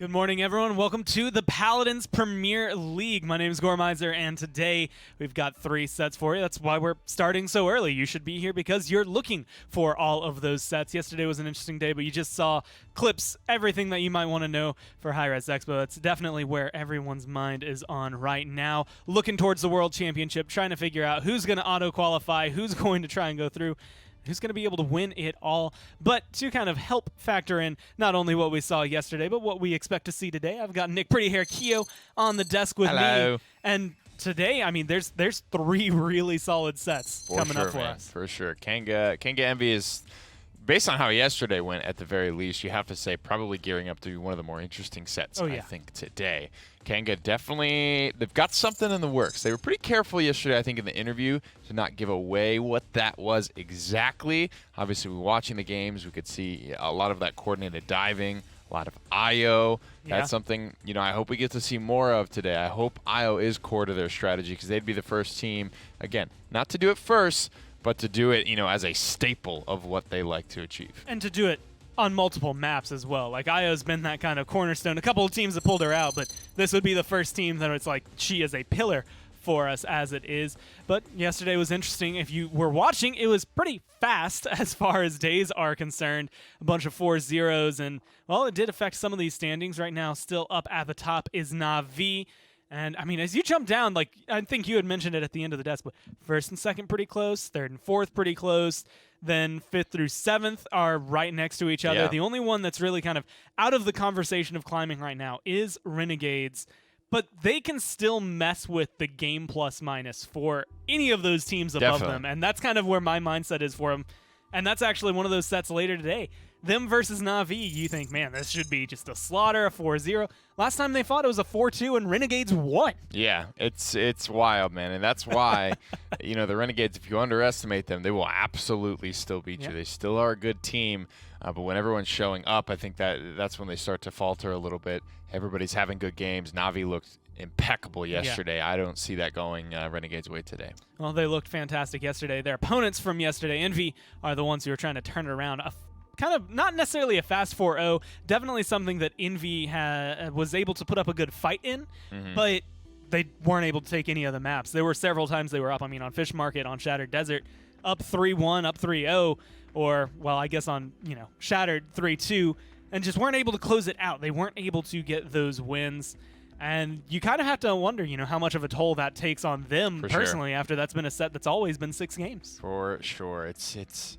Good morning, everyone. Welcome to the Paladins Premier League. My name is Gormizer, and today we've got 3 sets for you. That's why we're starting so early. You should be here because you're looking for all of those sets. Yesterday was an interesting day, but you just saw clips, everything that you might want to know for Hi-Res Expo. That's definitely where everyone's mind is on right now. Looking towards the World Championship, trying to figure out who's going to auto-qualify, who's going to try and go through, who's going to be able to win it all. But to kind of help factor in not only what we saw yesterday, but what we expect to see today, I've got Nick Pretty Hair Keo on the desk with me. And today, I mean, there's 3 really solid sets coming up for us. For sure. Kanga Envy is, based on how yesterday went, at the very least, you have to say probably gearing up to be one of the more interesting sets, I think, today. Kanga definitely, they've got something in the works. They were pretty careful yesterday, I think, in the interview to not give away what that was exactly. Obviously, we were watching the games. We could see a lot of that coordinated diving, a lot of IO. That's something, you know, I hope we get to see more of today. I hope IO is core to their strategy because they'd be the first team, again, not to do it first, but to do it, you know, as a staple of what they like to achieve. And to do it on multiple maps as well. Like, Io's been that kind of cornerstone. A couple of teams have pulled her out, but this would be the first team that it's like she is a pillar for us as it is. But yesterday was interesting. If you were watching, it was pretty fast as far as days are concerned. A bunch of 4-0s, and, well, it did affect some of these standings. Right now, still up at the top is Na'Vi. And, I mean, as you jump down, like, I think you had mentioned it at the end of the desk, but 1st and 2nd pretty close, 3rd and 4th pretty close, then 5th through 7th are right next to each other. The only one that's really kind of out of the conversation of climbing right now is Renegades, but they can still mess with the game plus minus for any of those teams above them, and that's kind of where my mindset is for them. And that's actually one of those sets later today. Them versus Na'Vi, you think, man, this should be just a slaughter, a 4-0. Last time they fought, it was a 4-2, and Renegades won. Yeah, it's wild, man. And that's why, you know, the Renegades, if you underestimate them, they will absolutely still beat you. They still are a good team. But when everyone's showing up, I think that's when they start to falter a little bit. Everybody's having good games. Na'Vi looked impeccable yesterday. I don't see that going Renegades' way today. Well, they looked fantastic yesterday. Their opponents from yesterday, Envy, are the ones who are trying to turn it around. Kind of not necessarily a fast 4-0, definitely something that Envy was able to put up a good fight in, but they weren't able to take any of the maps. There were several times they were up. I mean, on Fish Market, on Shattered Desert, up 3-1, up 3-0, or, well, I guess on, you know, Shattered 3-2, and just weren't able to close it out. They weren't able to get those wins. And you kind of have to wonder, you know, how much of a toll that takes on them personally after that's been a set that's always been 6 games. For sure. It's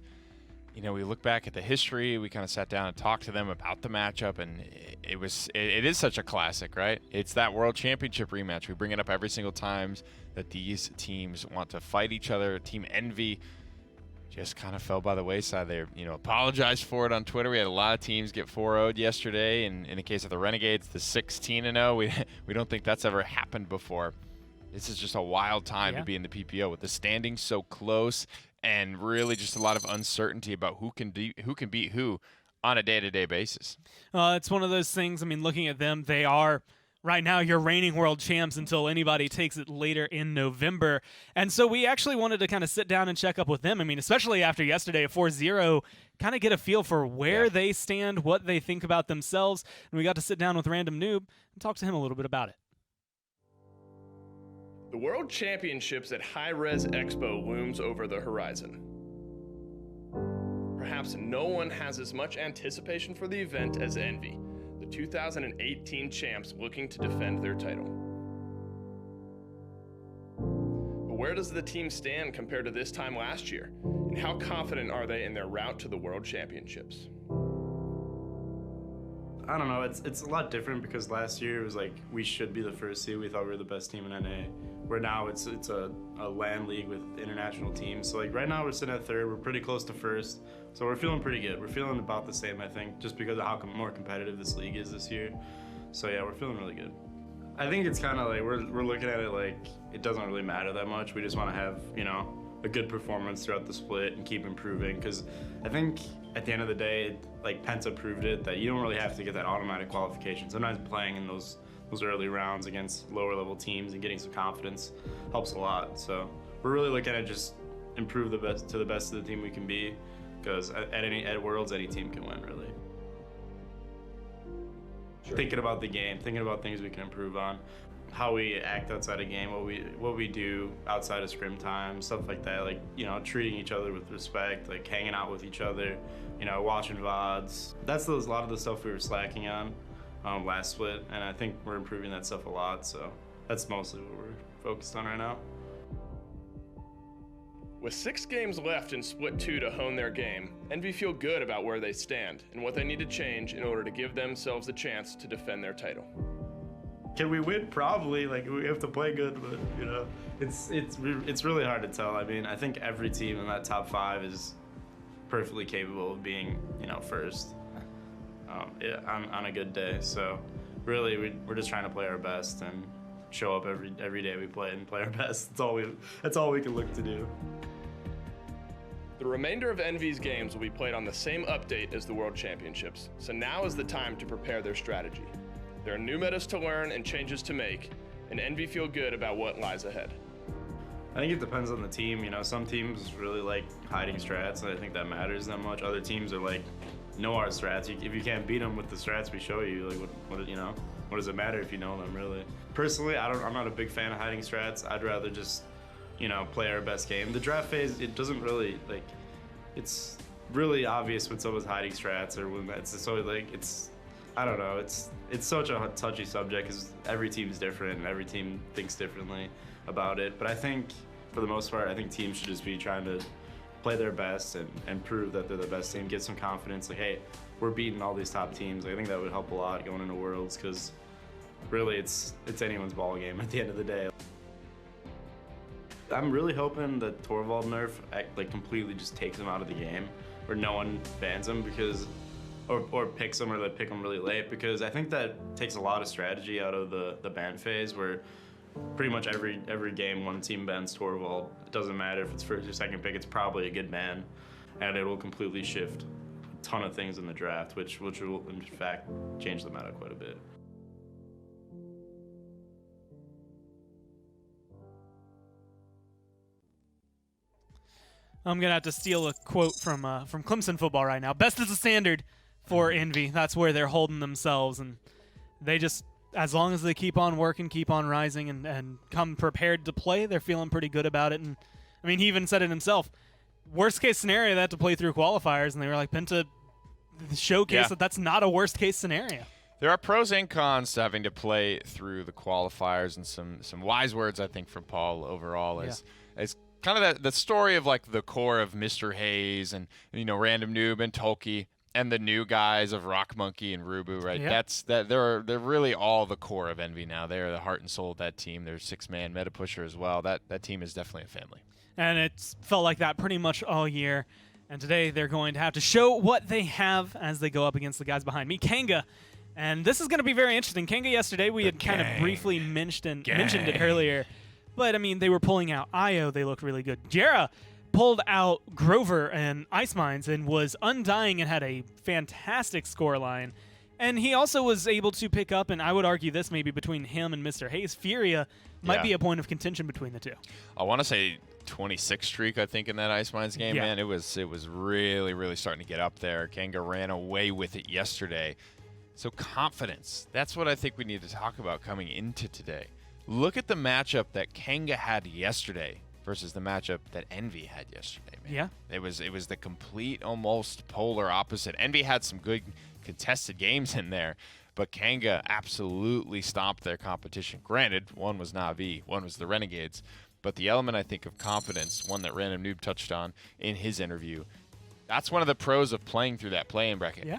you know, we look back at the history, we kind of sat down and talked to them about the matchup, and it is such a classic, right? It's that World Championship rematch. We bring it up every single time that these teams want to fight each other. Team Envy just kind of fell by the wayside. They, you know, apologized for it on Twitter. We had a lot of teams get 4-0'd yesterday, and in the case of the Renegades, the 16-0. We don't think that's ever happened before. This is just a wild time to be in the PPL with the standings so close, and really just a lot of uncertainty about who can beat who on a day-to-day basis. It's one of those things. I mean, looking at them, they are right now your reigning world champs until anybody takes it later in November. And so we actually wanted to kind of sit down and check up with them. I mean, especially after yesterday, a 4-0, kind of get a feel for where they stand, what they think about themselves. And we got to sit down with Random Noob and talk to him a little bit about it. The World Championships at Hi-Res Expo looms over the horizon. Perhaps no one has as much anticipation for the event as Envy, the 2018 champs looking to defend their title. But where does the team stand compared to this time last year? And how confident are they in their route to the World Championships? I don't know, it's a lot different because last year it was like we should be the first seed. We thought we were the best team in NA. Where now it's a LAN league with international teams. So like right now we're sitting at 3rd, we're pretty close to 1st. So we're feeling pretty good. We're feeling about the same, I think, just because of how more competitive this league is this year. So yeah, we're feeling really good. I think it's kind of like we're looking at it like it doesn't really matter that much. We just want to have, you know, a good performance throughout the split and keep improving, because I think at the end of the day, like Penta proved it, that you don't really have to get that automatic qualification. Sometimes playing in those early rounds against lower level teams and getting some confidence helps a lot. So we're really looking at just improve the best of the team we can be, because at Worlds any team can win really. thinking about the game, thinking about things we can improve on, how we act outside of game, what we do outside of scrim time, stuff like that. Like, you know, treating each other with respect, like hanging out with each other, you know, watching VODs. That's a lot of the stuff we were slacking on last split, and I think we're improving that stuff a lot. So that's mostly what we're focused on right now. With 6 games left in Split 2 to hone their game, Envy feel good about where they stand and what they need to change in order to give themselves a chance to defend their title. Can we win? Probably. Like, we have to play good, but, you know, it's really hard to tell. I mean, I think every team in that top 5 is perfectly capable of being, you know, first on a good day. So really, we're just trying to play our best and show up every day we play and play our best. That's all we can look to do. The remainder of Envy's games will be played on the same update as the World Championships, so now is the time to prepare their strategy. There are new metas to learn and changes to make, and Envy feel good about what lies ahead. I think it depends on the team. You know, some teams really like hiding strats, and I think that matters that much. Other teams are like, know our strats. If you can't beat them with the strats we show you, like, what you know, what does it matter if you know them, really? Personally, I'm not a big fan of hiding strats. I'd rather just, you know, play our best game. The draft phase, it doesn't really, like, it's really obvious when someone's hiding strats or when that's so, like, it's, I don't know, it's such a touchy subject because every team's different and every team thinks differently about it. But I think, for the most part, I think teams should just be trying to play their best and prove that they're the best team, get some confidence, like, hey, we're beating all these top teams. I think that would help a lot going into Worlds because really it's anyone's ball game at the end of the day. I'm really hoping that Torvald nerf like completely just takes him out of the game, or no one bans him because, or picks him, or they pick him really late, because I think that takes a lot of strategy out of the ban phase where pretty much every game one team bans Torvald. It doesn't matter if it's first or second pick, it's probably a good ban, and it will completely shift a ton of things in the draft, which will in fact change the meta quite a bit. I'm gonna have to steal a quote from Clemson football right now. Best is the standard for Envy. That's where they're holding themselves, and they just, as long as they keep on working, keep on rising, and come prepared to play, they're feeling pretty good about it. And I mean, he even said it himself. Worst case scenario, they had to play through qualifiers, and they were like, Penta showcase that that's not a worst case scenario. There are pros and cons to having to play through the qualifiers, and some wise words, I think, from Paul overall as kind of the story of like the core of Mr. Hayes and, you know, Random Noob and Tolkien and the new guys of Rock Monkey and Rubu, right? Yeah. They're really all the core of Envy now. They are the heart and soul of that team. They're 6-man meta pusher as well. That team is definitely a family. And it's felt like that pretty much all year. And today they're going to have to show what they have as they go up against the guys behind me, Kanga. And this is going to be very interesting. Kanga yesterday, we had kind of briefly mentioned it earlier. But, I mean, they were pulling out Io. They looked really good. Jera pulled out Grover and Ice Mines and was undying and had a fantastic scoreline. And he also was able to pick up, and I would argue this maybe between him and Mr. Hayes, Furia might be a point of contention between the two. I want to say 26 streak, I think, in that Ice Mines game, man. It was really, really starting to get up there. Kanga ran away with it yesterday. So confidence, that's what I think we need to talk about coming into today. Look at the matchup that Kanga had yesterday versus the matchup that Envy had yesterday, man. Yeah. It was the complete, almost polar opposite. Envy had some good contested games in there, but Kanga absolutely stomped their competition. Granted, one was Na'Vi, one was the Renegades, but the element, I think, of confidence, one that Random Noob touched on in his interview, that's one of the pros of playing through that play-in bracket. Yeah.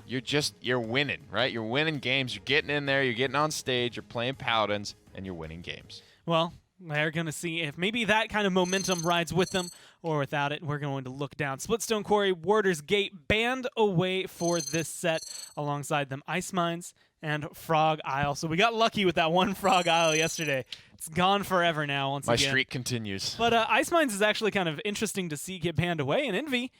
You're winning, right? You're winning games. You're getting in there. You're getting on stage. You're playing Paladins, and you're winning games. Well, they're going to see if maybe that kind of momentum rides with them, or without it, we're going to look down. Splitstone Quarry, Warder's Gate, banned away for this set. Alongside them, Ice Mines and Frog Isle. So we got lucky with that one Frog Isle yesterday. It's gone forever now once again. My streak continues. But Ice Mines is actually kind of interesting to see get banned away, and Envy,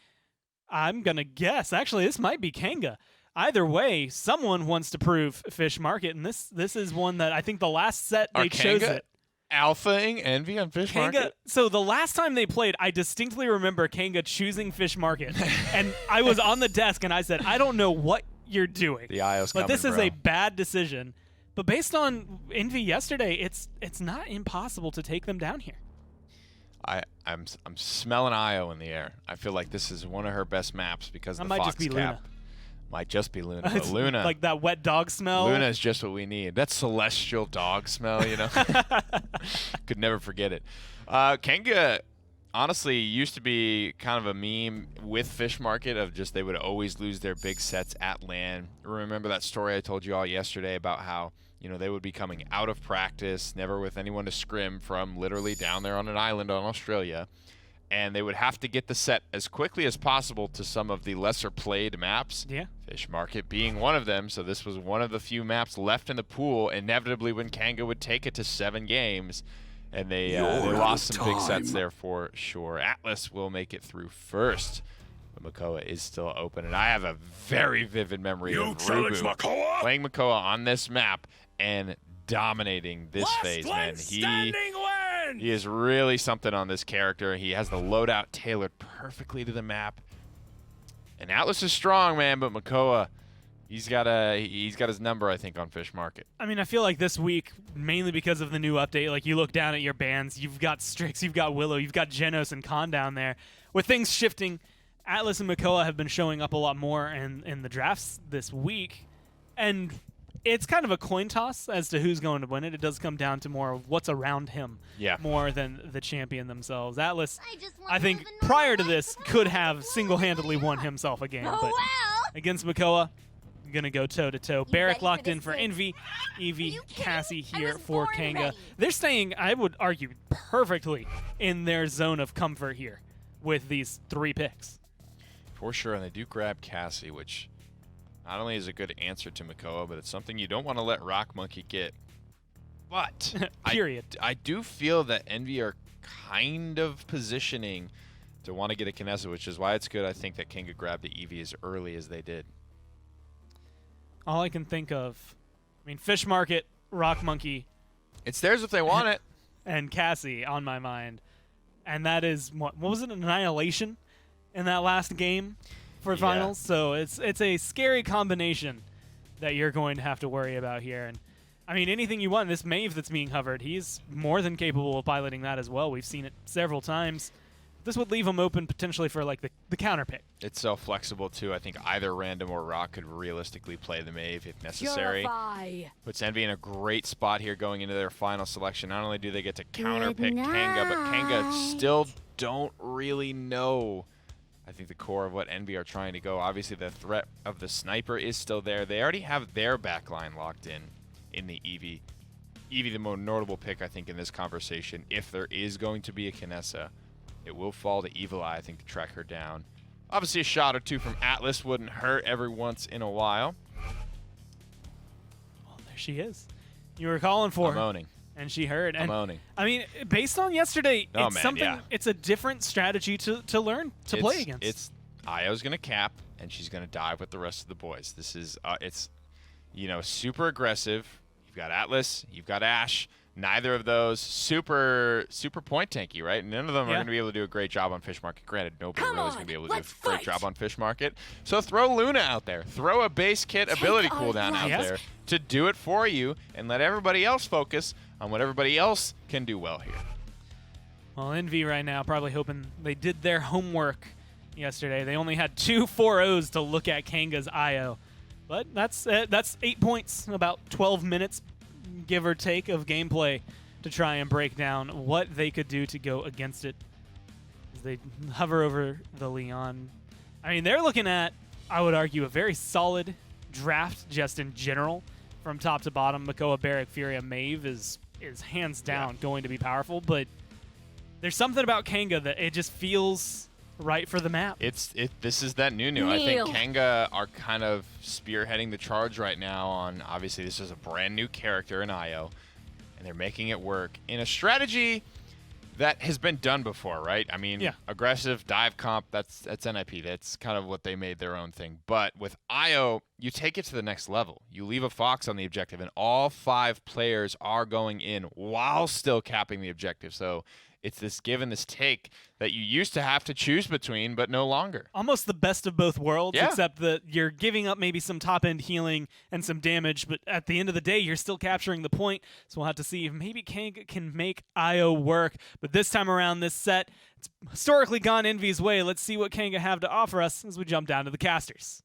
I'm going to guess, actually, this might be Kanga. Either way, someone wants to prove Fish Market, and this is one that I think the last set they chose it. Alphaing Envy on Fish Market? So the last time they played, I distinctly remember Kanga choosing Fish Market. And I was on the desk, and I said, I don't know what you're doing. The IO's but coming, this is bro. a bad decision. But based on Envy yesterday, it's not impossible to take them down here. I'm smelling IO in the air. I feel like this is one of her best maps because That the might Fox just be cap. Luna. Might just be Luna. But It's Luna, like that wet dog smell. Luna is just what we need. That celestial dog smell, you know. Could never forget it. Kanga, honestly, used to be kind of a meme with Fish Market of just they would always lose their big sets at LAN. Remember that story I told you all yesterday about how, you know, they would be coming out of practice, never with anyone to scrim from, literally down there on an island on Australia. And they would have to get the set as quickly as possible to some of the lesser played maps. Yeah. Fish Market being one of them. So this was one of the few maps left in the pool. Inevitably, when Kanga would take it to 7 games, and they lost some big sets there for sure. Atlas will make it through first. But Makoa is still open, and I have a very vivid memory of Rubu playing Makoa on this map and dominating this phase, man. He is really something on this character. He has the loadout tailored perfectly to the map. And Atlas is strong, man, but Makoa, he's got his number, I think, on Fish Market. I mean, I feel like this week, mainly because of the new update, like you look down at your bans, you've got Strix, you've got Willow, you've got Genos and Khan down there. With things shifting, Atlas and Makoa have been showing up a lot more in the drafts this week. And it's kind of a coin toss as to who's going to win it. It does come down to more of what's around him more than the champion themselves. Atlas, I think, prior to this, could have single-handedly won himself a game. But against Makoa, going to go toe-to-toe. Barrack locked in for Envy. Evie, Cassie here for Kanga. They're staying, I would argue, perfectly in their zone of comfort here with these 3 picks. For sure, and they do grab Cassie, which not only is a good answer to Makoa, but it's something you don't want to let Rock Monkey get. But Period. I do feel that Envy are kind of positioning to want to get a Kinessa, which is why it's good, I think, that Kanga grabbed the Eevee as early as they did. All I can think of, I mean, Fish Market, Rock Monkey, It's theirs if they want it. and Cassie on my mind. And that is, what was it, Annihilation in that last game for finals? So it's a scary combination that you're going to have to worry about here. And I mean, anything you want, this Maeve that's being hovered, he's more than capable of piloting that as well. We've seen it several times. This would leave him open potentially for like the counter pick. It's so flexible too. I think either Random or Rock could realistically play the Maeve if necessary. Puts Envy in a great spot here going into their final selection. Not only do they get to counter pick Kanga, but Kanga still don't really know, I think, the core of what Envy are trying to go. Obviously, the threat of the sniper is still there. They already have their backline locked in the Eevee. Eevee, the more notable pick, I think, in this conversation. If there is going to be a Kinessa, it will fall to Evil Eye, I think, to track her down. Obviously, a shot or two from Atlas wouldn't hurt every once in a while. Well, there she is. You were calling for I'm her, owning. and she heard. I'm And owning. I mean, based on yesterday, Oh, it's man, something. yeah. It's a different strategy to learn to play against. It's Io's gonna cap, and she's gonna dive with the rest of the boys. This is it's, you know, super aggressive. You've got Atlas, you've got Ashe. Neither of those super point tanky, right? None of them are going to be able to do a great job on Fish Market. Granted, nobody really is going to be able to do a great job on Fish Market. So throw Luna out there. Throw a base kit ability cooldown out there to do it for you, and let everybody else focus on what everybody else can do well here. Well, Envy right now probably hoping they did their homework yesterday. They only had 2 4-0s to look at Kanga's IO. But that's 8 points, about 12 minutes, give or take, of gameplay to try and break down what they could do to go against it as they hover over the Leon. I mean, they're looking at, I would argue, a very solid draft just in general from top to bottom. Makoa, Barrack, Furia, Maeve is hands down going to be powerful, but there's something about Kanga that it just feels right for the map. This is that new. I think Kanga are kind of spearheading the charge right now on, obviously this is a brand new character in IO, and they're making it work in a strategy that has been done before, right? I mean, aggressive dive comp, that's NIP. That's kind of what they made their own thing. But with IO, you take it to the next level. You leave a Fox on the objective, and all 5 players are going in while still capping the objective. So It's this give and this take that you used to have to choose between, but no longer. Almost the best of both worlds, Yeah. except that you're giving up maybe some top-end healing and some damage, but at the end of the day, you're still capturing the point. So we'll have to see if maybe Kanga can make Io work. But this time around, this set, it's historically gone Envy's way. Let's see what Kanga have to offer us as we jump down to the casters.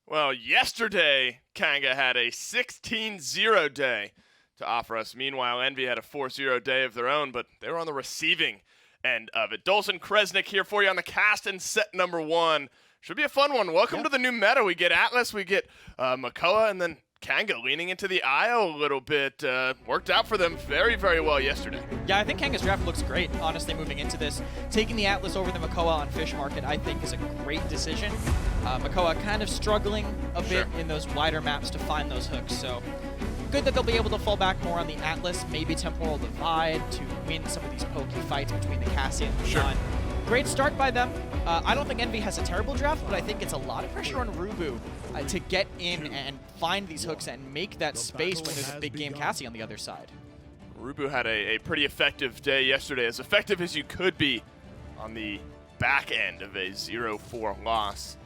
Well, yesterday, Kanga had a 16-0 day to offer us. Meanwhile, Envy had a 4-0 day of their own, but they were on the receiving end of it. Dolson Kresnik here for you on the cast in set number 1. Should be a fun one. Welcome to the new meta. We get Atlas, we get Makoa, and then Kanga leaning into the IO a little bit. Worked out for them very, very well yesterday. Yeah, I think Kanga's draft looks great, honestly, moving into this. Taking the Atlas over the Makoa on Fish Market, I think, is a great decision. Makoa kind of struggling a bit in those wider maps to find those hooks, so good that they'll be able to fall back more on the Atlas, maybe Temporal Divide to win some of these pokey fights between the Cassie and Leon. Great start by them. I don't think Envy has a terrible draft, but I think it's a lot of pressure on Rubu to get in and find these hooks and make that space when there's a big game Cassie on the other side. Rubu had a pretty effective day yesterday, as effective as you could be on the back end of a 0-4 loss.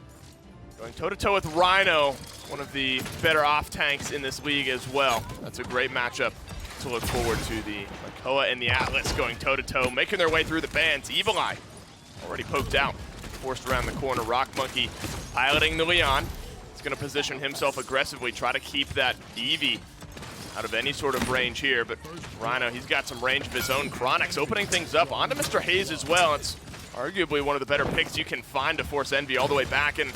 Going toe-to-toe with Rhino, one of the better off-tanks in this league as well. That's a great matchup to look forward to. The Makoa and the Atlas going toe-to-toe, making their way through the bans. Evil Eye already poked out, forced around the corner. Rock Monkey piloting the Leon. He's going to position himself aggressively, try to keep that Eevee out of any sort of range here. But Rhino, he's got some range of his own. Chronix opening things up onto Mr. Hayes as well. It's arguably one of the better picks you can find to force Envy all the way back. And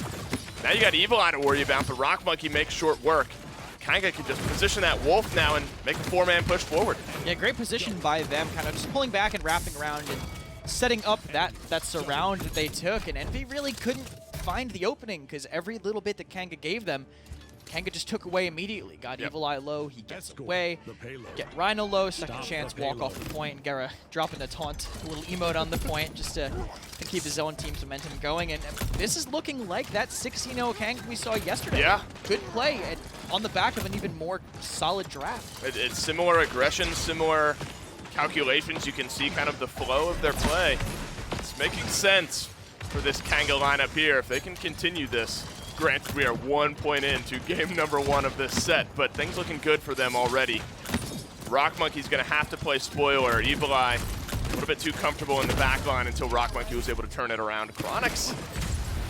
now you got Evil Eye to worry about, but Rock Monkey makes short work. Kanga can just position that Wolf now and make a 4-man push forward. Yeah, great position by them, kind of just pulling back and wrapping around and setting up that surround that they took. And Envy really couldn't find the opening because every little bit that Kanga gave them, Kanga just took away immediately. Got Evil Eye low, he gets away. Get Rhino low, second chance, walk off the point, and Gara dropping the taunt, a little emote on the point just to keep his own team's momentum going. And this is looking like that 16-0 Kanga we saw yesterday. Yeah. Good play and on the back of an even more solid draft. It's similar aggression, similar calculations. You can see kind of the flow of their play. It's making sense for this Kanga lineup here. If they can continue this, granted, we are 1 point into game number 1 of this set, but things looking good for them already. Rock Monkey's going to have to play spoiler. Evil Eye a little bit too comfortable in the back line until Rock Monkey was able to turn it around. Chronix,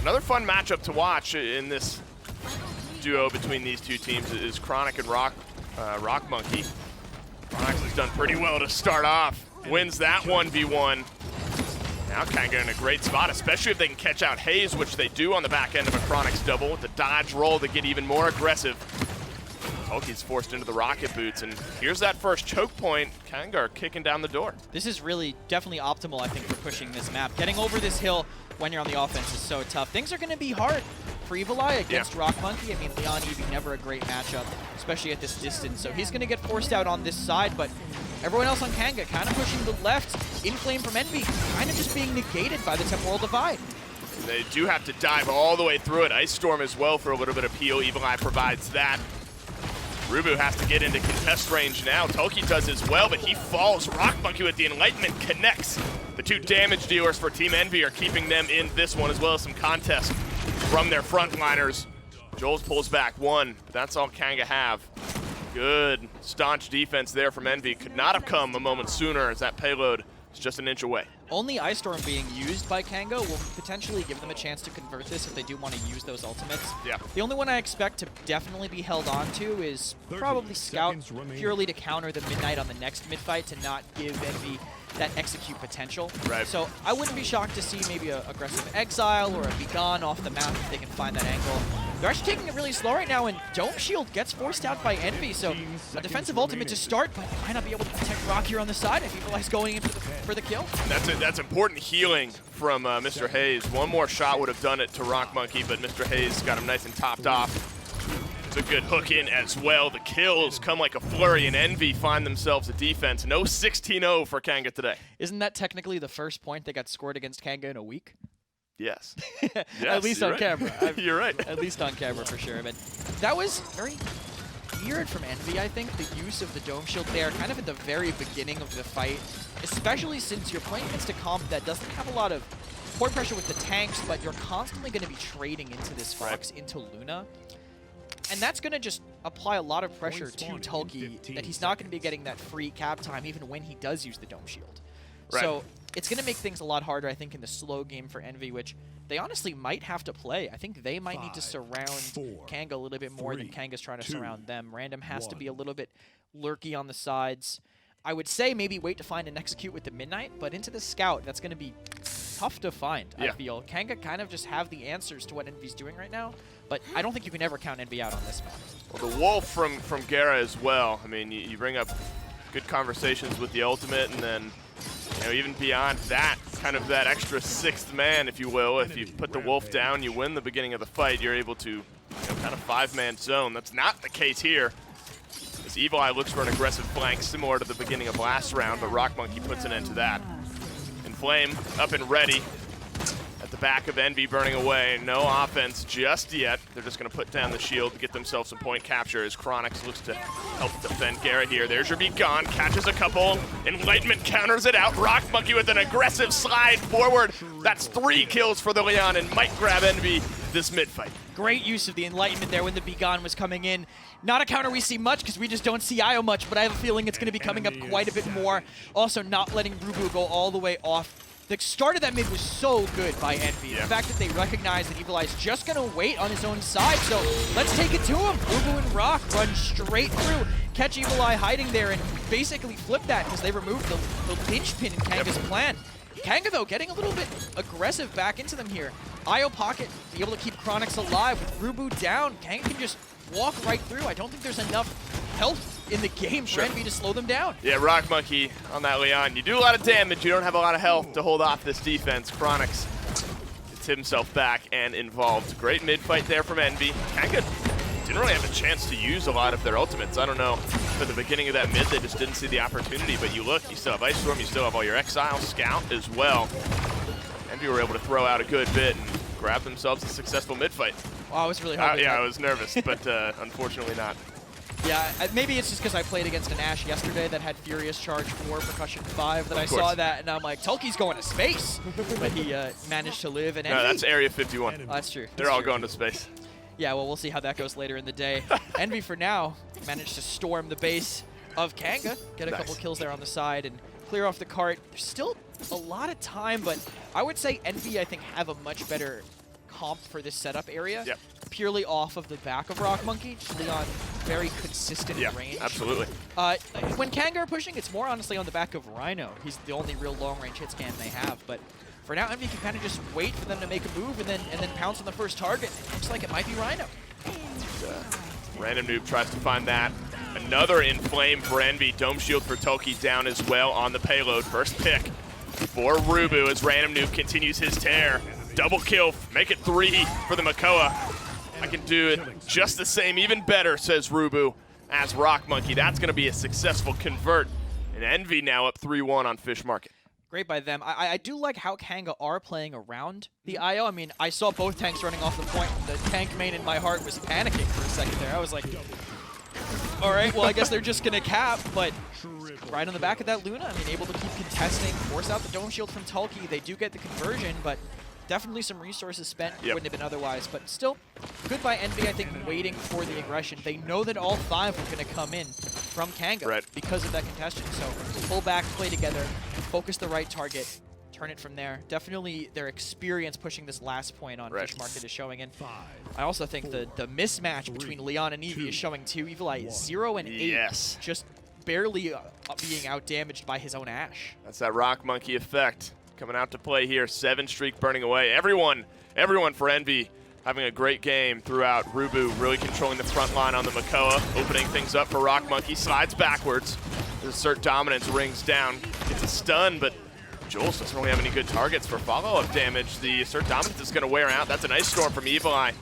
another fun matchup to watch in this duo between these two teams is Chronic and Rock Monkey. Chronix has done pretty well to start off. Wins that 1v1. Now Kanga in a great spot, especially if they can catch out Hayes, which they do on the back end of a Chronix double with the dodge roll to get even more aggressive. Tolkien's forced into the rocket boots, and here's that first choke point. Kanga kicking down the door. This is really definitely optimal, I think, for pushing this map. Getting over this hill when you're on the offense is so tough. Things are going to be hard for Evil Eye against Rock Monkey. I mean, Leon Eevee, never a great matchup, especially at this distance. So he's going to get forced out on this side, but everyone else on Kanga kind of pushing the left. Inflame from Envy kind of just being negated by the Temporal Divide. They do have to dive all the way through it. Ice Storm as well for a little bit of peel. Evil Eye provides that. Rubu has to get into contest range now. Tolkien does as well, but he falls. Rock Monkey with the Enlightenment connects. The two damage dealers for Team Envy are keeping them in this one, as well as some contest from their frontliners. Joels pulls back one, but that's all Kanga have. Good, staunch defense there from Envy. Could not have come a moment sooner, as that payload is just an inch away. Only Ice Storm being used by Kanga will potentially give them a chance to convert this if they do want to use those ultimates. Yeah. The only one I expect to definitely be held on to is probably Scout, purely to counter the Midnight on the next mid-fight to not give Envy that execute potential. Right. So I wouldn't be shocked to see maybe an aggressive Exile or a Begone off the map if they can find that angle. They're actually taking it really slow right now, and Dome Shield gets forced out by Envy, so a defensive ultimate to start, but might not be able to protect Rock here on the side if Evil Eye's going in for the kill. That's important healing from Mr. Hayes. One more shot would have done it to Rock Monkey, but Mr. Hayes got him nice and topped off. It's a good hook in as well. The kills come like a flurry, and Envy find themselves a defense. No 16-0 for Kanga today. Isn't that technically the first point that got scored against Kanga in a week? Yes. At least on camera. You're right. At least on camera for sure. But that was very feared from Envy, I think, the use of the Dome Shield there kind of at the very beginning of the fight, especially since you're playing against a comp that doesn't have a lot of point pressure with the tanks, but you're constantly going to be trading into this Fox, into Luna. And that's going to just apply a lot of pressure to Tulki that he's not going to be getting that free cap time even when he does use the Dome Shield. Right. So it's going to make things a lot harder, I think, in the slow game for Envy, which they honestly might have to play. I think they might need to surround Kanga a little bit more than Kanga's trying to surround them. Random has to be a little bit lurky on the sides. I would say maybe wait to find and execute with the Midnight, but into the Scout, that's going to be tough to find, I feel. Kanga kind of just have the answers to what Envy's doing right now, but I don't think you can ever count Envy out on this map. Well, the Wolf from Gera as well. I mean, you bring up good conversations with the ultimate, and then even beyond that, kind of that extra sixth man, if you will. If you put the Wolf down, you win the beginning of the fight, you're able to kind of five-man zone. That's not the case here. As Evil Eye looks for an aggressive flank similar to the beginning of last round, but Rock Monkey puts an end to that. Inflame up and ready at the back of Envy, burning away. No offense just yet. They're just going to put down the shield to get themselves some point capture as Chronix looks to help defend Gera here. There's your Be Gone, catches a couple. Enlightenment counters it out. Rock Monkey with an aggressive slide forward. That's 3 kills for the Leon and might grab Envy this mid-fight. Great use of the Enlightenment there when the Be Gone was coming in. Not a counter we see much because we just don't see IO much, but I have a feeling it's going to be coming up quite a bit more. Also not letting Rubu go all the way off. The start of that mid was so good by Envy. The fact that they recognize that Evil Eye's just going to wait on his own side, so let's take it to him. Rubu and Rock run straight through, catch Evil Eye hiding there, and basically flip that because they removed the linchpin in Kanga's plan. Kanga, though, getting a little bit aggressive back into them here. IO Pocket be able to keep Chronix alive. With Rubu down, Kanga can just walk right through. I don't think there's enough health in the game for Envy to slow them down. Yeah, Rock Monkey on that Leon. You do a lot of damage. You don't have a lot of health to hold off this defense. Chronix gets himself back and involved. Great mid-fight there from Envy. Kanga didn't really have a chance to use a lot of their ultimates. I don't know. At the beginning of that mid, they just didn't see the opportunity. But you look, you still have Ice Storm. You still have all your Exile, Scout as well. Envy were able to throw out a good bit and grab themselves a successful mid-fight. Oh, I was really hoping yeah, I was nervous, but unfortunately not. Yeah, maybe it's just because I played against an Ashe yesterday that had Furious Charge 4, Percussion 5, that I saw that, and I'm like, Tulki's going to space. But he managed to live. And no, that's Area 51. Oh, that's true. They're all going to space. Yeah, well, we'll see how that goes later in the day. Envy, for now, managed to storm the base of Kanga, get a couple kills there on the side, and clear off the cart. There's still a lot of time, but I would say Envy, I think, have a much better comp for this setup area. Yep. Purely off of the back of Rock Monkey, Leon very consistent range. Absolutely. When Kanga are pushing, it's more honestly on the back of Rhino. He's the only real long-range hit scan they have, but for now, Envy can kind of just wait for them to make a move and then pounce on the first target. It looks like it might be Rhino. Random Noob tries to find that. Another Inflame for Envy. Dome Shield for Tulki down as well on the payload. First pick for Rubu as Random Noob continues his tear. Double kill, make it 3 for the Makoa. I can do it just the same, even better, says Rubu as Rock Monkey. That's going to be a successful convert. And Envy now up 3-1 on Fish Market. Great by them. I do like how Kanga are playing around the IO. I mean, I saw both tanks running off the point. The tank main in my heart was panicking for a second there. I was like, all right, well, I guess they're just going to cap, but right on the back of that Luna, I mean, able to keep contesting, force out the Dome Shield from Tulki. They do get the conversion, but definitely some resources spent wouldn't have been otherwise. But still, good by Envy, I think, waiting for the aggression. They know that all 5 are going to come in from Kanga because of that contention. So pull back, play together, focus the right target, turn it from there. Definitely their experience pushing this last point on Fish Market is showing in. I also think the mismatch between Leon and Evie is showing too. Evil Eye 0 and 8, just barely being out-damaged by his own Ashe. That's that Rock Monkey effect coming out to play here. 7 streak burning away. Everyone for Envy having a great game throughout. Rubu really controlling the front line on the Makoa, opening things up for Rock Monkey. Slides backwards. The Assert Dominance rings down. Gets a stun, but Jules doesn't really have any good targets for follow-up damage. The Assert Dominance is going to wear out. That's an Ice Storm from Evil Eye.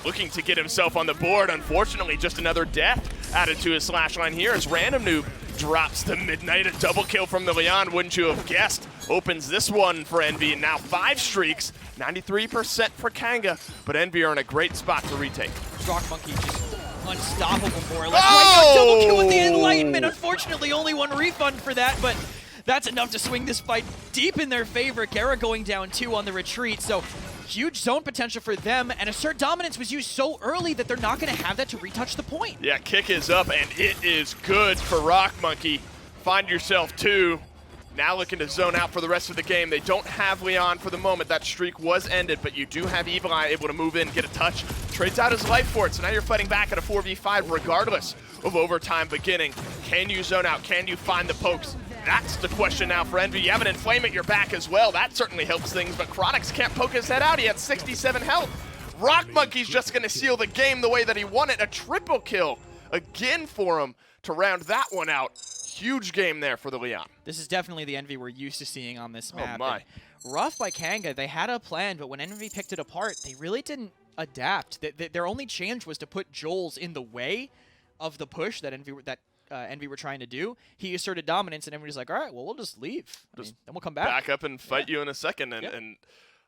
Looking to get himself on the board. Unfortunately, just another death added to his slash line here as Random Noob drops the Midnight. A double kill from the Leon, wouldn't you have guessed? Opens this one for Envy, and now 5 streaks. 93% for Kanga, but Envy are in a great spot to retake. Rock Monkey just unstoppable more or less. Right now, double kill with the Enlightenment. Unfortunately, only one refund for that, but that's enough to swing this fight deep in their favor. Kara going down 2 on the retreat, so huge zone potential for them, and Assert Dominance was used so early that they're not going to have that to retouch the point. Yeah, kick is up, and it is good for Rock Monkey. Find yourself 2. Now looking to zone out for the rest of the game. They don't have Leon for the moment. That streak was ended, but you do have Evil Eye able to move in, get a touch, trades out his life for it, so now you're fighting back at a 4v5 regardless of overtime beginning. Can you zone out? Can you find the pokes? That's the question now for Envy. You have an Inflame at your back as well. That certainly helps things, but Chronix can't poke his head out. He had 67 health. Rock Monkey's just going to seal the game the way that he won it. A triple kill again for him to round that one out. Huge game there for the Leon. This is definitely the Envy we're used to seeing on this map. Oh my. And rough by Kanga. They had a plan, but when Envy picked it apart, they really didn't adapt. Their only change was to put Joel's in the way of the push that Envy were trying to do. He asserted dominance, and everybody's like, all right, well, we'll just leave. Then we'll come back. Back up and fight you in a second. And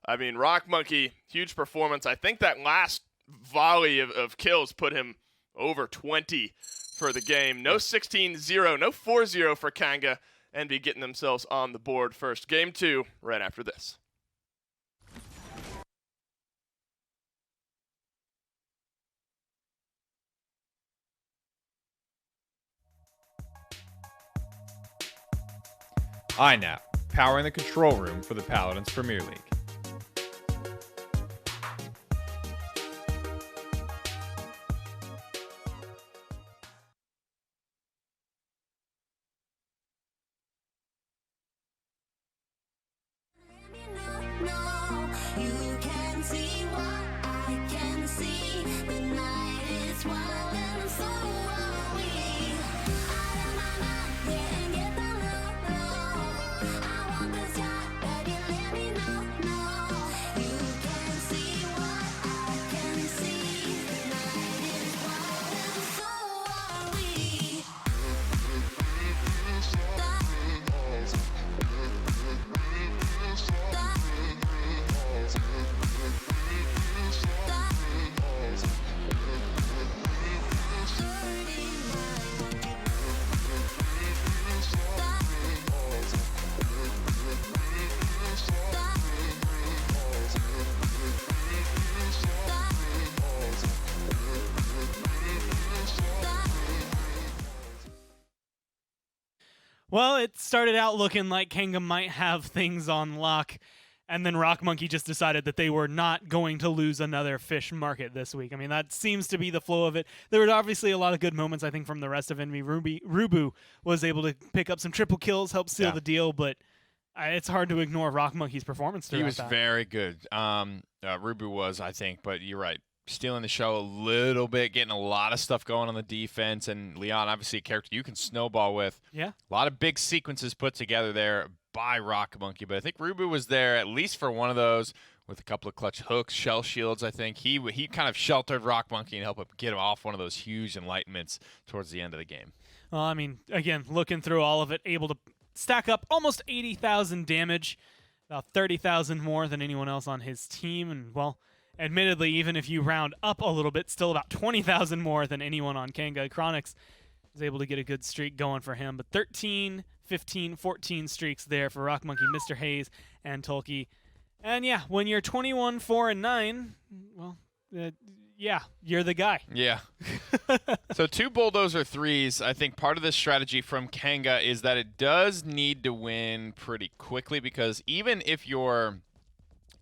I mean, Rock Monkey, huge performance. I think that last volley of kills put him over 20 for the game. No 16-0, no 4-0 for Kanga. Envy getting themselves on the board first. Game 2 right after this. INAP, powering the control room for the Paladins Premier League. Well, it started out looking like Kanga might have things on lock, and then Rock Monkey just decided that they were not going to lose another fish market this week. I mean, that seems to be the flow of it. There were obviously a lot of good moments, I think, from the rest of Envy. Rubu was able to pick up some triple kills, help seal the deal, but it's hard to ignore Rock Monkey's performance throughout that. He was very good. Rubu was, I think, but you're right. Stealing the show a little bit, getting a lot of stuff going on the defense, and Leon, obviously a character you can snowball with. Yeah. A lot of big sequences put together there by Rock Monkey, but I think Rubu was there at least for one of those with a couple of clutch hooks, shell shields, I think. He kind of sheltered Rock Monkey and helped him get him off one of those huge enlightenments towards the end of the game. Well, I mean, again, looking through all of it, able to stack up almost 80,000 damage, about 30,000 more than anyone else on his team, and, well, admittedly, even if you round up a little bit, still about 20,000 more than anyone on Kanga. Chronix was able to get a good streak going for him, but 13, 15, 14 streaks there for Rock Monkey, Mr. Hayes, and Tolkien. And yeah, when you're 21, 4, and 9, well, yeah, you're the guy. Yeah. So 2 Bulldozer 3s. I think part of this strategy from Kanga is that it does need to win pretty quickly, because even if you're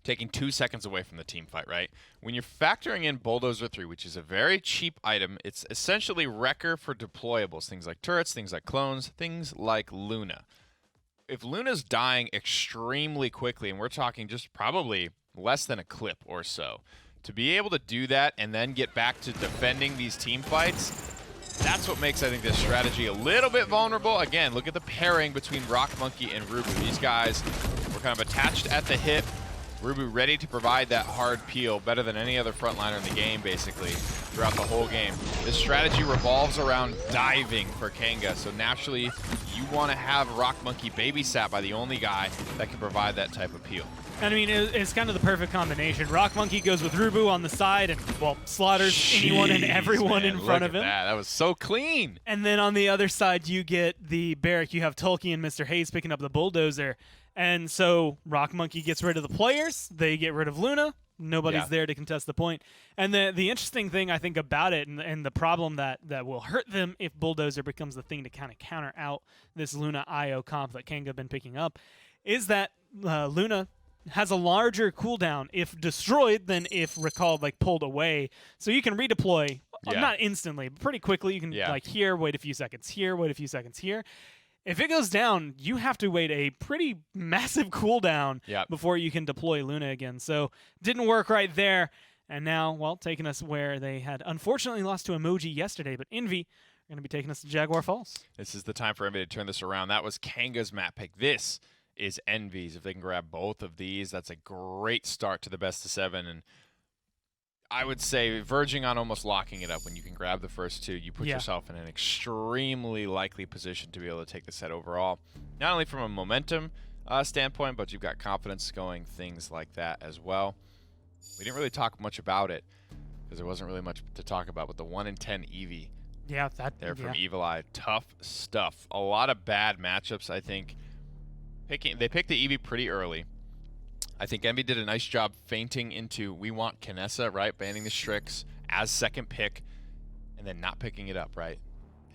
taking 2 seconds away from the team fight, right? When you're factoring in Bulldozer 3, which is a very cheap item, it's essentially Wrecker for deployables, things like turrets, things like clones, things like Luna. If Luna's dying extremely quickly, and we're talking just probably less than a clip or so, to be able to do that and then get back to defending these team fights, that's what makes, I think, this strategy a little bit vulnerable. Again, look at the pairing between Rock Monkey and Rubu. These guys were kind of attached at the hip. Rubu ready to provide that hard peel better than any other frontliner in the game, basically, throughout the whole game. This strategy revolves around diving for Kanga, so naturally you want to have Rock Monkey babysat by the only guy that can provide that type of peel. And I mean, it's kind of the perfect combination. Rock Monkey goes with Rubu on the side and, well, slaughters anyone and everyone in front of him. That was so clean. And then on the other side, you get the Barrack. You have Tolkien and Mr. Hayes picking up the Bulldozer. And so Rock Monkey gets rid of the players. They get rid of Luna. Nobody's there to contest the point. And the interesting thing, I think, about it and the problem that will hurt them if Bulldozer becomes the thing to kind of counter out this Luna IO comp that Kanga have been picking up is that Luna has a larger cooldown if destroyed than if recalled, like pulled away. So you can redeploy, not instantly, but pretty quickly. You can like here, wait a few seconds, here, wait a few seconds, here. If it goes down, you have to wait a pretty massive cooldown before you can deploy Luna again. So didn't work right there. And now, well, taking us where they had unfortunately lost to Emoji yesterday, but Envy are going to be taking us to Jaguar Falls. This is the time for Envy to turn this around. That was Kanga's map pick. This is Envy's. If they can grab both of these, that's a great start to the best of 7. And I would say verging on almost locking it up. When you can grab the first 2, you put yourself in an extremely likely position to be able to take the set overall. Not only from a momentum standpoint, but you've got confidence going, things like that as well. We didn't really talk much about it because there wasn't really much to talk about, but the 1 in 10 Eevee. Yeah, there from Evil Eye. Tough stuff. A lot of bad matchups, I think. They picked the Eevee pretty early. I think Envy did a nice job feinting into we want Kinessa, right? Banning the Strix as second pick and then not picking it up, right?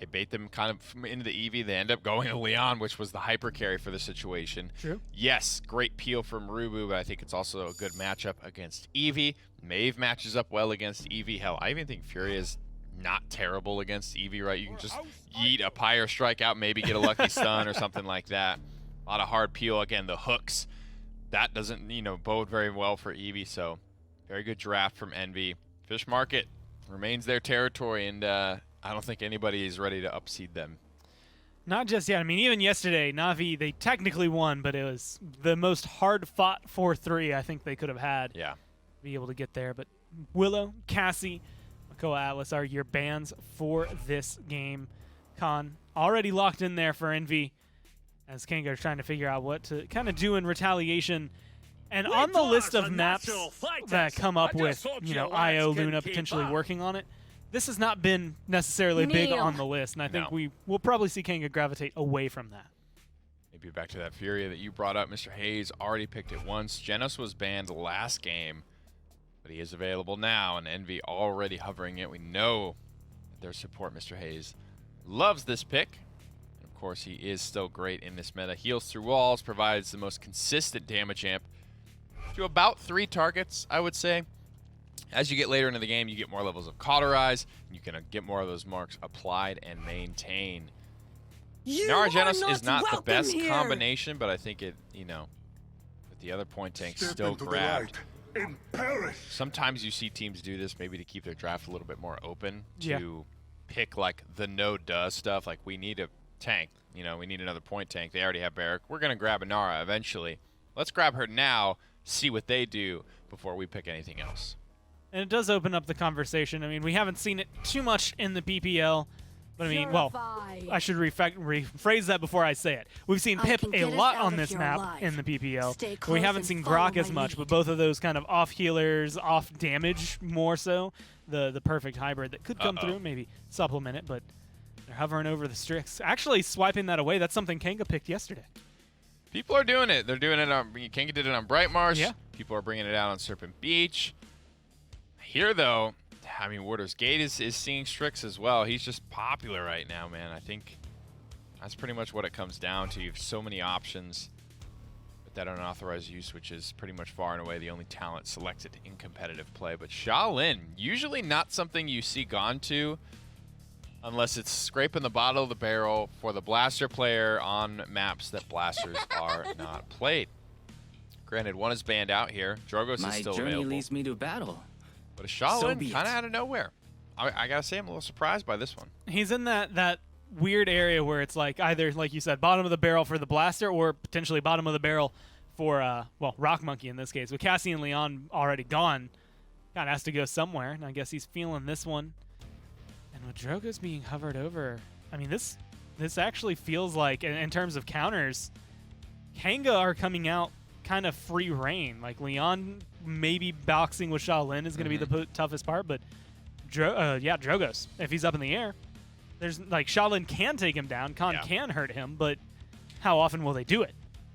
They bait them kind of into the Eevee. They end up going to Leon, which was the hyper carry for the situation. True. Yes, great peel from Rubu, but I think it's also a good matchup against Eevee. Maeve matches up well against Eevee. Hell, I even think Fury is not terrible against Eevee, right? You can just yeet a Pyre Strike out, maybe get a lucky stun or something like that. A lot of hard peel. Again, the hooks. That doesn't, bode very well for Eevee, so very good draft from Envy. Fish Market remains their territory, and I don't think anybody is ready to upseed them. Not just yet. I mean, even yesterday, Na'Vi, they technically won, but it was the most hard-fought 4-3 I think they could have had. Yeah. Be able to get there. But Willow, Cassie, Makoa Atlas are your bans for this game. Khan already locked in there for Envy, as Kanga is trying to figure out what to kind of do in retaliation. And on the list of maps that come up with, IO, Luna potentially working on it, this has not been necessarily big on the list, and I think we will probably see Kanga gravitate away from that. Maybe back to that Fury that you brought up. Mr. Hayes already picked it once. Genos was banned last game, but he is available now, and Envy already hovering it. We know that their support, Mr. Hayes, loves this pick. Of course, he is still great in this meta. Heals through walls, provides the most consistent damage amp to about 3 targets, I would say. As you get later into the game, you get more levels of Cauterize, and you can get more of those marks applied and maintained. Nara Genos is not the best combination, but I think it, with the other point tanks still grabbed. Sometimes you see teams do this maybe to keep their draft a little bit more open, to pick like the no-duh stuff, like we need a tank, we need another point tank. They already have Barrack. We're going to grab a Nara eventually. Let's grab her now, see what they do before we pick anything else. And it does open up the conversation. I mean, we haven't seen it too much in the PPL, but I mean, well, I should rephrase that before I say it. We've seen Pip a lot on this map in the PPL. We haven't seen Grok as much, but both of those kind of off healers, off damage more so. The perfect hybrid that could come through, maybe supplement it, but they're hovering over the Strix. Actually swiping that away, that's something Kanga picked yesterday. People are doing it. They're doing it on, Kanga did it on Bright Marsh. Yeah. People are bringing it out on Serpent Beach. Here, though, I mean, Warder's Gate is seeing Strix as well. He's just popular right now, man. I think that's pretty much what it comes down to. You have so many options with that unauthorized use, which is pretty much far and away the only talent selected in competitive play. But Shaolin, usually not something you see gone to unless it's scraping the bottom of the barrel for the Blaster player on maps that Blasters are not played. Granted, one is banned out here. Drogos is still available. My journey leads me to battle. But a Shaolin kind of out of nowhere. I gotta say, I'm a little surprised by this one. He's in that weird area where it's like either, like you said, bottom of the barrel for the Blaster or potentially bottom of the barrel for, well, Rock Monkey in this case. With Cassie and Leon already gone, kind of has to go somewhere, and I guess he's feeling this one. And with Drogo's being hovered over, I mean, this actually feels like, in terms of counters, Kanga are coming out kind of free reign. Like, Leon maybe boxing with Shaolin is going to be the toughest part, but Drogo's, if he's up in the air, there's like Shaolin can take him down, Khan can hurt him, but how often will they do it?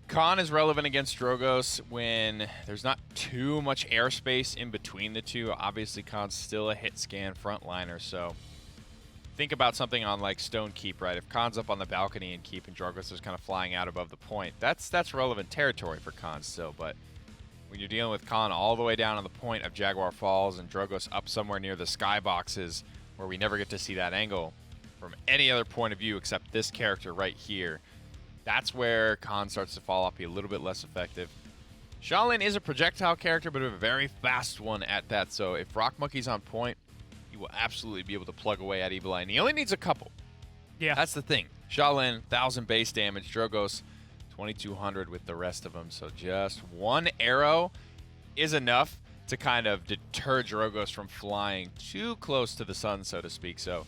Khan is relevant against Drogos when there's not too much airspace in between the two. Obviously, Khan's still a hit scan frontliner, so think about something on like Stone Keep, right? If Khan's up on the balcony and Keep and Drogos is kind of flying out above the point, that's relevant territory for Khan still, but when you're dealing with Khan all the way down on the point of Jaguar Falls and Drogos up somewhere near the skyboxes where we never get to see that angle from any other point of view except this character right here, that's where Khan starts to fall off, be a little bit less effective. Shaolin is a projectile character, but a very fast one at that, so if Rock Monkey's on point, he will absolutely be able to plug away at Evil Eye, and he only needs a couple. Yeah. That's the thing. Shaolin, 1,000 base damage, Drogos, 2,200 with the rest of them, so just one arrow is enough to kind of deter Drogos from flying too close to the sun, so to speak. So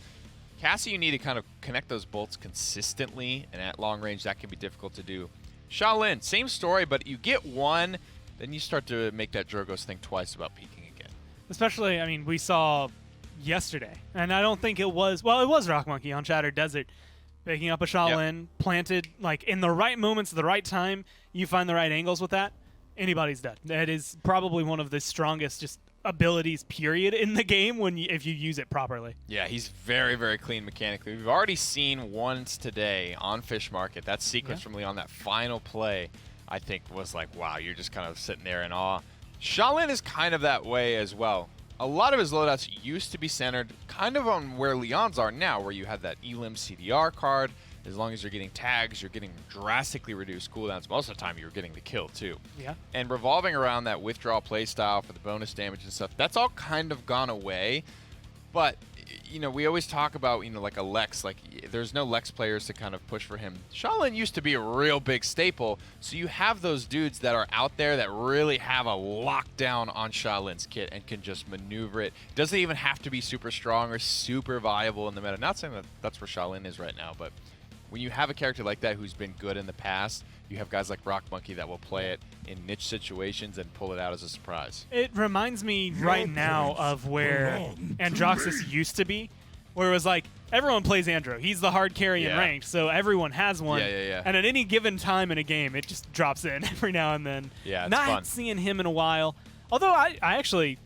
Cassie, you need to kind of connect those bolts consistently, and at long range, that can be difficult to do. Shaolin, same story, but you get one, then you start to make that Drogos think twice about peeking again. Especially, I mean, we saw yesterday, and I don't think it was, well, it was Rock Monkey on Shattered Desert, picking up a Shaolin, planted, like, in the right moments, the right time, you find the right angles with that, anybody's dead. That is probably one of the strongest just abilities, period, in the game if you use it properly. Yeah, he's very, very clean mechanically. We've already seen once today on Fish Market, that sequence from Leon, that final play, I think was like, wow, you're just kind of sitting there in awe. Shaolin is kind of that way as well. A lot of his loadouts used to be centered kind of on where Leon's are now, where you have that Elim CDR card. As long as you're getting tags, you're getting drastically reduced cooldowns. Most of the time, you're getting the kill, too. Yeah. And revolving around that withdrawal playstyle for the bonus damage and stuff, that's all kind of gone away. But, you know, we always talk about, you know, like a Lex. Like, there's no Lex players to kind of push for him. Shaolin used to be a real big staple. So you have those dudes that are out there that really have a lockdown on Shaolin's kit and can just maneuver it. Doesn't even have to be super strong or super viable in the meta. Not saying that that's where Shaolin is right now, but when you have a character like that who's been good in the past, you have guys like Rock Monkey that will play it in niche situations and pull it out as a surprise. It reminds me right now of where Androxus used to be, where it was like, everyone plays Andro. He's the hard carry in ranked, so everyone has one. And at any given time in a game, it just drops in every now and then. Yeah, it's Not fun. seeing him in a while. Although I actually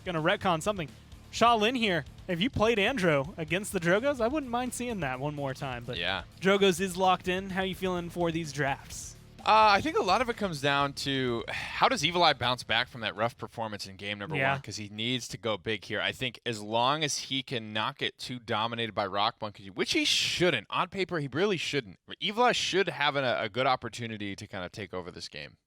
going to retcon something. Shaolin here, if you played Andro against the Drogos, I wouldn't mind seeing that one more time. But yeah, Drogos is locked in. How you feeling for these drafts? I think a lot of it comes down to how does Evil Eye bounce back from that rough performance in game number one, because he needs to go big here. I think as long as he can not get too dominated by Rock Monkey, which he shouldn't. On paper, he really shouldn't. Evil Eye should have a good opportunity to kind of take over this game.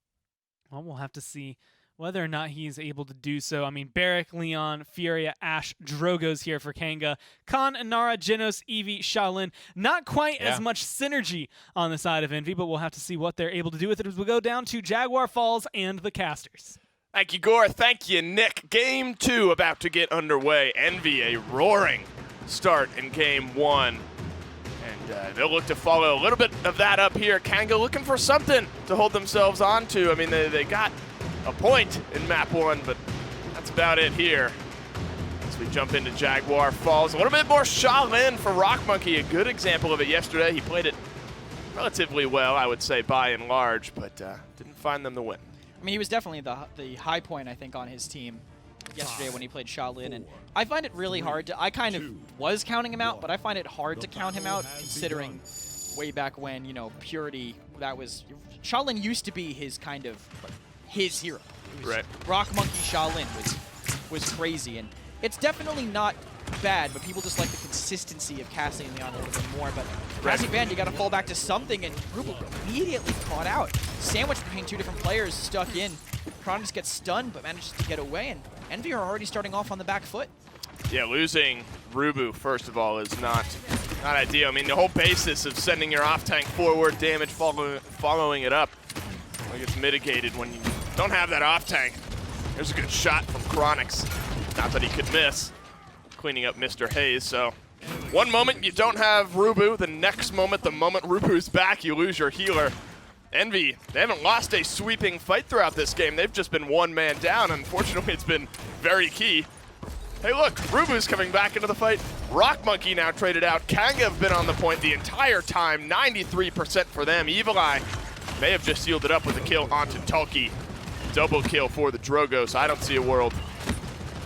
Well, we'll have to see whether or not he's able to do so. I mean, Barrick, Leon, Furia, Ash, Drogos here for Kanga. Khan, Inara, Genos, Eevee, Shaolin. Not quite as much synergy on the side of Envy, but we'll have to see what they're able to do with it as we go down to Jaguar Falls and the casters. Thank you, Gore. Thank you, Nick. Game 2 about to get underway. Envy, a roaring start in Game 1. And they'll look to follow a little bit of that up here. Kanga looking for something to hold themselves on to. I mean, they got a point in map 1, but that's about it here. As we jump into Jaguar Falls, a little bit more Shaolin for Rock Monkey. A good example of it yesterday. He played it relatively well, I would say, by and large, but didn't find them the win. I mean, he was definitely the high point, I think, on his team yesterday when he played Shaolin, and I find it really hard to, I kind of was counting him out, but I find it hard to count him out considering way back when, you know, Purity, that was, Shaolin used to be his kind of, his hero. Right. Rock Monkey Shaolin was crazy, and it's definitely not bad, but people just like the consistency of Cassie and Leon a little bit more. But Cassie Band, you got to fall back to something, and Ruble immediately caught out. Sandwiched between two different players, stuck in. Cronus gets stunned, but manages to get away, and Envy are already starting off on the back foot. Yeah, losing Rubu, first of all, is not ideal. I mean, the whole basis of sending your off-tank forward, damage following it up, Like it's mitigated when you don't have that off tank. There's a good shot from Chronix. Not that he could miss. Cleaning up Mr. Hayes, so one moment you don't have Rubu, the next moment, the moment Rubu's back, you lose your healer. Envy, they haven't lost a sweeping fight throughout this game. They've just been one man down. Unfortunately, it's been very key. Hey look, Rubu's coming back into the fight. Rock Monkey now traded out. Kanga have been on the point the entire time, 93% for them. Evil Eye may have just sealed it up with a kill onto Tulki. Double kill for the Drogos. I don't see a world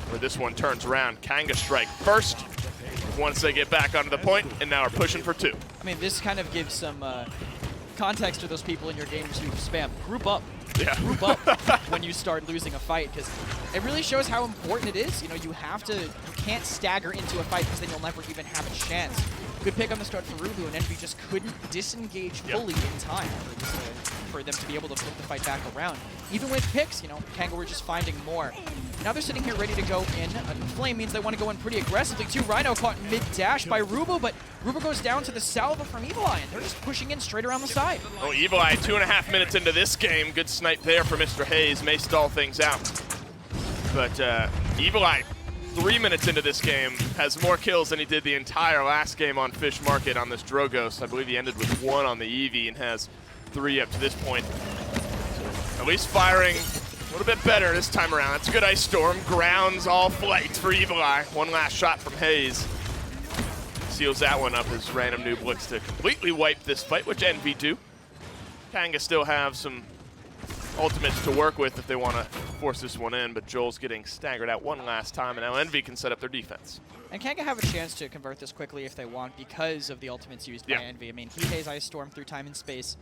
where this one turns around. Kanga strike first once they get back onto the point, and now are pushing for 2. I mean, this kind of gives some context to those people in your games who spam. Group up. Yeah. Group up when you start losing a fight, because it really shows how important it is. You know, you can't stagger into a fight because then you'll never even have a chance. Good pick on the start for Rubu, and Envy just couldn't disengage fully in time for them to be able to flip the fight back around. Even with picks, you know, Kanga were just finding more. Now they're sitting here ready to go in. Flame means they want to go in pretty aggressively too. Rhino caught mid-dash by Rubu, but Rubu goes down to the salvo from Evil Eye, and they're just pushing in straight around the side. Oh, Evil Eye, 2.5 minutes into this game. Good snipe there for Mr. Hayes. May stall things out. But Evil Eye, 3 minutes into this game, has more kills than he did the entire last game on Fish Market on this Drogos. I believe he ended with 1 on the Eevee and has 3 up to this point. At least firing a little bit better this time around. That's a good Ice Storm. Grounds all flights for Evil Eye. One last shot from Hayes. Seals that one up as Random Noob looks to completely wipe this fight, which Envy do. Kanga still have some ultimates to work with if they want to force this one in, but Joel's getting staggered out one last time, and now Envy can set up their defense. And Kanga have a chance to convert this quickly if they want because of the ultimates used by Envy. I mean, Heat Haze, Ice Storm through time and space,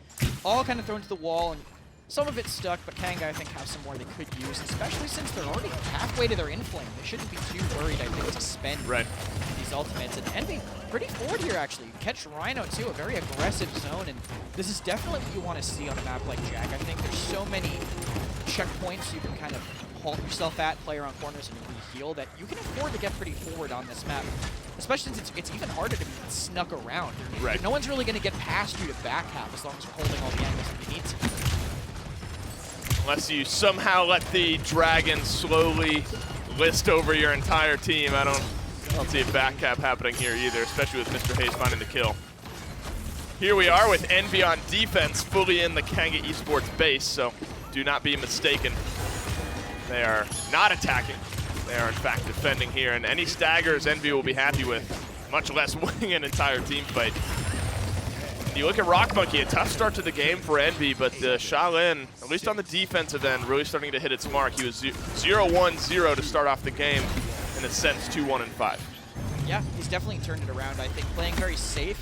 all kind of thrown to the wall, and some of it's stuck, but Kanga, I think, have some more they could use, especially since they're already halfway to their inflame. They shouldn't be too worried, I think, to spend these ultimates. And Envy, pretty forward here, actually. Catch Rhino, too, a very aggressive zone, and this is definitely what you want to see on a map like Jag. I think there's so many checkpoints you can kind of halt yourself at, play around corners, and re-heal, that you can afford to get pretty forward on this map, especially since it's even harder to be snuck around. No one's really going to get past you to back half as long as you're holding all the angles that you need to. Unless you somehow let the dragon slowly list over your entire team. I don't see a back cap happening here either, especially with Mr. Hayes finding the kill. Here we are with Envy on defense, fully in the Kanga Esports base, so do not be mistaken. They are not attacking. They are, in fact, defending here, and any staggers Envy will be happy with, much less winning an entire team fight. You look at Rock Monkey, a tough start to the game for Envy, but Shaolin, at least on the defensive end, really starting to hit its mark. He was 0-1-0 to start off the game, in a sense 2-1-5. Yeah, he's definitely turned it around, I think, playing very safe.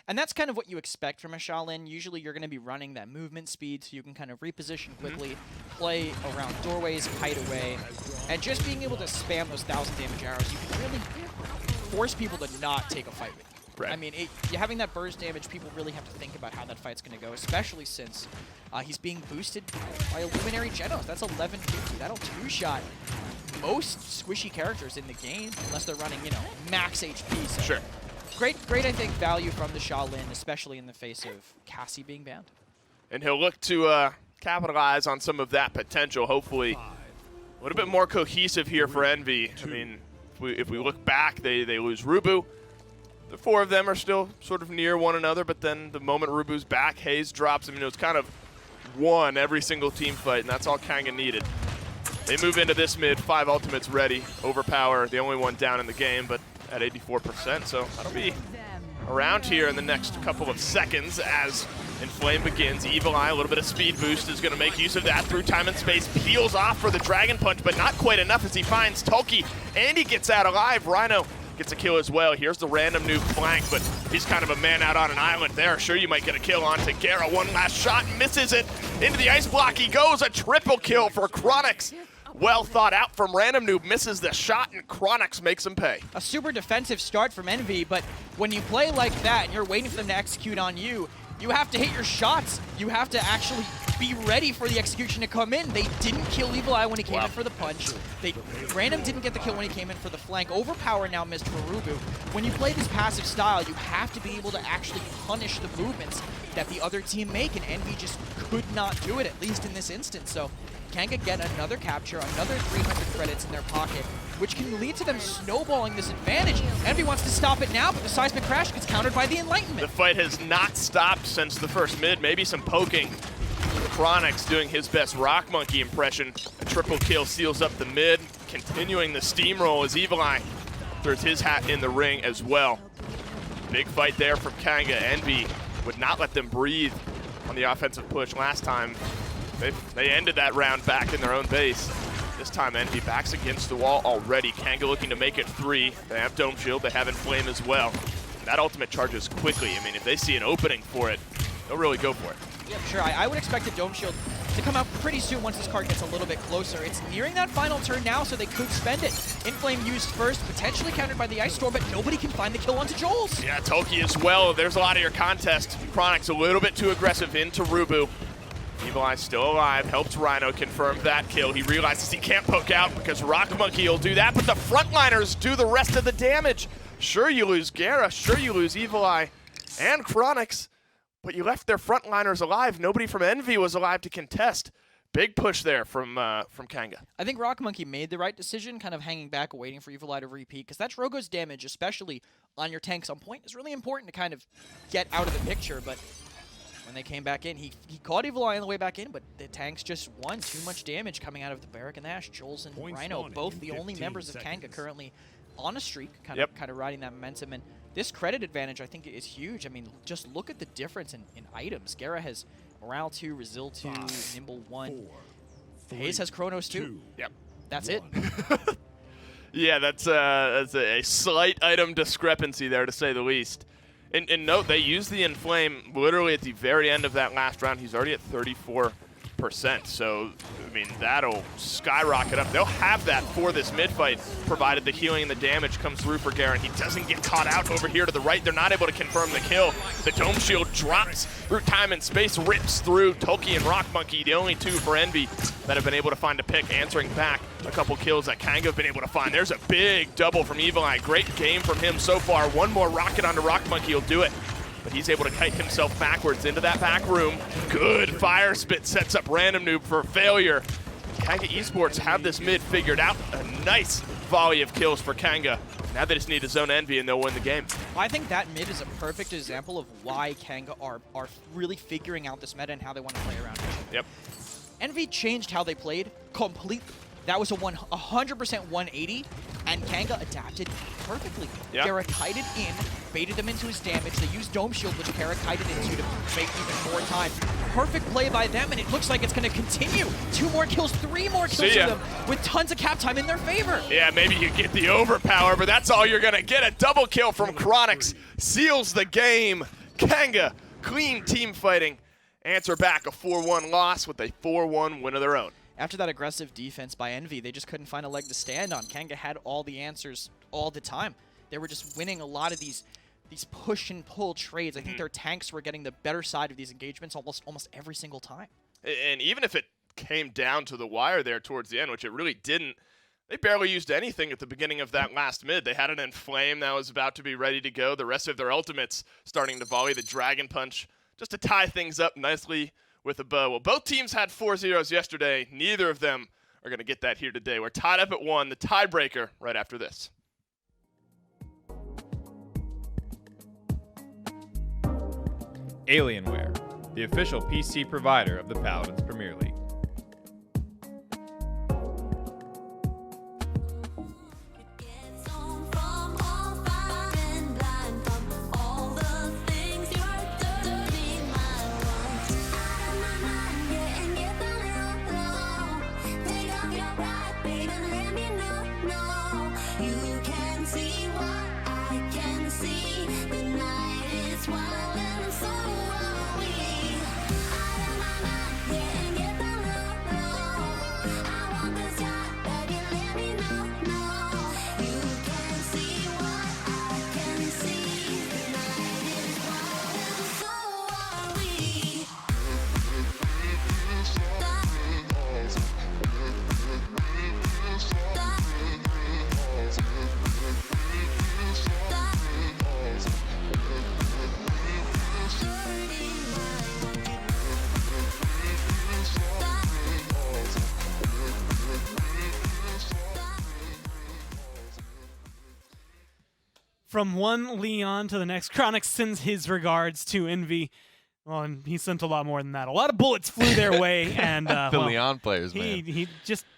And that's kind of what you expect from a Shaolin. Usually you're going to be running that movement speed so you can kind of reposition quickly, play around doorways, kite away, and just being able to spam those 1,000 damage arrows, you can really force people to not take a fight with you. I mean, having that burst damage, people really have to think about how that fight's going to go, especially since he's being boosted by a Luminary Genos. That's 1150. That'll two-shot most squishy characters in the game, unless they're running, you know, max HP. So great, I think, value from the Shaolin, especially in the face of Cassie being banned. And he'll look to capitalize on some of that potential, hopefully. A little bit more cohesive here for Envy. I mean, if we look back, they lose Rubu. The 4 of them are still sort of near one another, but then the moment Rubu's back, Hayes drops. I mean, it was kind of won every single team fight, and that's all Kanga needed. They move into this mid, 5 ultimates ready. Overpower, the only one down in the game, but at 84%, so that'll be around here in the next couple of seconds as Inflame begins. Evil Eye, a little bit of speed boost, is going to make use of that through time and space. Peels off for the Dragon Punch, but not quite enough as he finds Tulki, and he gets out alive. Rhino gets a kill as well. Here's the Random Noob flank, but he's kind of a man out on an island there. Sure, you might get a kill on Tagara. One last shot, misses it. Into the ice block he goes. A triple kill for Chronix. Well thought out from Random Noob. Misses the shot, and Chronix makes him pay. A super defensive start from Envy, but when you play like that and you're waiting for them to execute on you, you have to hit your shots. You have to actually be ready for the execution to come in. They didn't kill Evil Eye when he came in for the punch. Random didn't get the kill when he came in for the flank. Overpower now missed for Rubu. When you play this passive style, you have to be able to actually punish the movements that the other team make, and Envy just could not do it, at least in this instance. So Kanga get another capture, another 300 credits in their pocket, which can lead to them snowballing this advantage. Envy wants to stop it now, but the seismic crash gets countered by the Enlightenment. The fight has not stopped since the first mid. Maybe some poking. Chronix doing his best Rock Monkey impression. A triple kill seals up the mid, continuing the steamroll as Evil Eye throws his hat in the ring as well. Big fight there from Kanga. Envy would not let them breathe on the offensive push last time. They ended that round back in their own base. This time Envy backs against the wall already. Kanga looking to make it 3. They have Dome Shield, they have Inflame as well. That ultimate charges quickly. I mean, if they see an opening for it, they'll really go for it. Yeah, sure. I would expect a Dome Shield to come out pretty soon once this card gets a little bit closer. It's nearing that final turn now, so they could spend it. Inflame used first, potentially countered by the Ice Storm, but nobody can find the kill onto Joel's. Yeah, Toki as well. There's a lot of your contest. Chronix a little bit too aggressive into Rubu. Evil Eye still alive, helps Rhino confirm that kill. He realizes he can't poke out because Rock Monkey will do that, but the frontliners do the rest of the damage. Sure, you lose Gera, sure you lose Evil Eye and Chronix, but you left their frontliners alive. Nobody from Envy was alive to contest. Big push there from Kanga. I think Rock Monkey made the right decision, kind of hanging back, waiting for Evil Eye to repeat, because that Drogo's damage, especially on your tanks on point, is really important to kind of get out of the picture, but when they came back in, he caught Evil Eye on the way back in, but the tanks just won. Too much damage coming out of the Barrack and Ash. Jules and Rhino, both the only members of Kanga currently on a streak, kind of riding that momentum. And this credit advantage, I think, is huge. I mean, just look at the difference in items. Gera has Morale 2, Resil 2, Nimble 1. Hayes has Chronos 2. Yep. That's it. Yeah, that's a slight item discrepancy there, to say the least. And note, they used the Inflame literally at the very end of that last round. He's already at 34%. So, I mean, that'll skyrocket up. They'll have that for this mid-fight, provided the healing and the damage comes through for Garen. He doesn't get caught out over here to the right. They're not able to confirm the kill. The Dome Shield drops through time and space, rips through Toki and Rock Monkey, the only two for Envy that have been able to find a pick, answering back a couple kills that Kanga have been able to find. There's a big double from Evil Eye. Great game from him so far. One more rocket onto Rock Monkey will do it. But he's able to kite himself backwards into that back room. Good fire spit sets up Random Noob for failure. Kanga Esports have this mid figured out. A nice volley of kills for Kanga. Now they just need to zone Envy and they'll win the game. I think that mid is a perfect example of why Kanga are really figuring out this meta and how they want to play around it. Yep. Envy changed how they played completely. That was a 100% 180, and Kanga adapted perfectly. Yep. Gera kited in, baited them into his damage. They used Dome Shield, which Kara kited into to make even more time. Perfect play by them, and it looks like it's going to continue. 2 more kills, 3 more kills for them, with tons of cap time in their favor. Yeah, maybe you get the overpower, but that's all you're going to get. A double kill from Chronix seals the game. Kanga, clean team fighting, answer back a 4-1 loss with a 4-1 win of their own. After that aggressive defense by Envy, they just couldn't find a leg to stand on. Kanga had all the answers all the time. They were just winning a lot of these push and pull trades. I think their tanks were getting the better side of these engagements almost every single time. And even if it came down to the wire there towards the end, which it really didn't, they barely used anything at the beginning of that last mid. They had an Inflame that was about to be ready to go. The rest of their ultimates starting to volley the Dragon Punch just to tie things up nicely with a bow. Well, both teams had 4-0s yesterday. Neither of them are going to get that here today. We're tied up at 1, the tiebreaker right after this. Alienware, the official PC provider of the Paladins Premier League. From one Leon to the next, Chronix sends his regards to Envy. Well, and he sent a lot more than that. A lot of bullets flew their way, and The Leon players, man.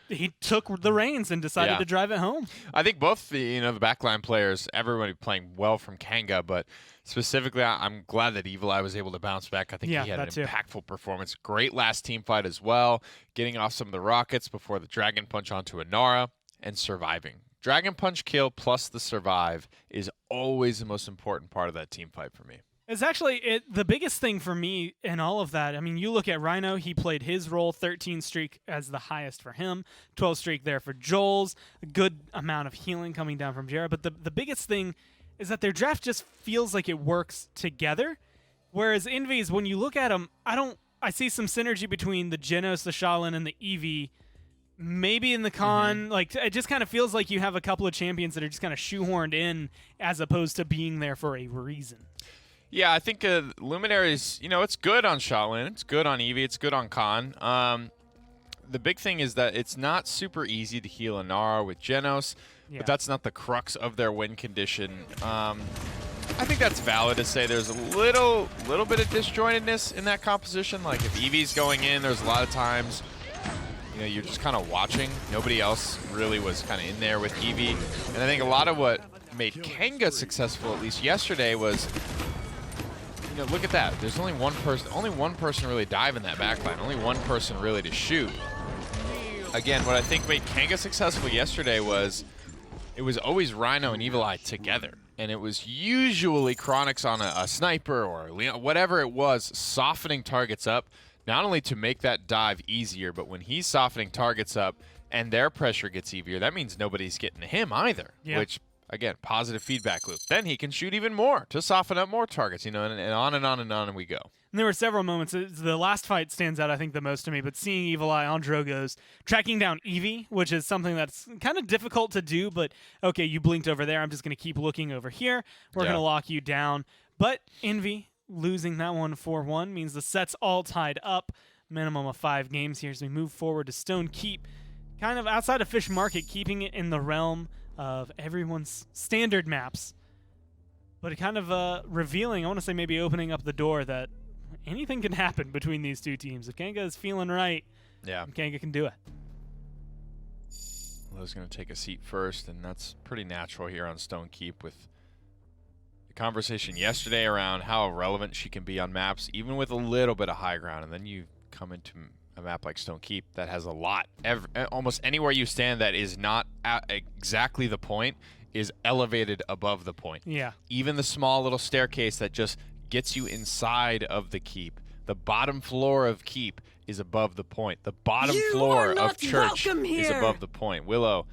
He took the reins and decided to drive it home. I think both the backline players, everybody playing well from Kanga, but specifically, I'm glad that Evil Eye was able to bounce back. I think he had an impactful performance. Great last team fight as well, getting off some of the rockets before the Dragon Punch onto Inara and surviving. Dragon Punch kill plus the survive is always the most important part of that team fight for me. It's actually the biggest thing for me in all of that. I mean, you look at Rhino, he played his role, 13 streak as the highest for him, 12 streak there for Joel's, a good amount of healing coming down from Jera. But the biggest thing is that their draft just feels like it works together. Whereas Envy's, when you look at them, I see some synergy between the Genos, the Shaolin, and the Eevee. Maybe in the con, like it just kind of feels like you have a couple of champions that are just kind of shoehorned in as opposed to being there for a reason. Yeah, I think Luminaries, it's good on Shaolin, it's good on Eevee, it's good on Khan. The big thing is that it's not super easy to heal Inara with Genos, but that's not the crux of their win condition. I think that's valid to say there's a little bit of disjointedness in that composition. Like if Eevee's going in, there's a lot of times you're just kind of watching. Nobody else really was kind of in there with Eevee. And I think a lot of what made Kanga successful, at least yesterday, was, look at that. There's only one person really dive in that backline. Only one person really to shoot. Again, what I think made Kanga successful yesterday was it was always Rhino and Evil Eye together. And it was usually Chronix on a sniper or Leon, whatever it was, softening targets up. Not only to make that dive easier, but when he's softening targets up and their pressure gets easier, that means nobody's getting to him either, which, again, positive feedback loop. Then he can shoot even more to soften up more targets, and on and on and on and we go. And there were several moments. The last fight stands out, I think, the most to me, but seeing Evil Eye on Drogo's, tracking down Eevee, which is something that's kind of difficult to do, but, okay, you blinked over there. I'm just going to keep looking over here. We're going to lock you down. But Envy losing that one 4-1 means the set's all tied up. Minimum of 5 games here as we move forward to Stone Keep. Kind of outside of Fish Market, keeping it in the realm of everyone's standard maps. But it kind of revealing, I want to say maybe opening up the door that anything can happen between these two teams. If Kanga is feeling right, Kanga can do it. Lo's going to take a seat first, and that's pretty natural here on Stone Keep with the conversation yesterday around how relevant she can be on maps, even with a little bit of high ground. And then you come into a map like Stone Keep that has a lot. Almost anywhere you stand that is not at exactly the point is elevated above the point. Yeah. Even the small little staircase that just gets you inside of the keep. The bottom floor of Keep is above the point. The bottom floor of Church is above the point. Willow,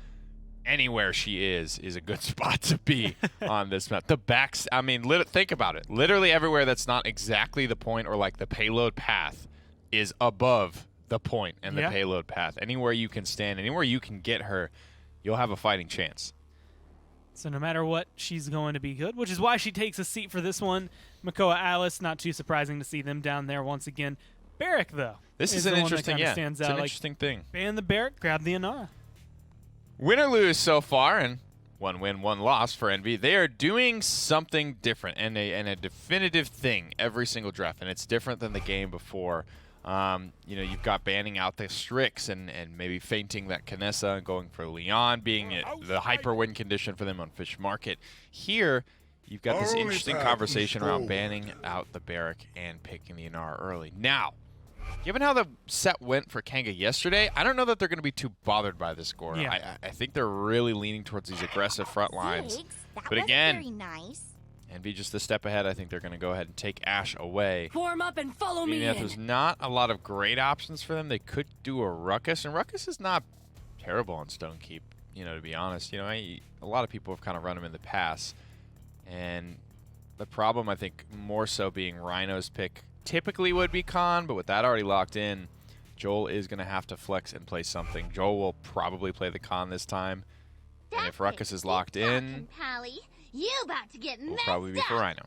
anywhere she is a good spot to be on this map. The backs, I mean, think about it. Literally everywhere that's not exactly the point or like the payload path is above the point and the payload path. Anywhere you can stand, anywhere you can get her, you'll have a fighting chance. So no matter what, she's going to be good, which is why she takes a seat for this one. Makoa, Alice, not too surprising to see them down there once again. Barrack, though. This is an interesting, stands out. It's an interesting thing. Ban the Barrack, grab the Inara. Win or lose so far, and 1 win, 1 loss for Envy. They are doing something different and a definitive thing every single draft, and it's different than the game before. You've got banning out the Strix and maybe fainting that Kinessa and going for Leon being the hyper win condition for them on Fish Market. Here, you've got this interesting conversation around banning out the Barrack and picking the Inara early. Now, given how the set went for Kanga yesterday, I don't know that they're going to be too bothered by this score. Yeah. I think they're really leaning towards these aggressive front lines. But again, very nice. Envy just a step ahead. I think they're going to go ahead and take Ashe away. Form up and follow me in. There's not a lot of great options for them. They could do a Ruckus, and Ruckus is not terrible on Stone Keep, to be honest. A lot of people have kind of run him in the past. And the problem, I think, more so being Rhino's pick typically would be Khan, but with that already locked in, Joel is going to have to flex and play something. Joel will probably play the Khan this time. And if Ruckus is locked in, you about to get will probably be for Rhino.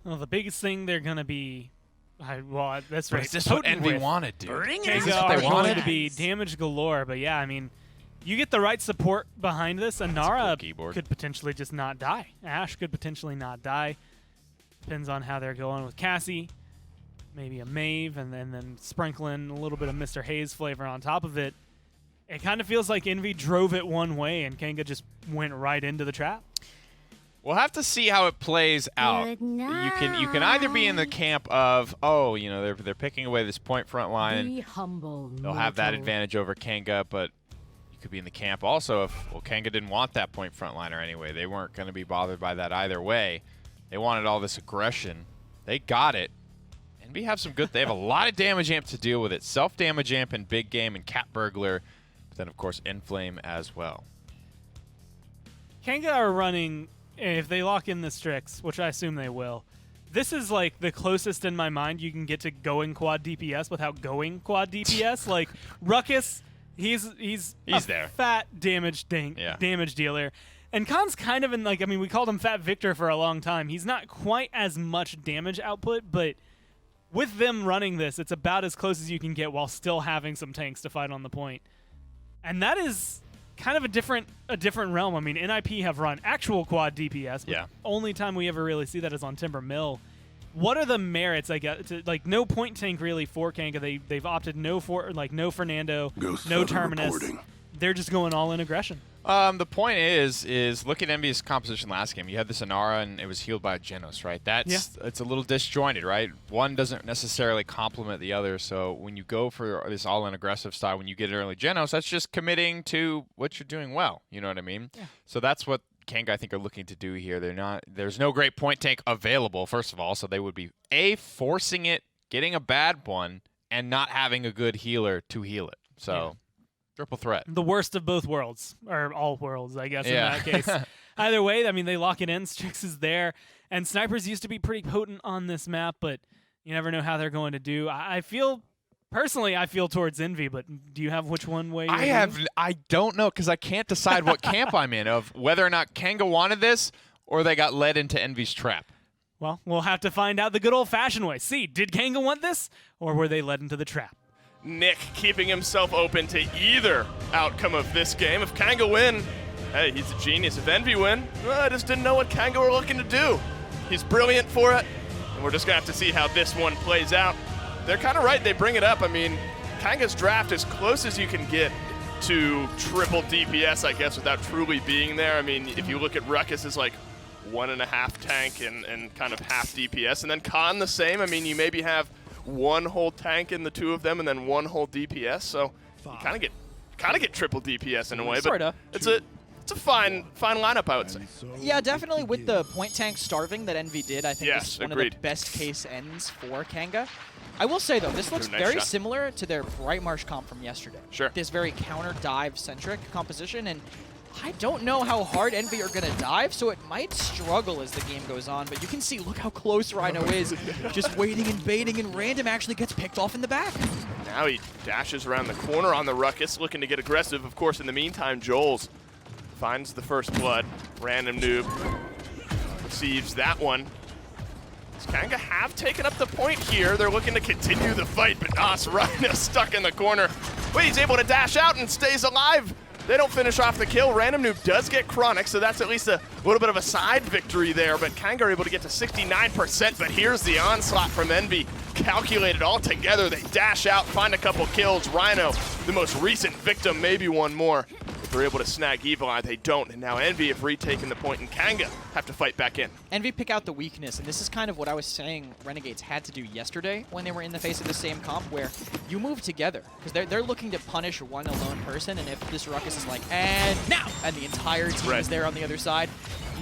Well, the biggest thing they're going to be... that's right. Is this what Envy wanted, dude? Kanga are going to be damage galore, but yeah, I mean, you get the right support behind this, and Nara keyboard. could potentially just not die. Ash could potentially not die. Depends on how they're going with Cassie. Maybe a Maeve, and then sprinkling a little bit of Mr. Hayes flavor on top of it. It kind of feels like Envy drove it one way, and Kanga just went right into the trap. We'll have to see how it plays out. Good You can either be in the camp of, oh, you know, they're picking away this point front line. Be humble. They'll have that mortal. advantage over Kanga, but you could be in the camp also if, well, Kanga didn't want that point frontliner anyway. They weren't going to be bothered by that either way. They wanted all this aggression. They got it. Envy have some good. They have a lot of damage amp to deal with it. Self-damage amp in big game and Cat Burglar, but then of course Inflame as well. Kanga are running, if they lock in the Strix, which I assume they will, this is like the closest in my mind you can get to going quad DPS without going quad DPS. Like Ruckus, he's there. Fat damage dealer. And Khan's kind of in, like, I mean, we called him Fat Victor for a long time. He's not quite as much damage output, but with them running this, it's about as close as you can get while still having some tanks to fight on the point. And that is kind of a different realm. I mean, NIP have run actual quad DPS, but only time we ever really see that is on Timber Mill. What are the merits, I guess, to, like, no point tank really for Kanga? They've opted no Fernando, no Terminus. Reporting. They're just going all in aggression. The point is look at Envy's composition last game. You had this Inara and it was healed by Genos, right? It's a little disjointed, right? One doesn't necessarily complement the other. So when you go for this all-in aggressive style, when you get an early Genos, that's just committing to what you're doing well. You know what I mean? Yeah. So that's what Kanga, I think, are looking to do here. There's no great point tank available, first of all, so they would be forcing it, getting a bad one, and not having a good healer to heal it. So triple threat. The worst of both worlds, or all worlds, I guess, in that case. Either way, I mean, they lock it in. Strix is there. And snipers used to be pretty potent on this map, but you never know how they're going to do. Personally, I feel towards Envy, but do you have which one way? I don't know, because I can't decide what camp I'm in, of whether or not Kanga wanted this or they got led into Envy's trap. Well, we'll have to find out the good old-fashioned way. See, did Kanga want this, or were they led into the trap? Nick keeping himself open to either outcome of this game. If Kanga win, hey, he's a genius. If Envy win, well, I just didn't know what Kanga were looking to do. He's brilliant for it, and we're just going to have to see how this one plays out. They're kind of right. They bring it up. I mean, Kanga's draft as close as you can get to triple DPS, I guess, without truly being there. I mean, if you look at Ruckus as like 1.5 tank and kind of half DPS, and then Khan the same. I mean, you maybe have one whole tank in the two of them, and then one whole DPS. So you kind of get triple DPS in a way. Sorta. But it's a fine lineup, I would say. Yeah, definitely with the point tank starving that Envy did, I think this is one of the best case ends for Kanga. I will say, though, this looks very similar to their Bright Marsh comp from yesterday. Sure. This very counter-dive-centric composition, and I don't know how hard Envy are going to dive, so it might struggle as the game goes on, but you can see, look how close Rhino is, just waiting and baiting, and Random actually gets picked off in the back. Now he dashes around the corner on the Ruckus, looking to get aggressive. Of course, in the meantime, Joel's finds the first blood. Random noob receives that one. Does Kanga have taken up the point here? They're looking to continue the fight, but Rhino stuck in the corner. Wait, he's able to dash out and stays alive. They don't finish off the kill. Random Noob does get Chronic, so that's at least a little bit of a side victory there, but Kanga are able to get to 69%, but here's the onslaught from Envy. Calculated all together. They dash out, find a couple kills. Rhino, the most recent victim, maybe one more. If they're able to snag Evil Eye, they don't, and now Envy have retaken the point, and Kanga have to fight back in. Envy pick out the weakness, and this is kind of what I was saying Renegades had to do yesterday when they were in the face of the same comp, where you move together, because they're looking to punish one alone person, and if this Ruckus is like, and now, and the entire team is there on the other side,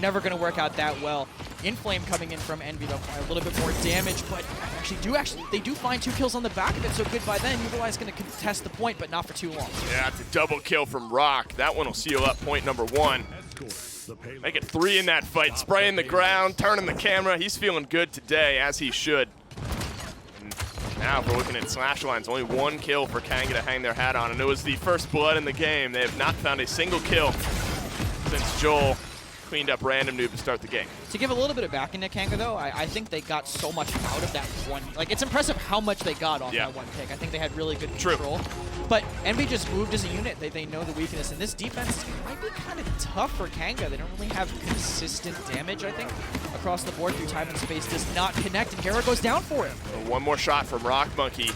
never going to work out that well. Inflame coming in from Envy, though, a little bit more damage, but they do find 2 kills on the back of it, so good by then. Evil Eye's going to contest the point, but not for too long. Yeah, it's a double kill from Rock. That one will seal up point number 1. Make it 3 in that fight. Spraying the ground, turning the camera. He's feeling good today, as he should. And now, if we're looking at slash lines, only 1 kill for Kanga to hang their hat on, and it was the first blood in the game. They have not found a single kill since Joel cleaned up Random Noob to start the game. To give a little bit of back into Kanga, though, I think they got so much out of that one. Like, it's impressive how much they got off that one pick. I think they had really good control. But Envy just moved as a unit. They know the weakness. And this defense might be kind of tough for Kanga. They don't really have consistent damage, I think, across the board through time and space. Does not connect, and Gara goes down for him. Well, one more shot from Rock Monkey.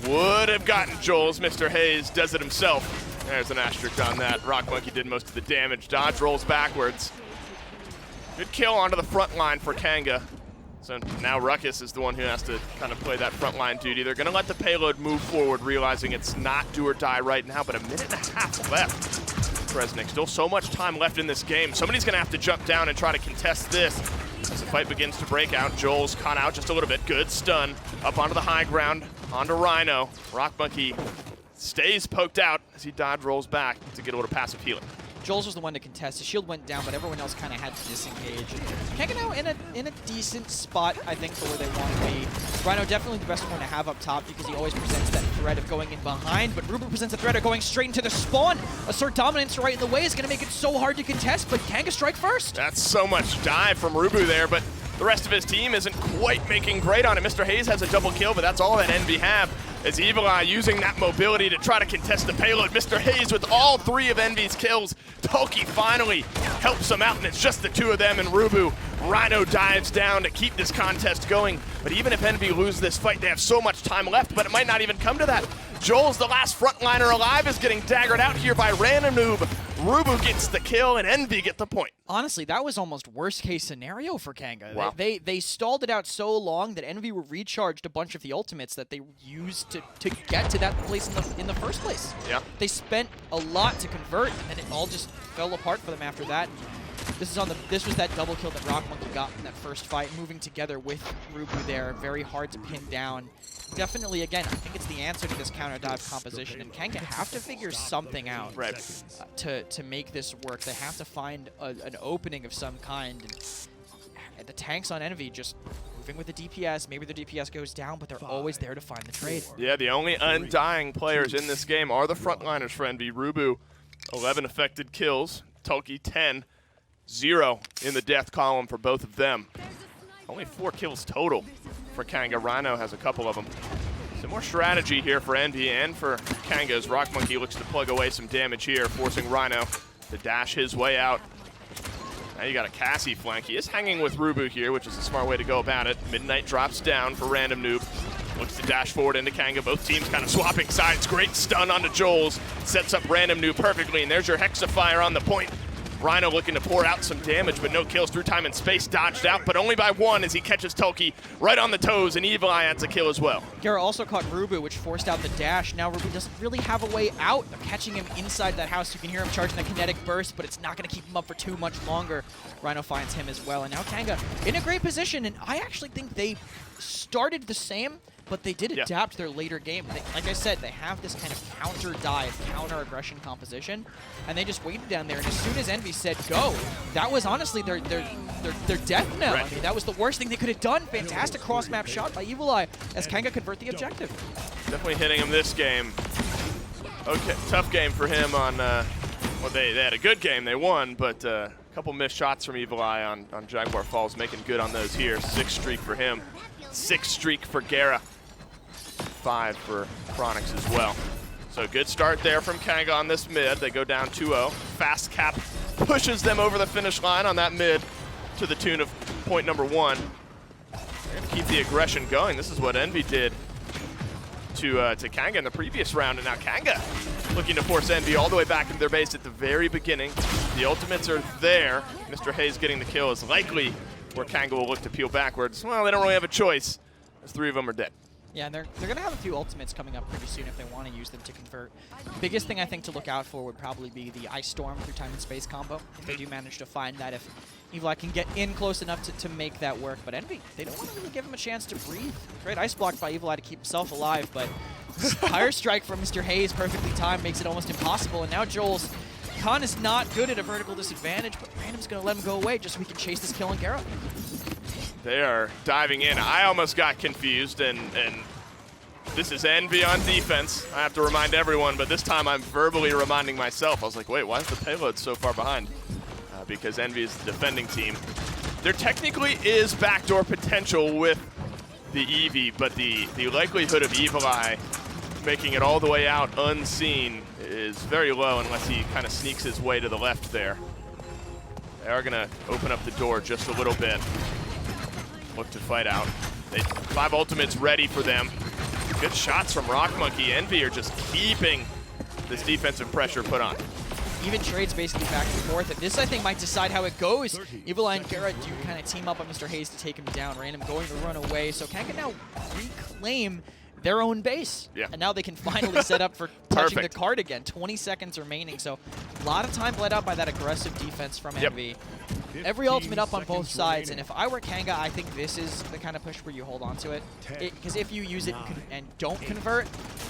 Would have gotten Joel's. Mr. Hayes does it himself. There's an asterisk on that. Rock Monkey did most of the damage. Dodge rolls backwards. Good kill onto the front line for Kanga. So now Ruckus is the one who has to kind of play that front line duty. They're going to let the payload move forward, realizing it's not do or die right now, but a minute and a half left. Kresnik, still so much time left in this game. Somebody's going to have to jump down and try to contest this. As the fight begins to break out, Joel's caught out just a little bit. Good stun. Up onto the high ground, onto Rhino. Rock Monkey stays poked out as he dodge rolls back to get a little passive healing. Joel's was the one to contest. His shield went down, but everyone else kind of had to disengage. Kanga now in a decent spot, I think, for where they want to be. Rhino definitely the best one to have up top because he always presents that threat of going in behind, but Rubu presents a threat of going straight into the spawn. Assert dominance right in the way is going to make it so hard to contest, but Kanga strike first. That's so much dive from Rubu there, but the rest of his team isn't quite making great on it. Mr. Hayes has a double kill, but that's all that Envy have. As Evil Eye using that mobility to try to contest the payload. Mr. Hayes with all 3 of Envy's kills. Toki finally helps him out, and it's just the 2 of them and Rubu. Rhino dives down to keep this contest going. But even if Envy lose this fight, they have so much time left, but it might not even come to that. Joel's the last frontliner alive, is getting daggered out here by Random Noob. Rubu gets the kill, and Envy get the point. Honestly, that was almost worst case scenario for Kanga. Wow. They stalled it out so long that Envy were recharged a bunch of the ultimates that they used to get to that place in the first place. Yeah. They spent a lot to convert, and it all just fell apart for them after that. This was that double kill that Rock Monkey got in that first fight, moving together with Rubu there. Very hard to pin down. Definitely, again, I think it's the answer to this counter dive composition, and Kanga have to figure something out to make this work. They have to find an opening of some kind. And the tanks on Envy just moving with the DPS. Maybe the DPS goes down, but they're always there to find the trade. Yeah, the only undying players in this game are the frontliners for Envy. Rubu, 11 affected kills. Toki, 10. 0 in the death column for both of them. Only 4 kills total for Kanga. Rhino has a couple of them. Some more strategy here for Envy and for Kanga as Rock Monkey looks to plug away some damage here, forcing Rhino to dash his way out. Now you got a Cassie flank. He is hanging with Rubu here, which is a smart way to go about it. Midnight drops down for Random Noob. Looks to dash forward into Kanga. Both teams kind of swapping sides. Great stun onto Joel's. Sets up Random Noob perfectly, and there's your Hexafire on the point. Rhino looking to pour out some damage, but no kills through time and space. Dodged out, but only by 1 as he catches Toki right on the toes, and Evil Eye adds a kill as well. Gara also caught Rubu, which forced out the dash. Now Rubu doesn't really have a way out. They're catching him inside that house. You can hear him charging the kinetic burst, but it's not going to keep him up for too much longer. Rhino finds him as well, and now Kanga in a great position, and I actually think they started the same, but they did adapt their later game. Like I said, they have this kind of counter dive, counter aggression composition, and they just waited down there. And as soon as Envy said go, that was honestly their death knell. I mean, that was the worst thing they could have done. Fantastic cross map shot by Evil Eye as Kanga convert the objective. Definitely hitting him this game. Okay, tough game for him on. Well, they had a good game. They won, but a couple missed shots from Evil Eye on Jaguar Falls, making good on those here. 6 streak for him. 6 streak for Gara. 5 for Chronix as well. So good start there from Kanga on this mid. They go down 2-0. Fast Cap pushes them over the finish line on that mid to the tune of point number 1. They're going to keep the aggression going. This is what Envy did to Kanga in the previous round, and now Kanga looking to force Envy all the way back into their base at the very beginning. The ultimates are there. Mr. Hayes getting the kill is likely where Kanga will look to peel backwards. Well, they don't really have a choice, as 3 of them are dead. Yeah, and they're going to have a few ultimates coming up pretty soon if they want to use them to convert. Biggest thing I think to look out for would probably be the Ice Storm through time and space combo. If they do manage to find that, if Evil Eye can get in close enough to make that work. But Envy, they don't want to really give him a chance to breathe. Great ice block by Evil Eye to keep himself alive, but Fire Strike from Mr. Hayes, perfectly timed, makes it almost impossible. And now Joel's Khan is not good at a vertical disadvantage, but Random's going to let him go away just so he can chase this kill on Gara. They are diving in. I almost got confused, and this is Envy on defense. I have to remind everyone, but this time I'm verbally reminding myself. I was like, wait, why is the payload so far behind? because Envy is the defending team. There technically is backdoor potential with the Eevee, but the likelihood of Evil Eye making it all the way out unseen is very low unless he kind of sneaks his way to the left there. They are gonna open up the door just a little bit. Look to fight out. 5 ultimates ready for them. Good shots from Rock Monkey. Envy are just keeping this defensive pressure put on. Even trades basically back and forth, and this I think might decide how it goes. Evil Eye and Gara do kind of team up on Mr. Hayes to take him down. Random going to run away, so Kanga now reclaim their own base. Yeah. And now they can finally set up for touching the Perfect. card again. 20 seconds remaining, so a lot of time bled out by that aggressive defense from Envy. Every ultimate up on both sides, and if I were Kanga, I think this is the kind of push where you hold on to it. Because if you use it and don't convert,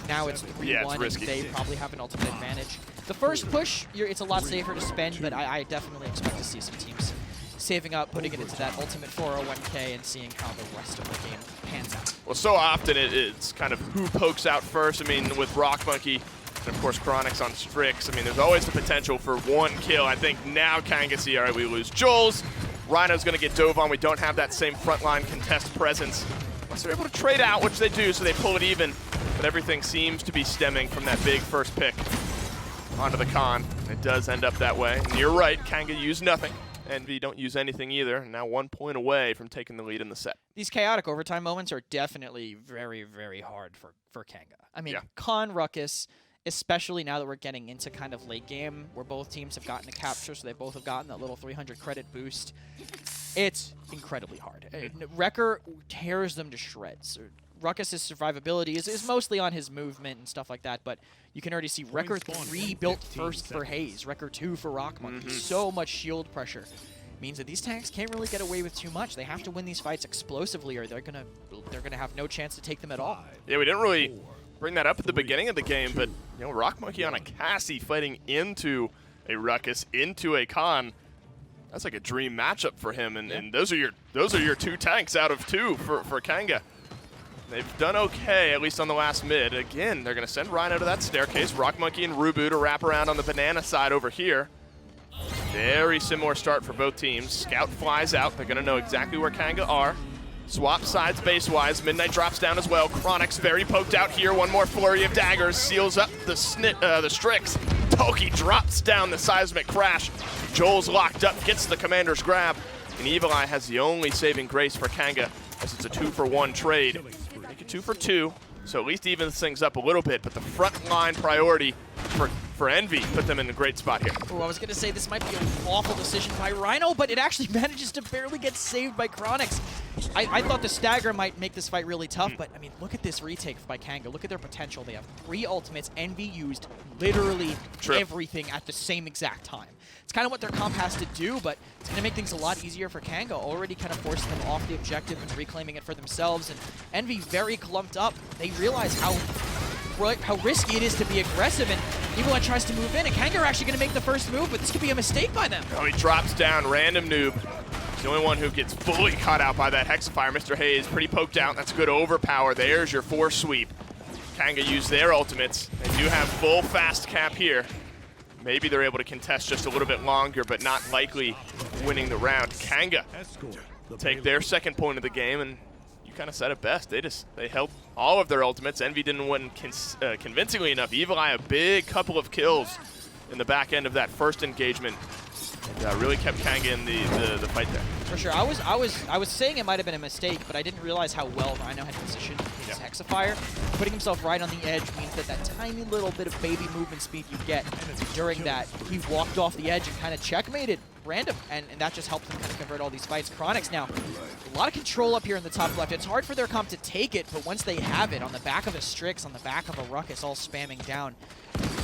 now it's 3-1 and risky. they probably have an ultimate advantage. The first push, it's a lot safer to spend, but I definitely expect to see some teams saving up, putting it into that ultimate 401k and seeing how the rest of the game pans out. Well, so often it's kind of who pokes out first. I mean, with Rock Monkey and, of course, Chronix on Strix, I mean, there's always the potential for one kill. I think now Kanga see, all right, we lose Jules. Rhino's going to get dove on. We don't have that same frontline contest presence. Unless they're able to trade out, which they do, so they pull it even. But everything seems to be stemming from that big first pick onto the con. It does end up that way. And you're right, Kanga used nothing. Envy don't use anything either. Now 1 point away from taking the lead in the set. These chaotic overtime moments are definitely very, very hard for Kanga. I mean, Yeah. Con Ruckus, especially now that we're getting into kind of late game where both teams have gotten a capture, so they both have gotten that little 300 credit boost. It's incredibly hard. Wrecker tears them to shreds. Ruckus's survivability is mostly on his movement and stuff like that, but you can already see Wrecker 3 built first for Hayes, Wrecker 2 for Rock Monkey. So much shield pressure means that these tanks can't really get away with too much. They have to win these fights explosively, or they're gonna have no chance to take them at all. Yeah, we didn't really bring that up at the beginning of the game, but you know, Rock Monkey on a Cassie fighting into a Ruckus, into a Con. That's like a dream matchup for him, and those are your 2 tanks out of 2 for Kanga. They've done okay, at least on the last mid. Again, they're going to send Rhino to that staircase. Rock Monkey and Rubu to wrap around on the banana side over here. Very similar start for both teams. Scout flies out. They're going to know exactly where Kanga are. Swap sides base-wise. Midnight drops down as well. Chronix very poked out here. One more flurry of daggers. Seals up the Strix. Toki drops down the seismic crash. Joel's locked up, gets the commander's grab. And Evil Eye has the only saving grace for Kanga, as it's a 2-for-1 trade. Make it 2 for 2, so at least evens things up a little bit, but the front line priority for Envy put them in a great spot here. Oh, I was going to say this might be an awful decision by Rhino, but it actually manages to barely get saved by Chronix. I thought the stagger might make this fight really tough, but I mean, look at this retake by Kanga. Look at their potential. They have 3 ultimates. Envy used literally everything at the same exact time. It's kind of what their comp has to do, but it's going to make things a lot easier for Kanga, already kind of forcing them off the objective and reclaiming it for themselves. And Envy very clumped up. They realize how risky it is to be aggressive, and Evil Eye tries to move in, and Kanga are actually going to make the first move, but this could be a mistake by them. Oh, he drops down, Random Noob. He's the only one who gets fully caught out by that Hexafire. Mr. Hayes, pretty poked out. That's good overpower. There's your 4 sweep. Kanga used their ultimates. They do have full fast cap here. Maybe they're able to contest just a little bit longer, but not likely winning the round. Kanga take their second point of the game, and you kind of said it best. They held all of their ultimates. Envy didn't win convincingly enough. Evil Eye a big couple of kills in the back end of that first engagement, and really kept Kanga in the fight there. For sure. I was saying it might have been a mistake, but I didn't realize how well Rhino had positioned his Hexafire. Putting himself right on the edge means that tiny little bit of baby movement speed you get during that, he walked off the edge and kind of checkmated Random, and that just helped them kind of convert all these fights. Chronix now, a lot of control up here in the top left. It's hard for their comp to take it, but once they have it on the back of a Strix, on the back of a Ruckus, all spamming down,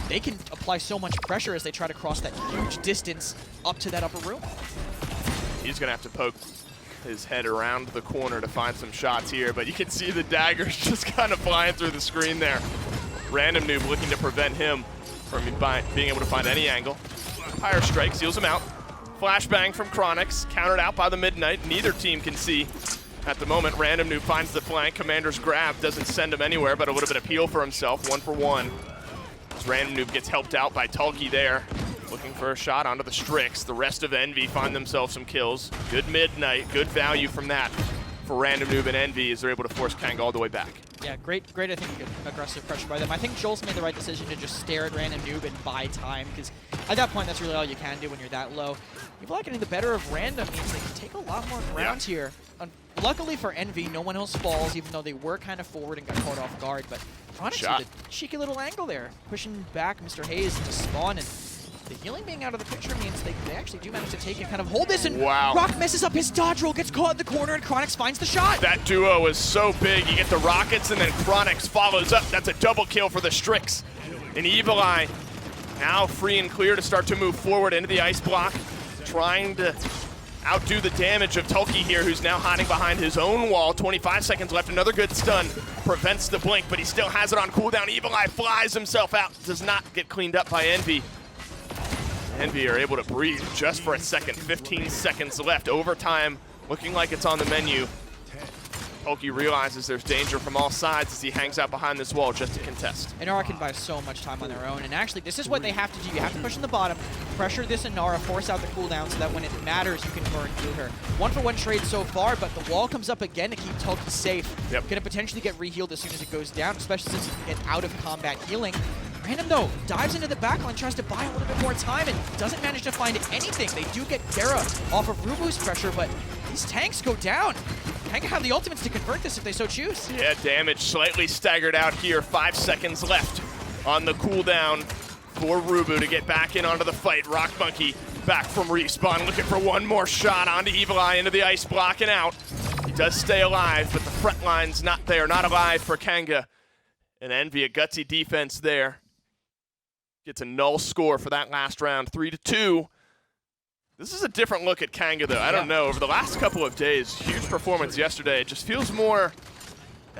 they can apply so much pressure as they try to cross that huge distance up to that upper room. He's going to have to poke his head around the corner to find some shots here, but you can see the daggers just kind of flying through the screen there. Random Noob looking to prevent him from being able to find any angle. Fire strike seals him out. Flashbang from Chronix, countered out by the Midnight. Neither team can see at the moment. Random Noob finds the flank. Commander's grab doesn't send him anywhere, but a little bit of heal for himself. 1 for 1. As Random Noob gets helped out by Tulki there. looking for a shot onto the Strix. The rest of Envy find themselves some kills. Good midnight, good value from that for Random Noob and Envy as they're able to force Kanga all the way back. Yeah, great, I think, good aggressive pressure by them. I think Joel's made the right decision to just stare at Random Noob and buy time, because at that point, that's really all you can do when you're that low. People like getting the better of Random means they can take a lot more ground here. Luckily for Envy, no one else falls, even though they were kind of forward and got caught off guard. But Onyx with a cheeky little angle there, pushing back Mr. Hayes to spawn, and the healing being out of the picture means they actually do manage to take and kind of hold this, and Rock messes up his dodge roll, gets caught in the corner, and Chronix finds the shot. That duo is so big. You get the rockets, and then Chronix follows up. That's a double kill for the Strix. And Evil Eye now free and clear to start to move forward into the ice block, trying to outdo the damage of Tulki here, who's now hiding behind his own wall. 25 seconds left, another good stun. Prevents the blink, but he still has it on cooldown. Evil Eye flies himself out, does not get cleaned up by Envy. Envy are able to breathe just for a second. 15 seconds left. Overtime looking like it's on the menu. Tulki realizes there's danger from all sides as he hangs out behind this wall just to contest. Inara can buy so much time on their own, and actually this is what they have to do. You have to push in the bottom, pressure this Inara, force out the cooldown so that when it matters you can burn through her. 1-for-1 trade so far, but the wall comes up again to keep Tulki safe. Gonna potentially get re-healed as soon as it goes down, especially since he can get out of combat healing. Random, though, dives into the backline, tries to buy a little bit more time, and doesn't manage to find anything. They do get Dara off of Rubu's pressure, but these tanks go down. Kanga have the ultimates to convert this if they so choose. Yeah, damage slightly staggered out here. 5 seconds left on the cooldown for Rubu to get back in onto the fight. Rock Monkey back from respawn, looking for one more shot onto Evil Eye into the ice block and out. He does stay alive, but the front line's not there, not alive for Kanga. And Envy, a gutsy defense there. Gets a null score for that last round, 3-2. This is a different look at Kanga, though. I don't know. Over the last couple of days, huge performance yesterday. It just feels more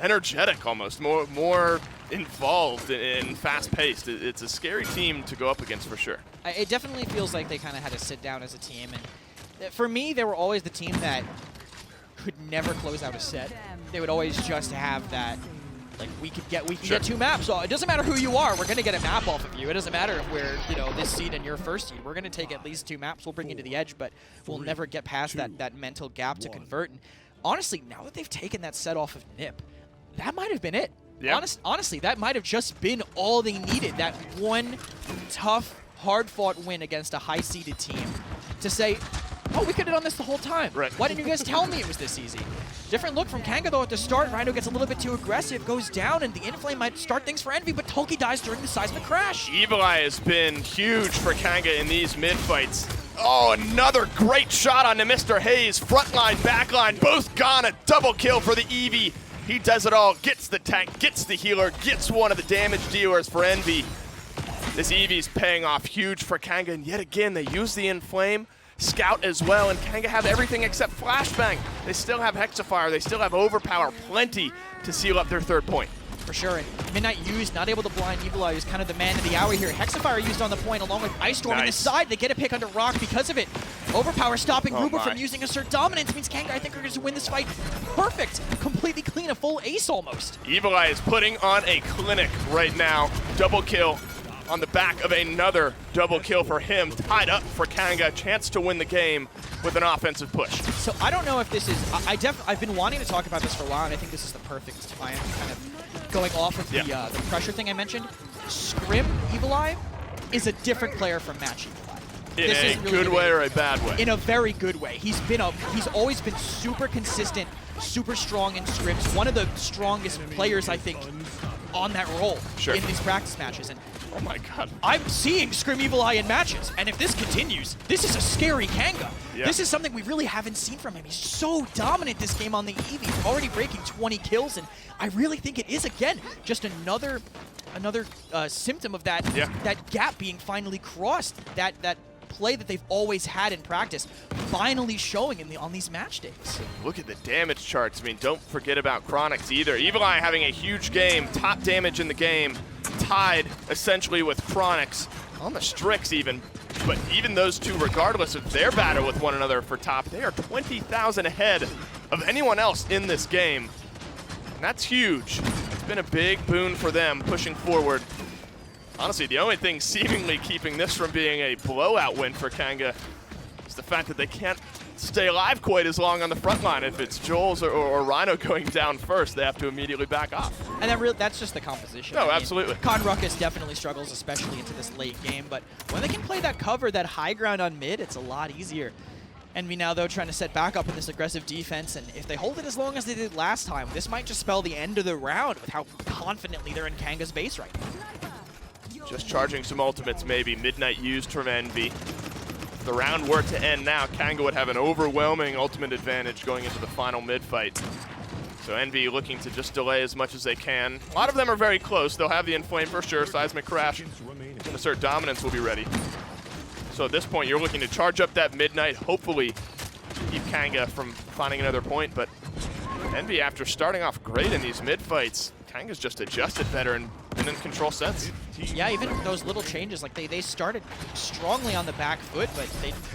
energetic almost, more involved and fast-paced. It's a scary team to go up against for sure. It definitely feels like they kind of had to sit down as a team. And for me, they were always the team that could never close out a set. They would always just have that. Like, we can get 2 maps. So it doesn't matter who you are. We're going to get a map off of you. It doesn't matter if we're, this seed and you're first seed. We're going to take at least 2 maps. We'll bring you to the edge, but we'll never get past that mental gap to convert. And honestly, now that they've taken that set off of Nip, that might have been it. Yeah. Honestly, that might have just been all they needed. That one tough, hard-fought win against a high-seeded team to say, oh, we could have done this the whole time. Right. Why didn't you guys tell me it was this easy? Different look from Kanga, though, at the start. Rhino gets a little bit too aggressive, goes down, and the Inflame might start things for Envy, but Tulki dies during the seismic crash. Evil Eye has been huge for Kanga in these mid-fights. Oh, another great shot onto Mr. Hayes. Frontline, backline, both gone. A double kill for the Eevee. He does it all, gets the tank, gets the healer, gets one of the damage dealers for Envy. This Eevee's paying off huge for Kanga, and yet again, they use the Inflame. Scout as well, and Kanga have everything except Flashbang. They still have Hexafire, they still have Overpower, plenty to seal up their 3rd point. For sure, and Midnight used, not able to blind Evil Eye, who's kind of the man of the hour here. Hexafire used on the point along with Ice Storm on the side. They get a pick under Rock because of it. Overpower stopping Rubu from using Assert Dominance means Kanga, I think, are going to win this fight perfect. Completely clean, a full ace almost. Evil Eye is putting on a clinic right now. Double kill on the back of another double kill for him. Tied up for Kanga, chance to win the game with an offensive push. So I don't know if this is, I've been wanting to talk about this for a while, and I think this is the perfect time, kind of going off of the pressure thing I mentioned. Scrim Evil Eye is a different player from Match Evil Eye. In a really good way or a bad way? In a very good way. He's always been super consistent, super strong in scrims. One of the strongest players, I think, on that role in these practice matches. And oh my God. I'm seeing Scrim Evil Eye in matches, and if this continues, this is a scary Kanga. Yeah. This is something we really haven't seen from him. He's so dominant this game on the Eevee, already breaking 20 kills, and I really think it is, again, just another symptom of that gap being finally crossed, that play that they've always had in practice finally showing on these match days. Look at the damage charts. I mean, don't forget about Chronix either. Evil Eye having a huge game, top damage in the game, tied essentially with Chronix on the Strix even. But even those two, regardless of their battle with one another for top, they are 20,000 ahead of anyone else in this game. And that's huge. It's been a big boon for them pushing forward. Honestly, the only thing seemingly keeping this from being a blowout win for Kanga is the fact that they can't stay alive quite as long on the front line. If it's Joel's or Rhino going down first, they have to immediately back off. And that's just the composition. No, I mean, absolutely. Con Ruckus definitely struggles, especially into this late game, but when they can play that cover, that high ground on mid, it's a lot easier. Envy now, though, trying to set back up in this aggressive defense, and if they hold it as long as they did last time, this might just spell the end of the round with how confidently they're in Kanga's base right now. Just charging some ultimates, maybe. Midnight used from Envy. If the round were to end now, Kanga would have an overwhelming ultimate advantage going into the final mid-fight. So Envy looking to just delay as much as they can. A lot of them are very close. They'll have the Inflame for sure. Seismic Crash and Assert Dominance will be ready. So at this point, you're looking to charge up that Midnight, hopefully keep Kanga from finding another point. But Envy, after starting off great in these mid-fights, Kanga's just adjusted better and been in control since. Yeah, even those little changes, like they started strongly on the back foot, but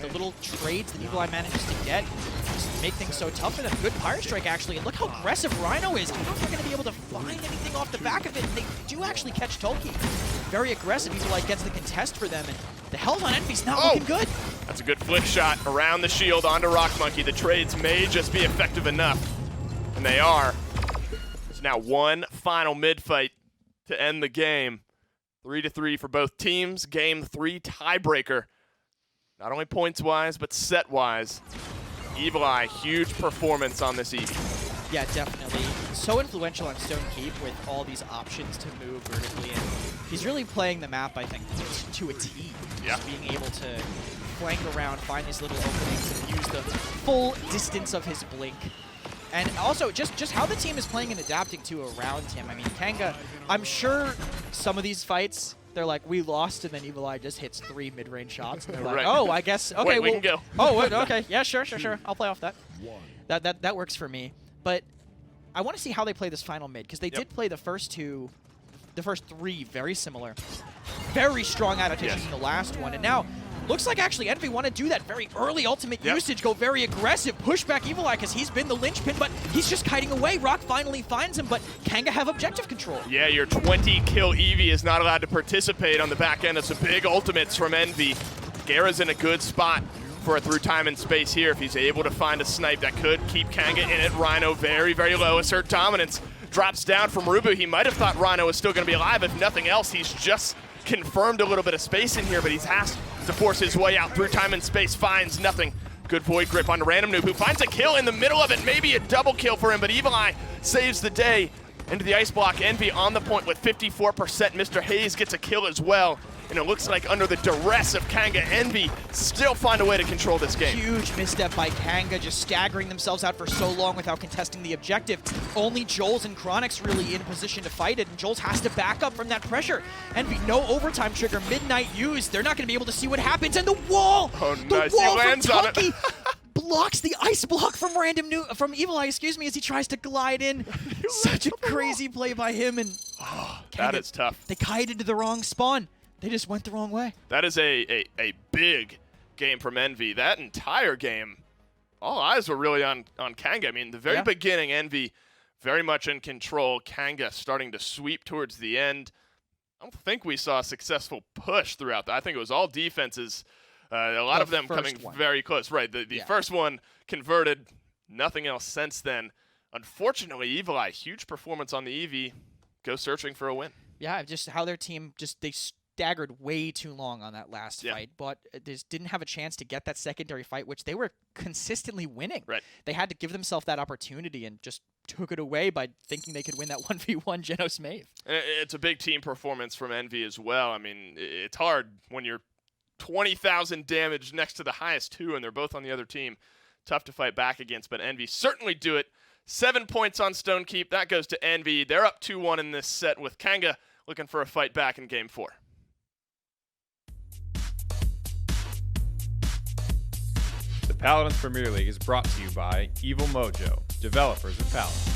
the little trades that Evil Eye manages to get just make things so tough for them. Good Pirate Strike, actually, and look how aggressive Rhino is. I don't know if they're going to be able to find anything off the back of it, and they do actually catch Tolkien. Very aggressive. Evil Eye gets the contest for them, and the health on Envy's not looking good. That's a good flick shot around the shield onto Rock Monkey. The trades may just be effective enough, and they are. There's now one final mid-fight to end the game. 3-3 for both teams. Game 3 tiebreaker. Not only points-wise, but set-wise. Evil Eye, huge performance on this eve. Yeah, definitely. So influential on Stone Keep with all these options to move vertically. And he's really playing the map, I think, to a T. Yeah. Just being able to flank around, find these little openings, and use the full distance of his blink. And also, just how the team is playing and adapting to around him. I mean, Kanga, I'm sure some of these fights, they're like, we lost, and then Evil Eye just hits 3 mid-range shots. And they're like, oh, I guess, okay, wait, we can go. Oh, wait, okay, yeah, sure. I'll play off that. That works for me. But I want to see how they play this final mid, because they did play the first 3 very similar. Very strong adaptations in the last one, and now looks like actually Envy want to do that very early ultimate usage, go very aggressive, push back Evil Eye because he's been the linchpin, but he's just kiting away. Rock finally finds him, but Kanga have objective control. Yeah, your 20-kill Eevee is not allowed to participate on the back end of some big ultimates from Envy. Gara's in a good spot for a through time and space here. If he's able to find a snipe that could keep Kanga in it. Rhino very, very low. Assert Dominance drops down from Rubu. He might have thought Rhino was still going to be alive. If nothing else, he's just confirmed a little bit of space in here, but he's asked to force his way out through time and space, finds nothing. Good Void Grip on Random Noob, who finds a kill in the middle of it, maybe a double kill for him, but Evil Eye saves the day. Into the ice block, Envy on the point with 54%. Mr. Hayes gets a kill as well. And it looks like under the duress of Kanga, Envy still find a way to control this game. Huge misstep by Kanga, just staggering themselves out for so long without contesting the objective. Only Joel's and Chronic's really in position to fight it, and Joel's has to back up from that pressure. Envy, no overtime trigger, Midnight used. They're not going to be able to see what happens, and the wall! Oh, the nice. wall He lands from on it. Tucky blocks the ice block from from Evil Eye, as he tries to glide in. Such a crazy play by him, and That is tough. They kited into the wrong spawn. They just went the wrong way. That is a big game from Envy. That entire game, all eyes were really on Kanga. I mean, the very beginning, Envy very much in control. Kanga starting to sweep towards the end. I don't think we saw a successful push throughout that. I think it was all defenses. A lot of them coming very close. Right, the first one converted. Nothing else since then. Unfortunately, Evil Eye, huge performance on the Eevee. Go searching for a win. Yeah, just how their team they staggered way too long on that last fight, but they just didn't have a chance to get that secondary fight, which they were consistently winning. Right. They had to give themselves that opportunity and just took it away by thinking they could win that 1v1 Genos Mave. It's a big team performance from Envy as well. I mean, it's hard when you're 20,000 damage next to the highest 2, and they're both on the other team. Tough to fight back against, but Envy certainly do it. 7 points on Stone Keep. That goes to Envy. They're up 2-1 in this set with Kanga looking for a fight back in Game 4. The Paladins Premier League is brought to you by Evil Mojo, developers of Paladins.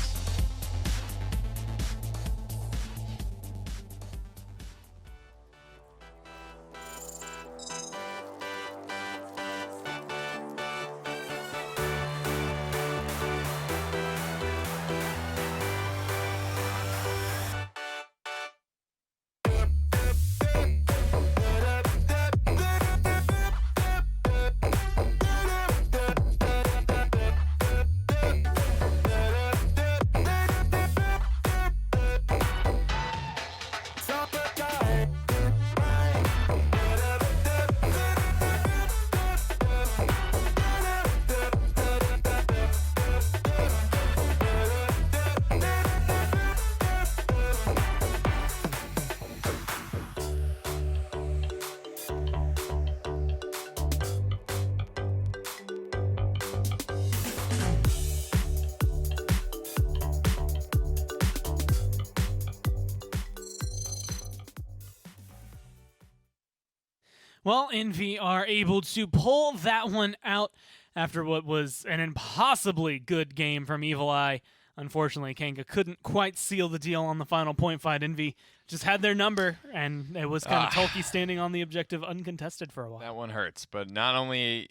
Well, Envy are able to pull that one out after what was an impossibly good game from Evil Eye. Unfortunately, Kanga couldn't quite seal the deal on the final point fight. Envy just had their number, and it was kind of Tolkien standing on the objective uncontested for a while. That one hurts, but not only,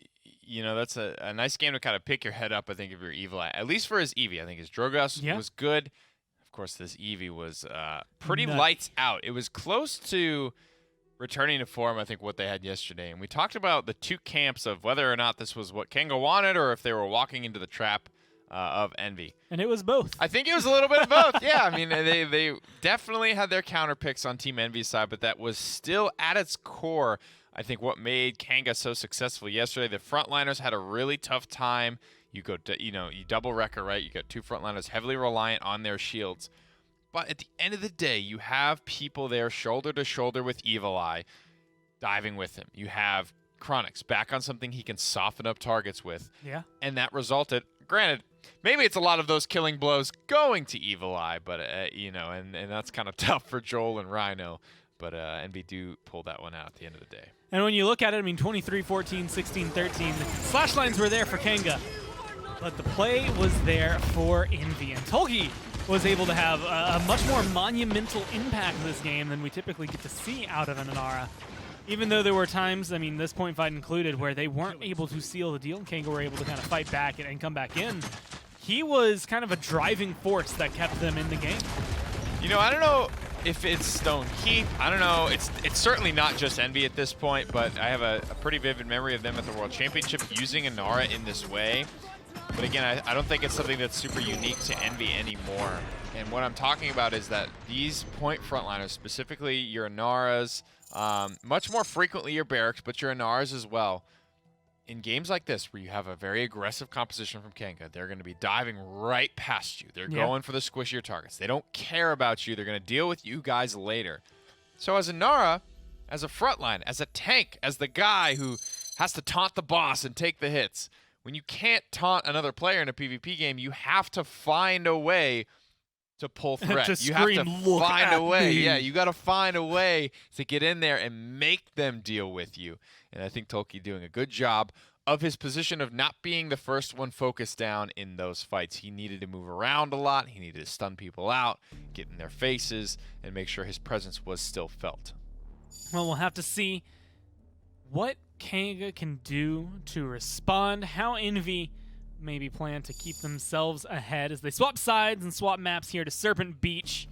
that's a nice game to kind of pick your head up, I think, if you're Evil Eye. At least for his Eevee. I think his Drogas was good. Of course, this Eevee was pretty lights out. It was close to returning to form, I think, what they had yesterday. And we talked about the two camps of whether or not this was what Kanga wanted or if they were walking into the trap of Envy. And it was both. I think it was a little bit of both. Yeah, I mean, they definitely had their counter picks on Team Envy's side, but that was still at its core, I think, what made Kanga so successful yesterday. The frontliners had a really tough time. You double wrecker, right? You got two frontliners heavily reliant on their shields. But at the end of the day, you have people there shoulder to shoulder with Evil Eye, diving with him. You have Chronix back on something he can soften up targets with. Yeah. And that resulted, granted, maybe it's a lot of those killing blows going to Evil Eye, but, and that's kind of tough for Joel and Rhino. But Envy do pull that one out at the end of the day. And when you look at it, 23-14, 16-13, the slash lines were there for Kanga. But the play was there for Envy. And Tolkien was able to have a much more monumental impact in this game than we typically get to see out of an Inara. Even though there were times, this point fight included, where they weren't able to seal the deal and Kanga were able to kind of fight back and come back in, he was kind of a driving force that kept them in the game. I don't know if it's Stone Keep. I don't know. It's certainly not just Envy at this point, but I have a pretty vivid memory of them at the World Championship using Inara in this way. But again, I don't think it's something that's super unique to Envy anymore. And what I'm talking about is that these point frontliners, specifically your Inaras, much more frequently your Barracks, but your Inaras as well, in games like this where you have a very aggressive composition from Kanga, they're going to be diving right past you. They're going for the squishier targets. They don't care about you. They're going to deal with you guys later. So as Inara, as a frontline, as a tank, as the guy who has to taunt the boss and take the hits, when you can't taunt another player in a PvP game, you have to find a way to pull threat. You have to find a way. Yeah, you got to find a way to get in there and make them deal with you. And I think Tolkien doing a good job of his position of not being the first one focused down in those fights. He needed to move around a lot. He needed to stun people out, get in their faces, and make sure his presence was still felt. Well, we'll have to see what Kanga can do to respond, how Envy maybe plan to keep themselves ahead as they swap sides and swap maps here to Serpent Beach.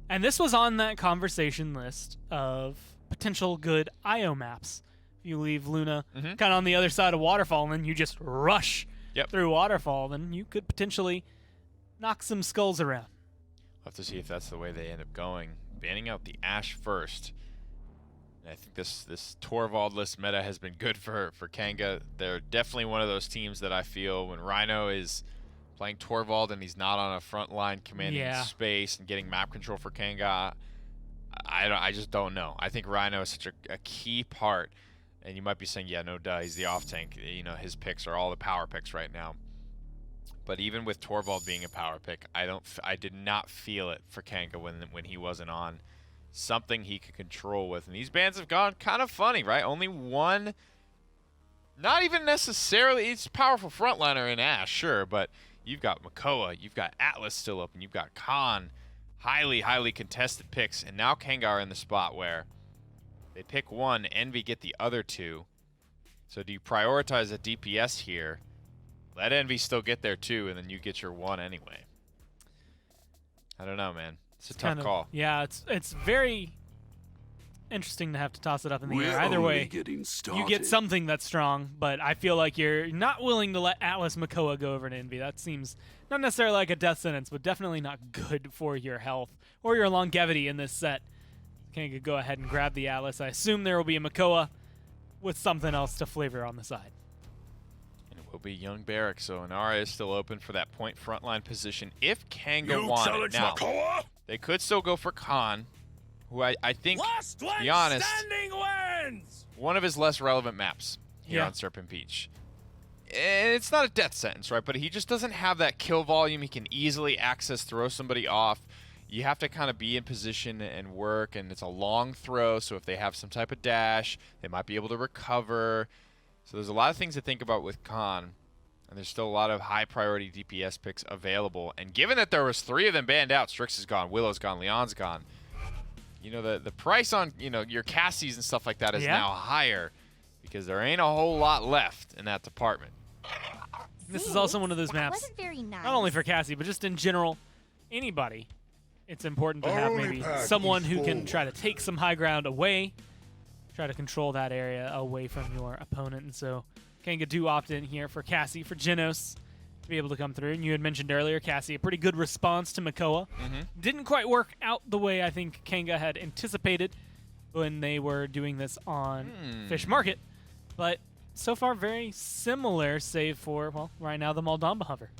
And this was on that conversation list of potential good IO maps. If you leave Luna kind of on the other side of Waterfall and then you just rush through Waterfall, then you could potentially knock some skulls around. We'll have to see if that's the way they end up going. Banning out the Ashe first. I think this Torvald-less meta has been good for Kanga. They're definitely one of those teams that I feel when Rhino is playing Torvald and he's not on a front line commanding space and getting map control for Kanga, I just don't know. I think Rhino is such a key part. And you might be saying, yeah, no duh, he's the off tank. His picks are all the power picks right now. But even with Torvald being a power pick, I did not feel it for Kanga when he wasn't on. Something he could control with. And these bans have gone kind of funny, right? Only one, not even necessarily, it's a powerful frontliner in Ashe, sure, but you've got Makoa, you've got Atlas still open, you've got Khan, highly, highly contested picks, and now Kanga are in the spot where they pick one, Envy get the other two. So do you prioritize a DPS here? Let Envy still get there too, and then you get your one anyway. I don't know, man. It's a tough call. Yeah, it's very interesting to have to toss it up in the air. Either way, you get something that's strong, but I feel like you're not willing to let Atlas Makoa go over to Envy. That seems not necessarily like a death sentence, but definitely not good for your health or your longevity in this set. Kanga go ahead and grab the Atlas. I assume there will be a Makoa with something else to flavor on the side. And it will be young Barrack, so Inara is still open for that point frontline position if Kanga wanted. Now, they could still go for Khan, who I think, to be honest, one of his less relevant maps here on Serpent Beach. And it's not a death sentence, right? But he just doesn't have that kill volume. He can easily access, throw somebody off. you have to kind of be in position and work, and it's a long throw, so if they have some type of dash, they might be able to recover. So there's a lot of things to think about with Khan, and there's still a lot of high-priority DPS picks available. And given that there was 3 of them banned out, Strix is gone, Willow's gone, Leon's gone, you know, the price on, you know, your Cassies and stuff like that is now higher because there ain't a whole lot left in that department. This is also one of those maps, Wasn't very nice. not only for Cassie, but just in general, anybody. It's important to have maybe someone who can try to take some high ground away, try to control that area away from your opponent. And so Kanga do opt in here for Cassie, for Genos to be able to come through. And you had mentioned earlier, Cassie, a pretty good response to Makoa. Didn't quite work out the way I think Kanga had anticipated when they were doing this on Fish Market. But so far, very similar, save for, well, right now, the Moldamba hover.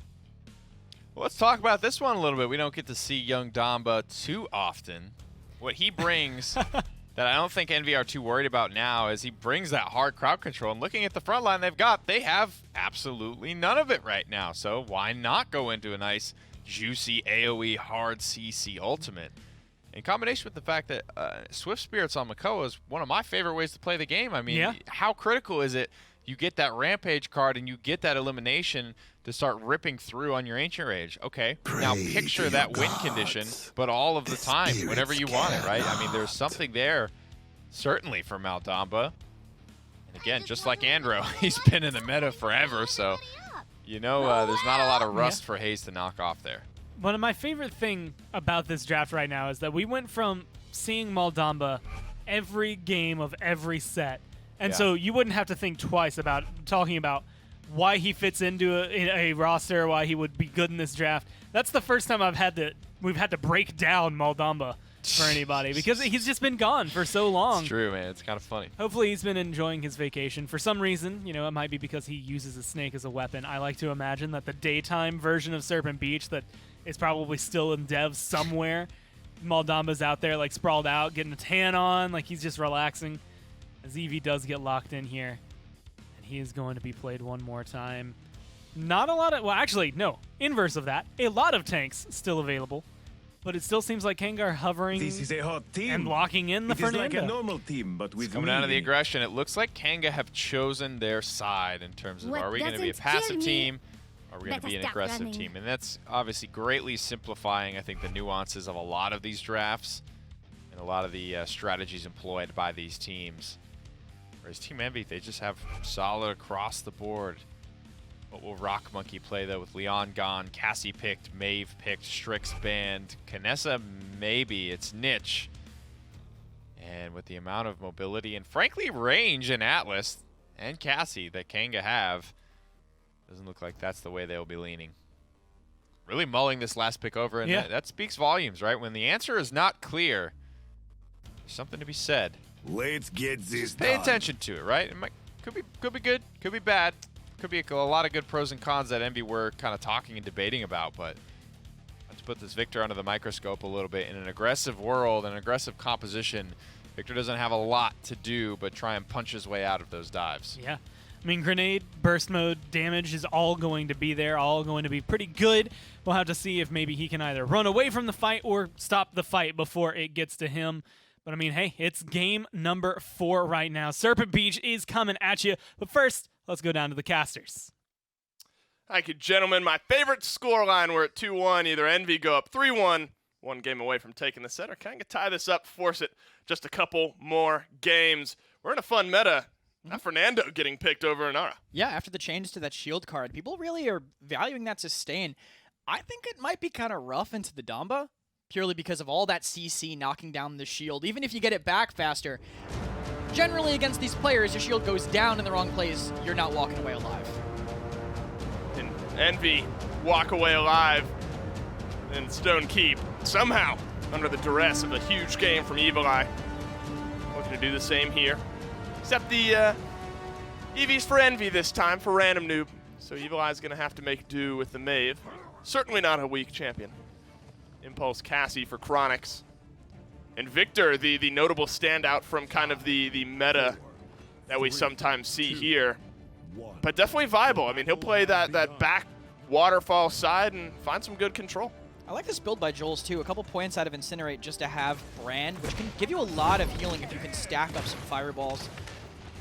Well, let's talk about this one a little bit. We don't get to see young Damba too often. What he brings that I don't think Envy are too worried about now is he brings that hard crowd control. And looking at the front line they have absolutely none of it right now. So why not go into a nice, juicy AoE hard CC ultimate? In combination with the fact that Swift Spirits on Makoa is one of my favorite ways to play the game. I mean, how critical is it you get that Rampage card and you get that elimination to start ripping through on your Ancient Rage? Okay, now picture that win condition, but all of the time, whenever you want it, right? I mean, there's something there, certainly for Maldamba. And again, just like Andro, he's been in the meta forever, so you know there's not a lot of rust for Hayes to knock off there. One of my favorite thing about this draft right now is that we went from seeing Maldamba every game of every set. And so you wouldn't have to think twice about talking about why he fits into a roster, why he would be good in this draft. That's the first time we've had to break down Maldamba for anybody because he's just been gone for so long. It's true, man. It's kind of funny. Hopefully he's been enjoying his vacation. For some reason, you know, it might be because he uses a snake as a weapon. I like to imagine that the daytime version of Serpent Beach that is probably still in dev somewhere, Maldamba's out there like sprawled out, getting a tan on, like he's just relaxing. As Eevee does get locked in here, and he is going to be played one more time. Not a lot of, well, actually, no, inverse of that. A lot of tanks still available, but it still seems like Kanga are hovering This is a hot team. and locking in the It is Fernando. like a normal team, but with Coming out of the me. aggression, it looks like Kanga have chosen their side in terms of are we going to be a passive team, or are we going to be an aggressive team? And that's obviously greatly simplifying, I think, the nuances of a lot of these drafts and a lot of the strategies employed by these teams. Whereas Team Envy, they just have solid across the board. What will Rock Monkey play, though, with Leon gone, Cassie picked, Maeve picked, Strix banned, Kanessa maybe, it's Niche. And with the amount of mobility and, frankly, range in Atlas and Cassie that Kanga have, doesn't look like that's the way they'll be leaning. Really mulling this last pick over, and that speaks volumes, right? When the answer is not clear, there's something to be said. Let's get this Just pay done. attention to it, right? It could be good, could be bad, could be a lot of good pros and cons that Envy were kind of talking and debating about. But let's put this Victor under the microscope a little bit. In an aggressive world, an aggressive composition, Victor doesn't have a lot to do but try and punch his way out of those dives. Yeah. I mean, grenade, burst mode, damage is all going to be there, all going to be pretty good. We'll have to see if maybe he can either run away from the fight or stop the fight before it gets to him. But, I mean, hey, it's game number 4 right now. Serpent Beach is coming at you. But first, let's go down to the casters. Thank you, gentlemen. My favorite scoreline, we're at 2-1. Either Envy go up 3-1, one game away from taking the set, or Kanga tie this up, force it just a couple more games. We're in a fun meta. Now Fernando getting picked over Inara. Yeah, after the change to that shield card, people really are valuing that sustain. I think it might be kind of rough into the Damba, purely because of all that CC knocking down the shield. Even if you get it back faster, generally against these players, your shield goes down in the wrong place, you're not walking away alive. And Envy walk away alive in Stone Keep, somehow under the duress of a huge game from Evil Eye. Looking to do the same here. Except the EV's for Envy this time, for Random Noob. So Evil Eye's going to have to make do with the Maeve. Certainly not a weak champion. Impulse Cassie for Chronix. And Victor, the notable standout from kind of the meta that we sometimes see here. But definitely viable. I mean, he'll play that back waterfall side and find some good control. I like this build by Joel's too. A couple points out of Incinerate just to have Brand, which can give you a lot of healing if you can stack up some fireballs.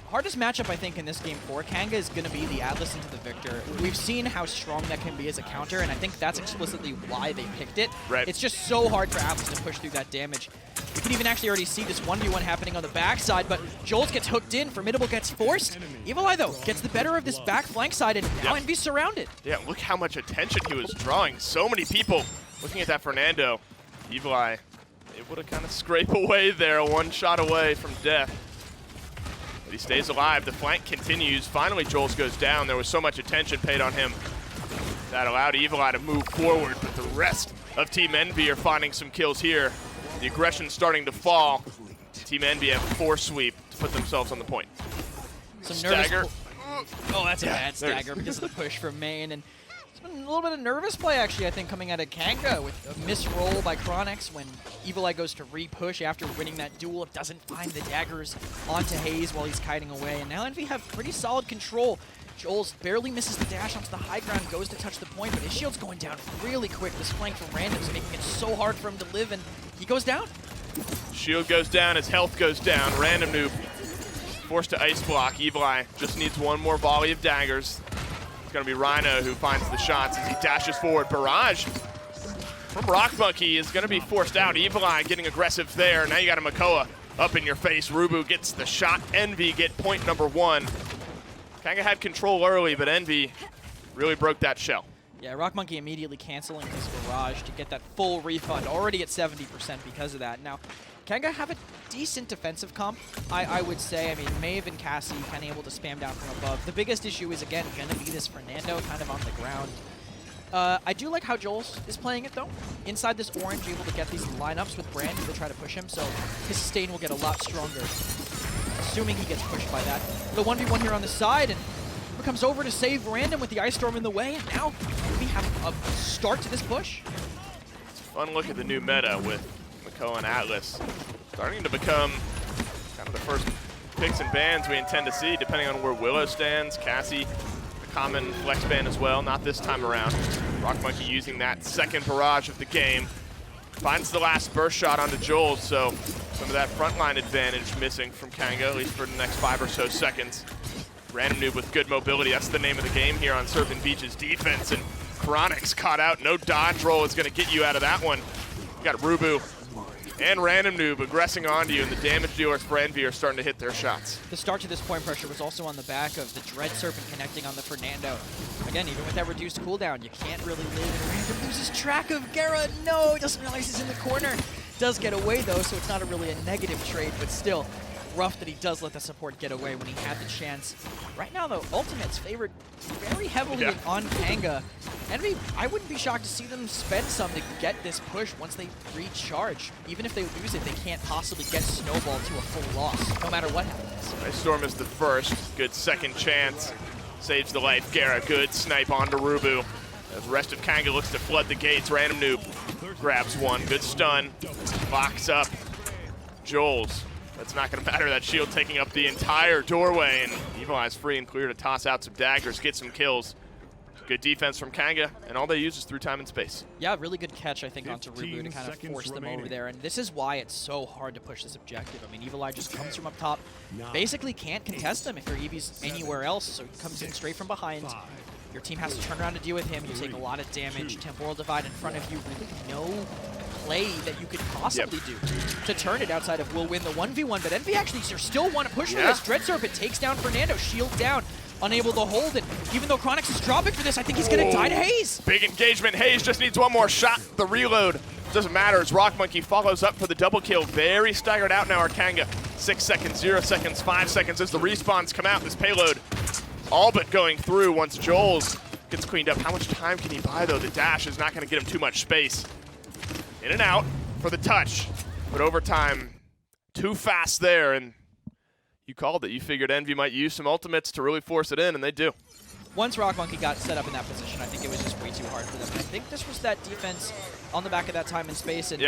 Hardest matchup, I think, in this game for Kanga is going to be the Atlas into the Victor. We've seen how strong that can be as a counter, and I think that's explicitly why they picked it. Right. It's just so hard for Atlas to push through that damage. We can even actually already see this 1v1 happening on the backside, but Joel's gets hooked in, Formidable gets forced. Evil Eye, though, gets the better of this back flank side, and now Envy's surrounded. Yeah, look how much attention he was drawing. So many people looking at that Fernando. Evil Eye able to kind of scrape away there, one shot away from death. But he stays alive. The flank continues. Finally, Joel's goes down. There was so much attention paid on him. That allowed Evil Eye to move forward, but the rest of Team Envy are finding some kills here. The aggression's starting to fall. Team Envy have a 4 sweep to put themselves on the point. Some Stagger. Oh, that's a bad stagger because of the push from main. And it's been a little bit of nervous play, actually, I think, coming out of Kanga with a misroll by Chronix when Evil Eye goes to re-push after winning that duel. It doesn't find the daggers onto Hayes while he's kiting away. And now Envy have pretty solid control. Joel's barely misses the dash onto the high ground, goes to touch the point, but his shield's going down really quick. This flank from Random's making it so hard for him to live, and he goes down. Shield goes down, his health goes down. Random Noob forced to ice block. Evil Eye just needs one more volley of daggers. It's going to be Rhino who finds the shots as he dashes forward. Barrage from Rock Monkey is going to be forced out. Evil Eye getting aggressive there. Now you got a Makoa up in your face. Rubu gets the shot. Envy get point number 1. Kanga had control early, but Envy really broke that shell. Yeah, Rock Monkey immediately canceling his barrage to get that full refund, already at 70% because of that. Now, Kanga have a decent defensive comp, I would say. I mean, Maeve and Cassie kind of able to spam down from above. The biggest issue is, again, going to be this Fernando kind of on the ground. I do like how Joel's is playing it, though. Inside this orange, able to get these lineups with Brand to try to push him, so his sustain will get a lot stronger, assuming he gets pushed by that. The 1v1 here on the side, and comes over to save Random with the Ice Storm in the way, and now we have a start to this push. It's a fun look at the new meta with Makoa and Atlas. Starting to become kind of the first picks and bans we intend to see, depending on where Willow stands. Cassie, a common flex ban as well, not this time around. Rock Monkey using that second barrage of the game. Finds the last burst shot onto Joel, so some of that frontline advantage missing from Kanga, at least for the next 5 or so seconds. Random Noob with good mobility. That's the name of the game here on Serpent Beach's defense. And Chronix caught out. No dodge roll is going to get you out of that one. You got Rubu and Random Noob aggressing onto you, and the damage dealers for Envy are starting to hit their shots. The start to this point pressure was also on the back of the Dread Serpent connecting on the Fernando. Again, even with that reduced cooldown, you can't really live. And Random loses track of Gera. No, he doesn't realize he's in the corner. Does get away, though, so it's not really a negative trade, but still rough that he does let the support get away when he had the chance. Right now, though, Ultimate's favored very heavily on Kanga. Envy, I wouldn't be shocked to see them spend some to get this push once they recharge. Even if they lose it, they can't possibly get Snowball to a full loss, no matter what happens. Ice Storm is the first. Good second chance. Saves the life. Gera, good snipe onto Rubu. As the rest of Kanga looks to flood the gates, Random Noob grabs one. Good stun. Locks up Joel's. That's not going to matter. That shield taking up the entire doorway, and Evil Eye's free and clear to toss out some daggers, get some kills. Good defense from Kanga, and all they use is through time and space. Yeah, really good catch, I think, onto Rubu to kind of force them over there. And this is why it's so hard to push this objective. I mean, Evil Eye just comes from up top, basically can't contest them if your Eevee's anywhere else, so he comes in straight from behind. Your team has to turn around to deal with him. You take a lot of damage. Temporal Divide in front of you. Really no play that you could possibly do to turn it outside of will win the 1v1. But Envy actually still want to push for this. Dread Serpent takes down Fernando. Shield down. Unable to hold it. Even though Chronix is dropping for this, I think he's going to die to Hayes. Big engagement. Hayes just needs one more shot. The reload doesn't matter as Rock Monkey follows up for the double kill. Very staggered out now are Kanga. 6 seconds, 0 seconds, 5 seconds as the respawns come out. This payload all but going through once Joel's gets cleaned up. How much time can he buy, though? The dash is not going to get him too much space. In and out for the touch. But overtime, too fast there, and you called it. You figured Envy might use some ultimates to really force it in, and they do. Once Rock Monkey got set up in that position, I think it was just way too hard for them. And I think this was that defense on the back of that time and space. And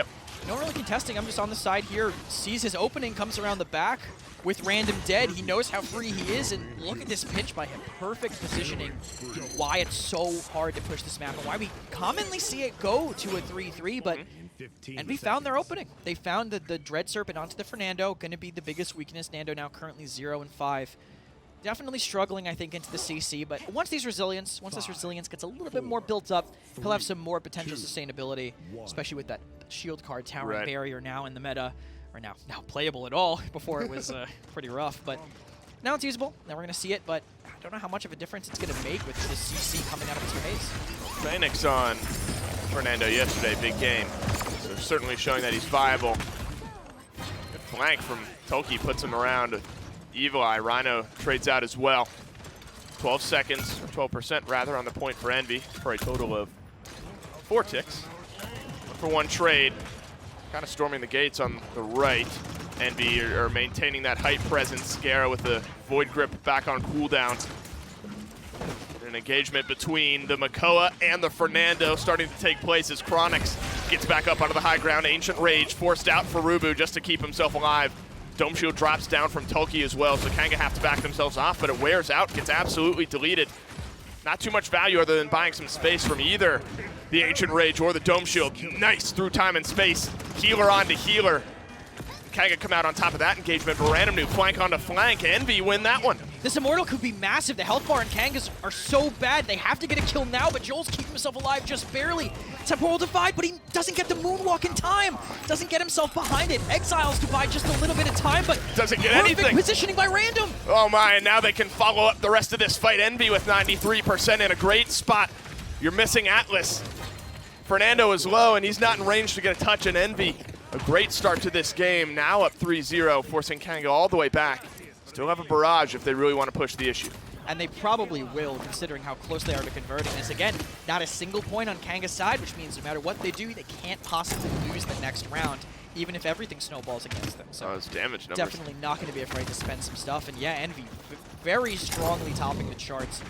no really contesting. I'm just on the side here. Sees his opening, comes around the back with Random dead. He knows how free he is, and look at this pinch by him. Perfect positioning. Why it's so hard to push this map, and why we commonly see it go to a 3-3, but Envy found their opening. They found the Dread Serpent onto the Fernando, going to be the biggest weakness. Nando now currently 0-5. Definitely struggling, I think, into the CC, but once this resilience gets a little bit more built up, he'll have some more potential sustainability, especially with that shield card towering barrier now in the meta, or now playable at all. Before it was pretty rough, but now it's usable. Now we're going to see it, but I don't know how much of a difference it's going to make with the CC coming out of his face. Phoenix on Fernando yesterday, big game. So certainly showing that he's viable. Good flank from Toki puts him around. Evil Eye, Rhino trades out as well. 12 seconds, or 12% rather, on the point for Envy for a total of 4 ticks. 1-for-1 trade. Kind of storming the gates on the right. Envy are maintaining that height presence. Scara with the Void Grip back on cooldown. An engagement between the Makoa and the Fernando starting to take place as Chronix gets back up onto the high ground. Ancient Rage forced out for Rubu just to keep himself alive. Dome Shield drops down from Toki as well, so Kanga have to back themselves off, but it wears out, gets absolutely deleted. Not too much value other than buying some space from either the Ancient Rage or the Dome Shield. Nice through time and space. Healer onto healer. Kanga come out on top of that engagement, but Random Noob flank onto flank. Envy win that one. This Immortal could be massive. The health bar and Kangas are so bad. They have to get a kill now, but Joel's keeping himself alive just barely. Temporal Divide, but he doesn't get the moonwalk in time. Doesn't get himself behind it. Exiles to buy just a little bit of time, but doesn't get perfect anything. Positioning by Random. Oh my, and now they can follow up the rest of this fight. Envy with 93% in a great spot. You're missing Atlas. Fernando is low, and he's not in range to get a touch, and Envy, a great start to this game. Now up 3-0, forcing Kanga all the way back. Still have a barrage if they really want to push the issue. And they probably will, considering how close they are to converting this. Again, not a single point on Kanga's side, which means no matter what they do, they can't possibly lose the next round, even if everything snowballs against them. So those damage numbers. Definitely not going to be afraid to spend some stuff. And yeah, Envy very strongly topping the charts.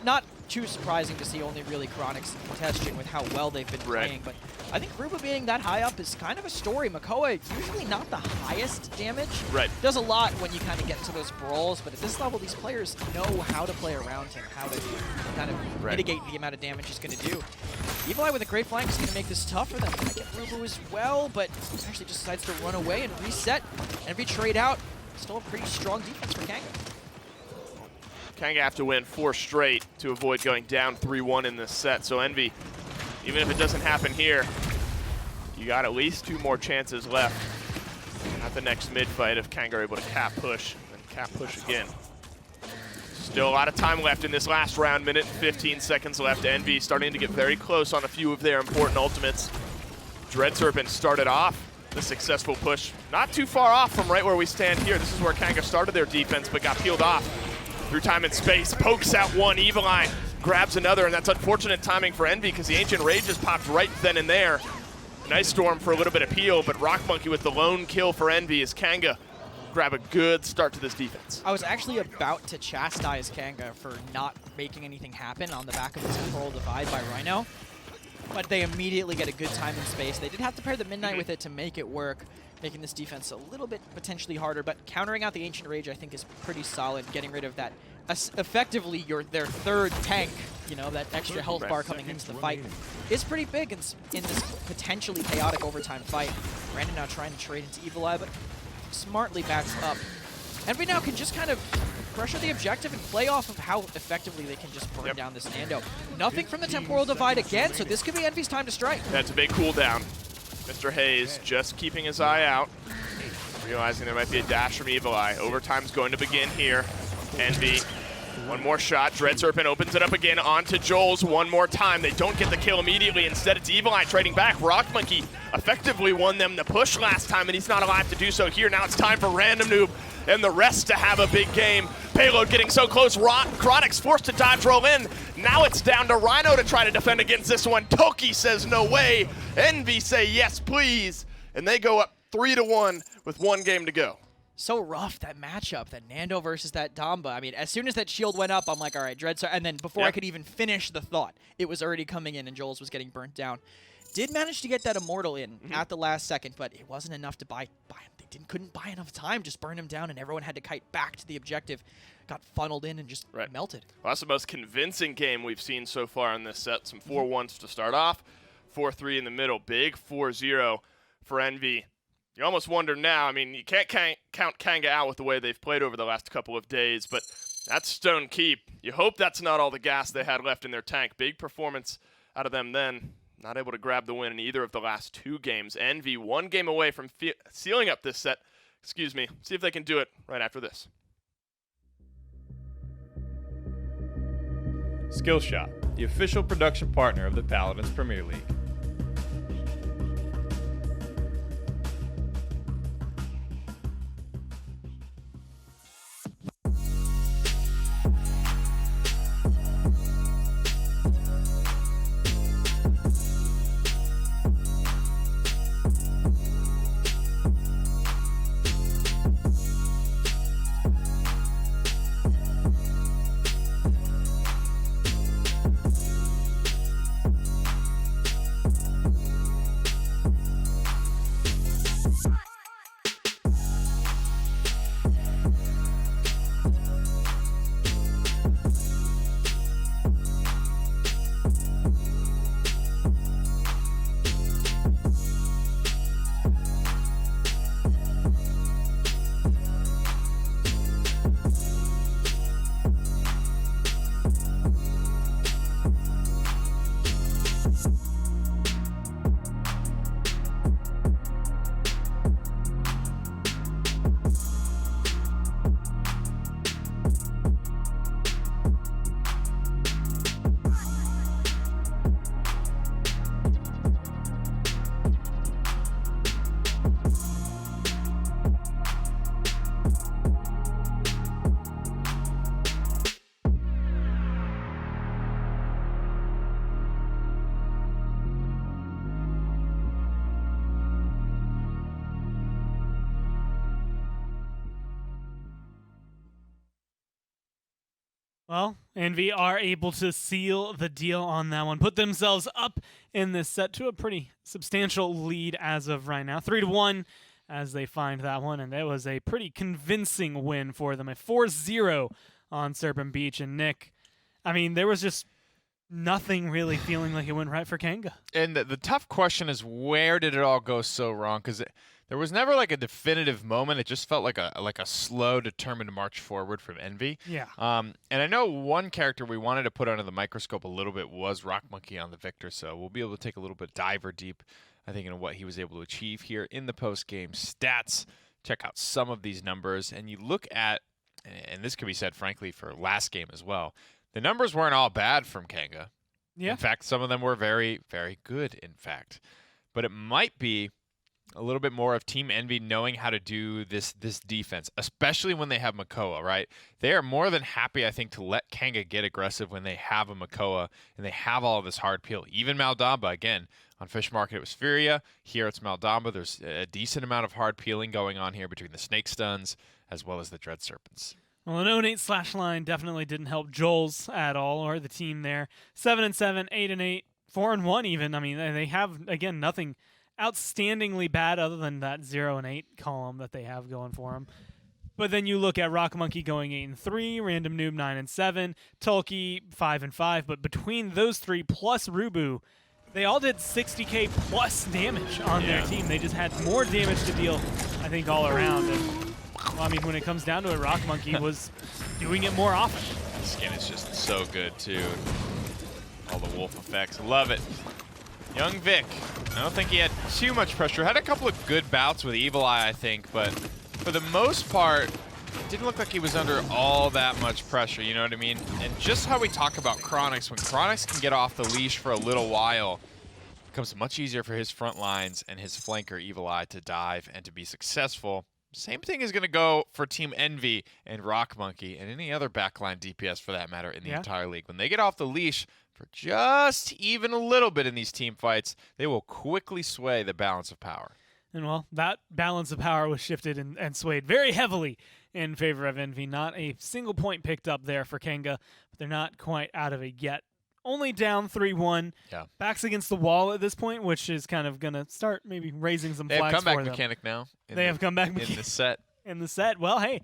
Not too surprising to see only really Chronix contesting with how well they've been playing, but I think Ruba being that high up is kind of a story. Makoa, usually not the highest damage. Does a lot when you kind of get into those brawls, but at this level, these players know how to play around him, how to kind of mitigate the amount of damage he's going to do. Evil Eye with a great flank is going to make this tough for them. They get Rubu as well, but actually just decides to run away and reset. Envy trade out. Still a pretty strong defense for Kanga. Kanga have to win 4 straight to avoid going down 3-1 in this set. So Envy, even if it doesn't happen here, you got at least 2 more chances left at the next mid fight if Kanga are able to cap push and cap push again. Still a lot of time left in this last round, minute and 15 seconds left. Envy starting to get very close on a few of their important ultimates. Dread Serpent started off the successful push, not too far off from right where we stand here. This is where Kanga started their defense, but got peeled off. Through time and space, pokes out one, Evil Eye grabs another, and that's unfortunate timing for Envy because the Ancient Rage just popped right then and there. Nice storm for a little bit of peel, but Rock Monkey with the lone kill for Envy as Kanga grab a good start to this defense. I was actually about to chastise Kanga for not making anything happen on the back of the Temporal Divide by Rhino, but they immediately get a good time and space. They did have to pair the Midnight with it to make it work, making this defense a little bit potentially harder, but countering out the Ancient Rage I think is pretty solid, getting rid of that effectively their third tank, you know, that extra health bar coming into the fight is pretty big in this potentially chaotic overtime fight. Brandon now trying to trade into Evil Eye, but smartly backs up. Envy now can just kind of pressure the objective and play off of how effectively they can just burn down this Nando. Nothing from the Temporal Divide again, so this could be Envy's time to strike. That's a big cooldown. Mr. Hayes just keeping his eye out, realizing there might be a dash from Evil Eye. Overtime's going to begin here. Envy, one more shot. Dread Serpent opens it up again onto Joel's one more time. They don't get the kill immediately. Instead, it's Evil Eye trading back. Rock Monkey effectively won them the push last time, and he's not alive to do so here. Now it's time for Random Noob and the rest to have a big game. Payload getting so close. Chronix forced to dodge roll in. Now it's down to Rhino to try to defend against this one. Toki says no way. Envy say yes, please. And they go up 3-1 with 1 game to go. so rough, that matchup, that Nando versus that Damba. I mean, as soon as that shield went up, I'm like, all right, Dreadstar. And then before I could even finish the thought, it was already coming in and Joel's was getting burnt down. Did manage to get that Immortal in at the last second, but it wasn't enough to buy him. They couldn't buy enough time, just burn him down, and everyone had to kite back to the objective. Got funneled in and just melted. Well, that's the most convincing game we've seen so far in this set. Some 4-1s to start off, 4-3 in the middle, big 4-0 for Envy. You almost wonder now, I mean, you can't count Kanga out with the way they've played over the last couple of days, but that's Stone Keep. You hope that's not all the gas they had left in their tank. Big performance out of them then. Not able to grab the win in either of the last 2 games. Envy 1 game away from sealing up this set. Excuse me. See if they can do it right after this. Skillshot, the official production partner of the Paladins Premier League. Well, Envy are able to seal the deal on that one, put themselves up in this set to a pretty substantial lead as of right now, 3-1 as they find that one, and it was a pretty convincing win for them, a 4-0 on Serpent Beach. And Nick, I mean, there was just nothing really feeling like it went right for Kanga. And the tough question is, where did it all go so wrong? Because there was never like a definitive moment. It just felt like a slow, determined march forward from Envy. Yeah. And I know one character we wanted to put under the microscope a little bit was Rock Monkey on the Victor, so we'll be able to take a little bit diver deep, I think, in what he was able to achieve here in the post-game stats. Check out some of these numbers, and you look at, and this could be said, frankly, for last game as well, the numbers weren't all bad from Kanga. Yeah. In fact, some of them were very, very good, in fact. But it might be a little bit more of Team Envy knowing how to do this defense, especially when they have Makoa, right? They are more than happy, I think, to let Kanga get aggressive when they have a Makoa and they have all of this hard peel. Even Maldamba, again, on Fish Market it was Furia. Here it's Maldamba. There's a decent amount of hard peeling going on here between the Snake Stuns as well as the Dread Serpents. Well, an 0-8 /line definitely didn't help Joel's at all, or the team there. 7-7, 8-8, 4-1 even. I mean, they have, again, nothing outstandingly bad other than that 0-8 column that they have going for them. But then you look at Rock Monkey going 8-3, Random Noob 9-7, Tulky 5-5. But between those three plus Rubu, they all did 60k plus damage on their team. They just had more damage to deal, I think, all around. And well, I mean, when it comes down to it, Rock Monkey was doing it more often. The skin is just so good, too. All the wolf effects. Love it. Young Vic, I don't think he had too much pressure. Had a couple of good bouts with Evil Eye, I think, but for the most part, it didn't look like he was under all that much pressure, you know what I mean? And just how we talk about Chronix, when Chronix can get off the leash for a little while, it becomes much easier for his front lines and his flanker, Evil Eye, to dive and to be successful. Same thing is going to go for Team Envy and Rock Monkey and any other backline DPS for that matter in the entire league. When they get off the leash for just even a little bit in these team fights, they will quickly sway the balance of power. And well, that balance of power was shifted and swayed very heavily in favor of Envy. Not a single point picked up there for Kanga, but they're not quite out of it yet. Only down 3-1. Yeah. Backs against the wall at this point, which is kind of going to start maybe raising some They have flags comeback for them. mechanic now. They have comeback in mechanic the set. in the set. Well, hey,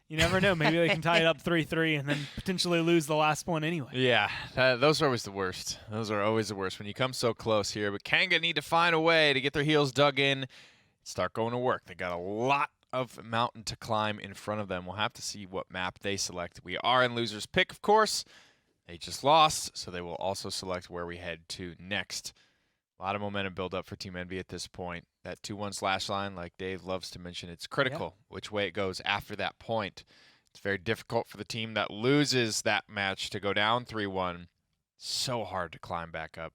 you never know. Maybe they can tie it up 3-3 and then potentially lose the last point anyway. Yeah, those are always the worst. Those are always the worst when you come so close here. But Kanga need to find a way to get their heels dug in, start going to work. They got a lot of mountain to climb in front of them. We'll have to see what map they select. We are in loser's pick, of course. They just lost, so they will also select where we head to next. A lot of momentum build up for Team Envy at this point. That 2-1 slash line, like Dave loves to mention, it's critical which way it goes after that point. It's very difficult for the team that loses that match to go down 3-1. So hard to climb back up.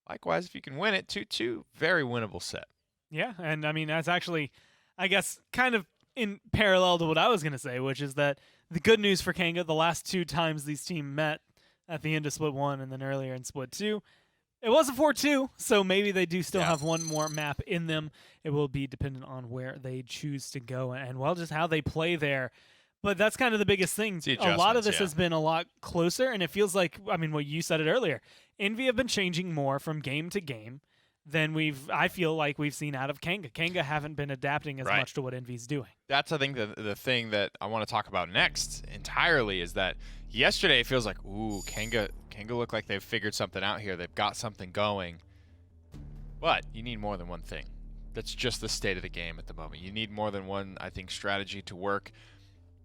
Likewise, if you can win it 2-2, very winnable set. Yeah, and I mean, that's actually, I guess, kind of in parallel to what I was going to say, which is that the good news for Kanga, the last 2 times these teams met at the end of Split 1 and then earlier in Split 2, it was a 4-2, so maybe they do still have one more map in them. It will be dependent on where they choose to go and, well, just how they play there. But that's kind of the biggest thing. A lot of this has been a lot closer, and it feels like, I mean, well, you said it earlier, Envy have been changing more from game to game than I feel like we've seen out of Kanga. Kanga haven't been adapting as much to what Envy's doing. That's, I think, the thing that I want to talk about next entirely is that yesterday it feels like, ooh, Kanga look like they've figured something out here. They've got something going. But you need more than one thing. That's just the state of the game at the moment. You need more than one, I think, strategy to work.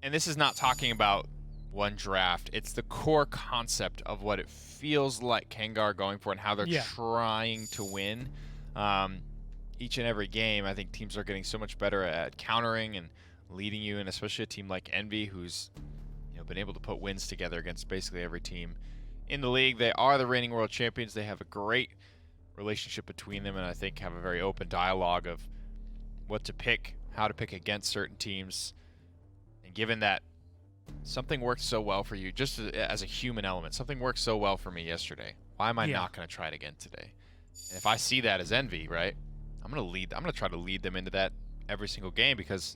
And this is not talking about one draft. It's the core concept of what it feels like Kanga are going for and how they're trying to win. Each and every game, I think teams are getting so much better at countering and leading you, and especially a team like Envy, who's been able to put wins together against basically every team in the league. They are the reigning world champions. They have a great relationship between them, and I think have a very open dialogue of what to pick, how to pick against certain teams. And given that something worked so well for you, just as a human element, something worked so well for me yesterday, why am I not going to try it again today? And if I see that as Envy, right, I'm going to try to lead them into that every single game because,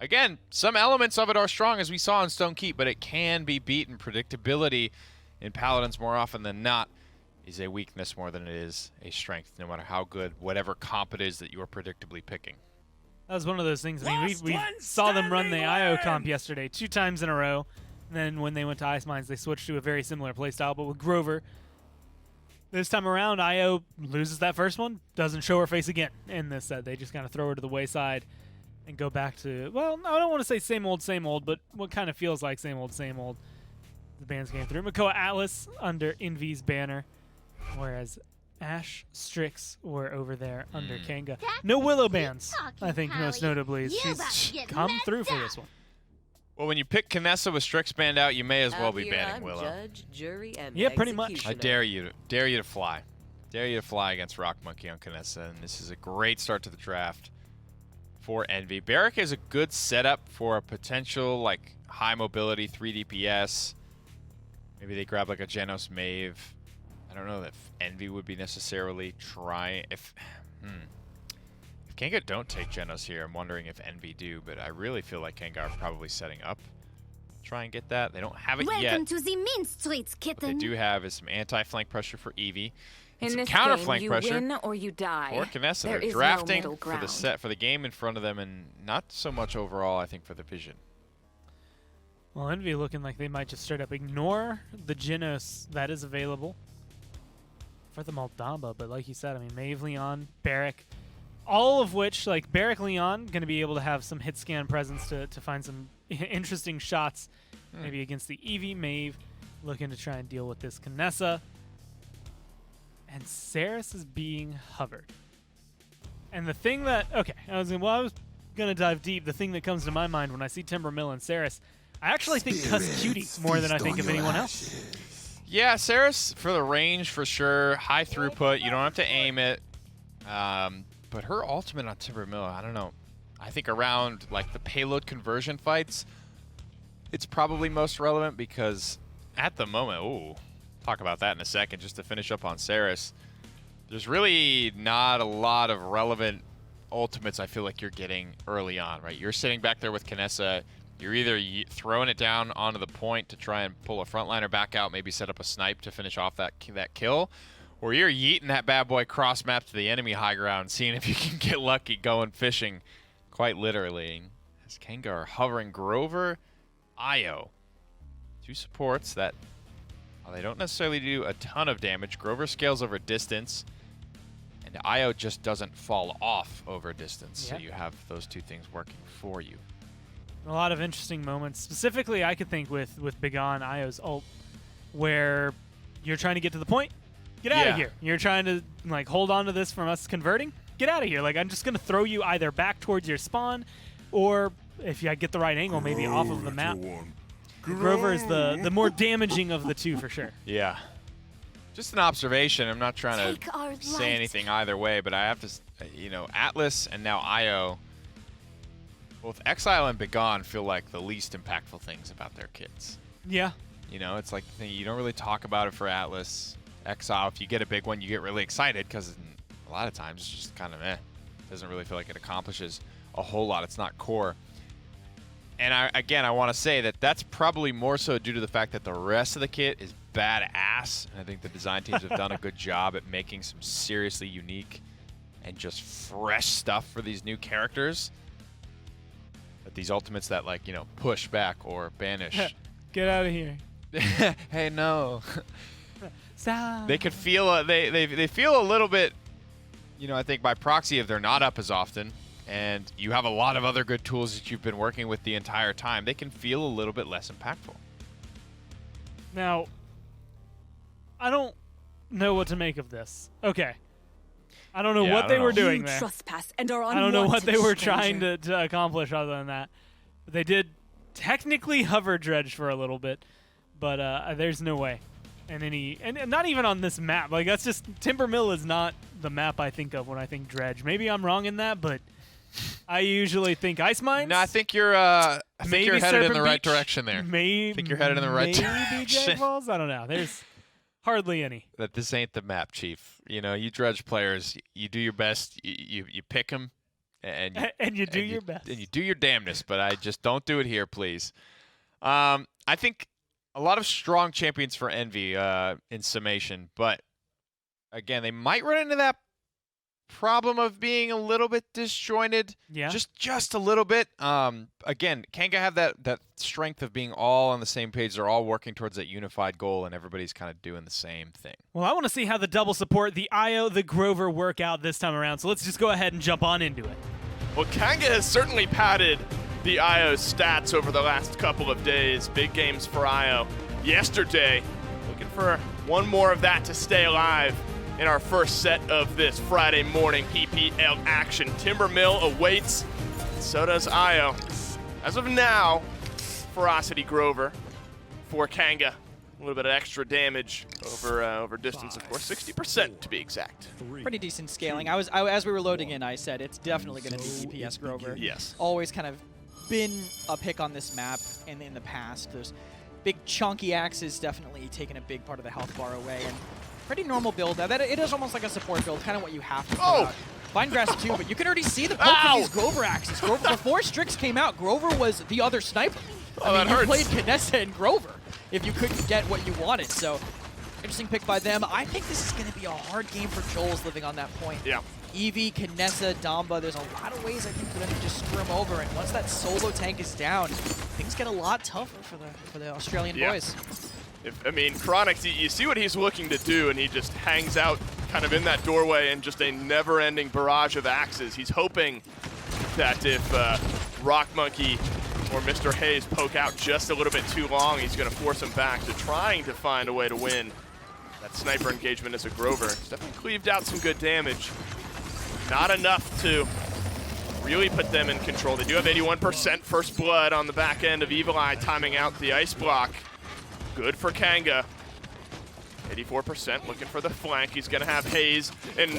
again, some elements of it are strong, as we saw in Stone Keep, but it can be beaten. Predictability in Paladins more often than not is a weakness more than it is a strength, no matter how good whatever comp it is that you are predictably picking. That was one of those things. I mean, we saw them run the IO comp yesterday 2 times in a row. And then when they went to Ice Mines, they switched to a very similar playstyle, but with Grover. This time around, IO loses that first one, doesn't show her face again in this set. They just kind of throw her to the wayside and go back to, well, I don't want to say same old, but what kind of feels like same old. The bands came through. Makoa Atlas under Envy's banner, whereas Ash Strix were over there under Kanga. No Willow bands, I think, most notably. She's come through for this one. Well, when you pick Kinessa with Strix band out, you may as well be banning Willow. Judge, jury, and yeah, pretty much. I dare you to fly. Dare you to fly against Rock Monkey on Kinessa, and this is a great start to the draft for Envy. Barrack is a good setup for a potential like high mobility 3 DPS. Maybe they grab like a Genos Mave. I don't know if Envy would be necessarily trying. If Kanga don't take Genos here, I'm wondering if Envy do, but I really feel like Kanga are probably setting up to try and get that. They don't have it yet. Welcome to the mean streets, kitten. What they do have is some anti-flank pressure for Eevee. In some this counter-flank game, pressure you win or you die. for Kinessa. There They're is drafting no middle for the ground. set, for the game in front of them, and not so much overall, I think, for the vision. Well, Envy looking like they might just straight up ignore the Genos that is available for the Moldamba. But like you said, I mean, Maeve, Leon, Barrack, all of which, like Barrack, Leon, going to be able to have some hit scan presence to find some interesting shots, maybe against the Eevee. Maeve looking to try and deal with this Kinessa. And Saris is being hovered. And the thing that, I was going to dive deep. The thing that comes to my mind when I see Timbermill and Saris, I actually think Cuss Cutie more than I think of anyone else. Yeah, Saris for the range for sure. High throughput. You don't have to aim it. But her ultimate on Timbermill, I don't know. I think around like the payload conversion fights, it's probably most relevant because at the moment, talk about that in a second, just to finish up on Saris, there's really not a lot of relevant ultimates I feel like you're getting early on, right? You're sitting back there with Kinessa. You're either throwing it down onto the point to try and pull a frontliner back out, maybe set up a snipe to finish off that kill, or you're yeeting that bad boy cross map to the enemy high ground, seeing if you can get lucky going fishing, quite literally. As Kanga are hovering Grover, Io. 2 supports that, well, they don't necessarily do a ton of damage. Grover scales over distance, and Io just doesn't fall off over distance, so you have those 2 things working for you. A lot of interesting moments. Specifically, I could think with Big On, Io's ult, where you're trying to get to the point, get out of here. You're trying to like hold on to this from us converting, get out of here. Like I'm just gonna throw you either back towards your spawn, or if I get the right angle, maybe off of the map. Grover is the more damaging of the 2 for sure. Yeah. Just an observation. I'm not trying to say anything either way, but I have to, you know, Atlas and now Io, both Exile and Begone feel like the least impactful things about their kits. Yeah. You know, it's like you don't really talk about it for Atlas. Exile, if you get a big one, you get really excited because a lot of times it's just kind of Doesn't really feel like it accomplishes a whole lot. It's not core. And I want to say that that's probably more so due to the fact that the rest of the kit is badass. And I think the design teams have done a good job at making some seriously unique and just fresh stuff for these new characters. But these ultimates that, like, you know, push back or banish. Get out of here. Hey, no. Stop. They could feel, they feel a little bit, you know, I think by proxy if they're not up as often, and you have a lot of other good tools that you've been working with the entire time, they can feel a little bit less impactful. Now, I don't know what to make of this. Okay. I don't know what they were doing there. Trespass and are I don't know what they were stranger. trying to accomplish other than that. They did technically hover dredge for a little bit, but there's no way. And not even on this map. Like, that's just, Timber Mill is not the map I think of when I think dredge. Maybe I'm wrong in that, but I usually think ice mines. No, I think you're headed Serpent in the right Beach. direction there. Maybe, I think you're headed in the right direction. Maybe Jag Falls? I don't know. There's hardly any. That this ain't the map, Chief. You know, you dredge players, you do your best, you pick them, and you do your best. And you do your damnedest, but I just don't do it here, please. I think a lot of strong champions for Envy in summation, but again, they might run into that problem of being a little bit disjointed. Yeah. Just a little bit. Again, Kanga have that strength of being all on the same page. They're all working towards that unified goal, and everybody's kind of doing the same thing. Well, I want to see how the double support, the Io, the Grover work out this time around, so let's just go ahead and jump on into it. Well, Kanga has certainly padded the Io stats over the last couple of days. Big games for Io. Yesterday, looking for one more of that to stay alive in our first set of this Friday morning PPL action. Timber Mill awaits, so does Io. As of now, Ferocity Grover for Kanga. A little bit of extra damage over distance, of course, 60% to be exact. Pretty decent scaling. As we were loading in, I said it's definitely going to be DPS Grover. Yes. Always kind of been a pick on this map and in the past. Those big chunky axes definitely taking a big part of the health bar away. And pretty normal build. It is almost like a support build, kind of what you have to put out. Vinegrass too, but you can already see the poke of these Grover axes. Before Strix came out, Grover was the other sniper. I mean, you played Kinessa and Grover if you couldn't get what you wanted. So, interesting pick by them. I think this is going to be a hard game for Joel's living on that point. Yeah. Eevee, Kinessa, Damba, there's a lot of ways I think for them to just screw him over. And once that solo tank is down, things get a lot tougher for the Australian boys. I mean, Chronix, you see what he's looking to do, and he just hangs out kind of in that doorway in just a never-ending barrage of axes. He's hoping that if Rock Monkey or Mr. Hayes poke out just a little bit too long, he's going to force him back to trying to find a way to win. That sniper engagement as a Grover. He's definitely cleaved out some good damage. Not enough to really put them in control. They do have 81% first blood on the back end of Evil Eye, timing out the ice block. Good for Kanga. 84% looking for the flank. He's going to have Hayes and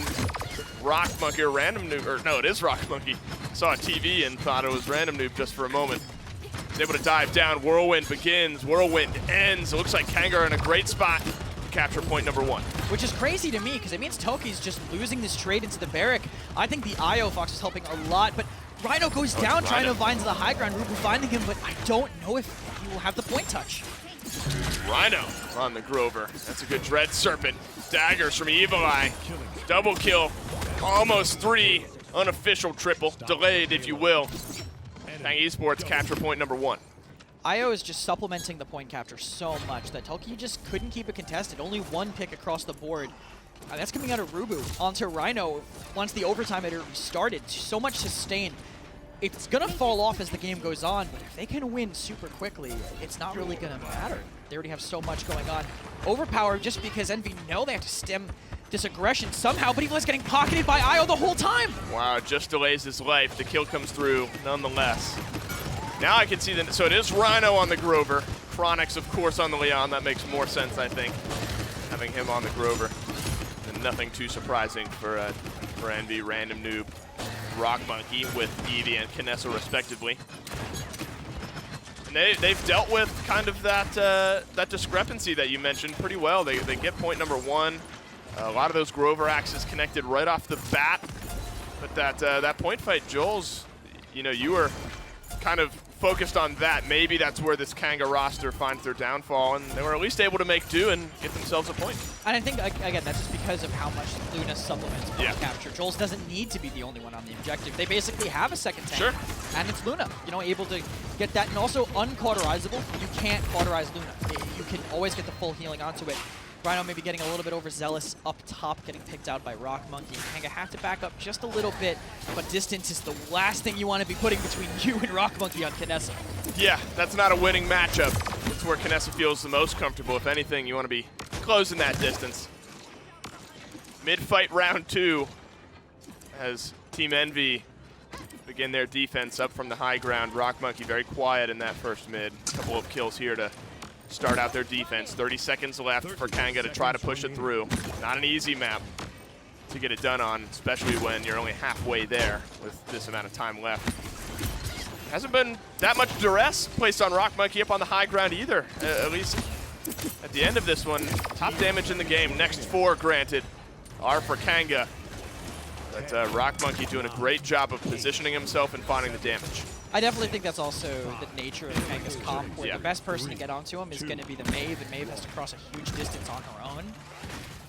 Rock Monkey, or Random Noob, or no, it is Rock Monkey. Saw a TV and thought it was Random Noob just for a moment. He's able to dive down. Whirlwind begins. Whirlwind ends. It looks like Kanga are in a great spot to capture point number 1. Which is crazy to me, because it means Toki's just losing this trade into the barrack. I think the IO Fox is helping a lot, but Rhino goes down trying to vine to the high ground. Rubu finding him, but I don't know if he will have the point touch. Rhino on the Grover. That's a good Dread Serpent. Daggers from Evil Eye. Double kill. Almost 3. Unofficial triple. Delayed, if you will. Kanga Esports capture point number 1. IO is just supplementing the point capture so much that Tulki just couldn't keep it contested. Only 1 pick across the board. That's coming out of Rubu onto Rhino once the overtime had restarted. So much sustain. It's going to fall off as the game goes on, but if they can win super quickly, it's not really going to matter. They already have so much going on. Overpower just because Envy know they have to stem this aggression somehow, but Evil is getting pocketed by IO the whole time. Wow, just delays his life. The kill comes through nonetheless. Now I can see that. So it is Rhino on the Grover. Chronix, of course, on the Leon. That makes more sense, I think, having him on the Grover. And nothing too surprising for Envy, Random Noob, Rock Monkey with Eevee and Kinessa respectively. And they've dealt with kind of that discrepancy that you mentioned pretty well. They get point number 1. A lot of those Grover axes connected right off the bat. But that point fight, Jules, you know, you were kind of focused on that. Maybe that's where this Kanga roster finds their downfall, and they were at least able to make do and get themselves a point. And I think, again, that's just because of how much Luna supplements point capture. Jules doesn't need to be the only one on the objective. They basically have a second tank. Sure. And it's Luna, you know, able to get that. And also uncauterizable. You can't cauterize Luna. You can always get the full healing onto it. Rhino maybe getting a little bit overzealous up top, getting picked out by Rock Monkey. Kanga have to back up just a little bit, but distance is the last thing you want to be putting between you and Rock Monkey on Kinessa. Yeah, that's not a winning matchup. That's where Kinessa feels the most comfortable. If anything, you want to be closing that distance. Mid-fight round 2 as Team Envy begin their defense up from the high ground. Rock Monkey very quiet in that first mid. A couple of kills here to start out their defense. 30 seconds left for Kanga to try to push it through. Not an easy map to get it done on, especially when you're only halfway there with this amount of time left. Hasn't been that much duress placed on Rock Monkey up on the high ground either, at least at the end of this one. Top damage in the game. Next 4 granted are for Kanga. But Rock Monkey doing a great job of positioning himself and finding the damage. I definitely think that's also the nature of Kanga's comp, where the best person to get onto him is going to be the Maeve, and Maeve has to cross a huge distance on her own.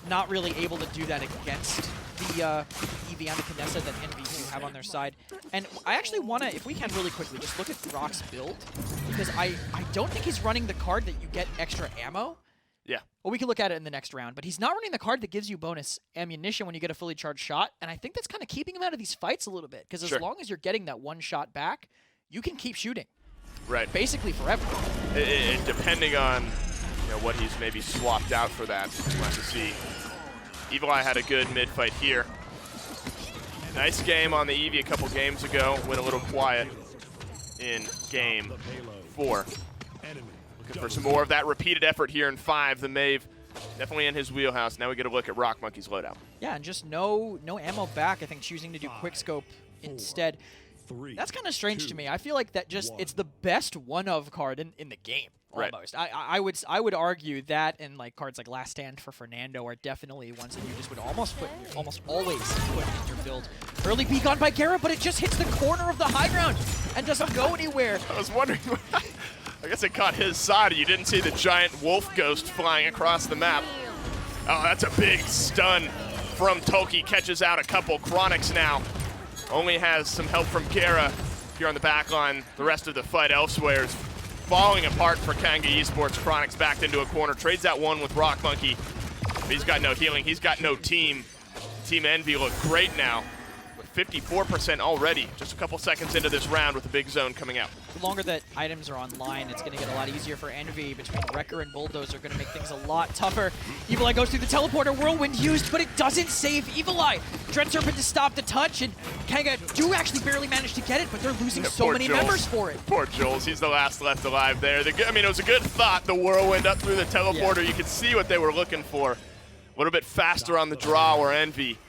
Not really able to do that against the Eevee and the Kinessa that Envy do have on their side. And I actually want to, if we can really quickly, just look at Rock's build, because I don't think he's running the card that you get extra ammo. Yeah. Well, we can look at it in the next round, but he's not running the card that gives you bonus ammunition when you get a fully charged shot, and I think that's kind of keeping him out of these fights a little bit, because as long as you're getting that 1 shot back, you can keep shooting. Right. Basically forever. Depending on what he's maybe swapped out for that. We'll have to see. Evil Eye had a good mid-fight here. Nice game on the Eevee a couple games ago. Went a little quiet in game 4. Looking for some more of that repeated effort here in 5. The Maeve definitely in his wheelhouse. Now we get a look at Rock Monkey's loadout. Yeah, and just no ammo back. I think choosing to do quickscope instead. That's kind of strange to me. I feel like that it's the best one-of card in the game, almost. Right. I would argue that, and like cards like Last Stand for Fernando are definitely ones that you just would almost always put in your build. Early peek on by Gara, but it just hits the corner of the high ground and doesn't go anywhere. I was wondering, I guess it caught his side. You didn't see the giant wolf ghost flying across the map. Oh, that's a big stun from Tulki. Catches out a couple. Chronix now only has some help from Gara here on the back line. The rest of the fight elsewhere is falling apart for Kanga Esports. Chronix backed into a corner, trades that 1 with Rock Monkey. But he's got no healing, he's got no team. Team Envy look great now with 54% already. Just a couple seconds into this round with the big zone coming out. The longer that items are online, it's going to get a lot easier for Envy. Between Wrecker and Bulldozer, going to make things a lot tougher. Evil Eye goes through the teleporter, Whirlwind used, but it doesn't save Evil Eye. Dread Serpent to stop the touch, and Kanga do actually barely manage to get it, but they're losing so many members for it. Poor Jules, he's the last left alive there. I mean, it was a good thought, the Whirlwind up through the teleporter. You could see what they were looking for. A little bit faster on the draw where Envy,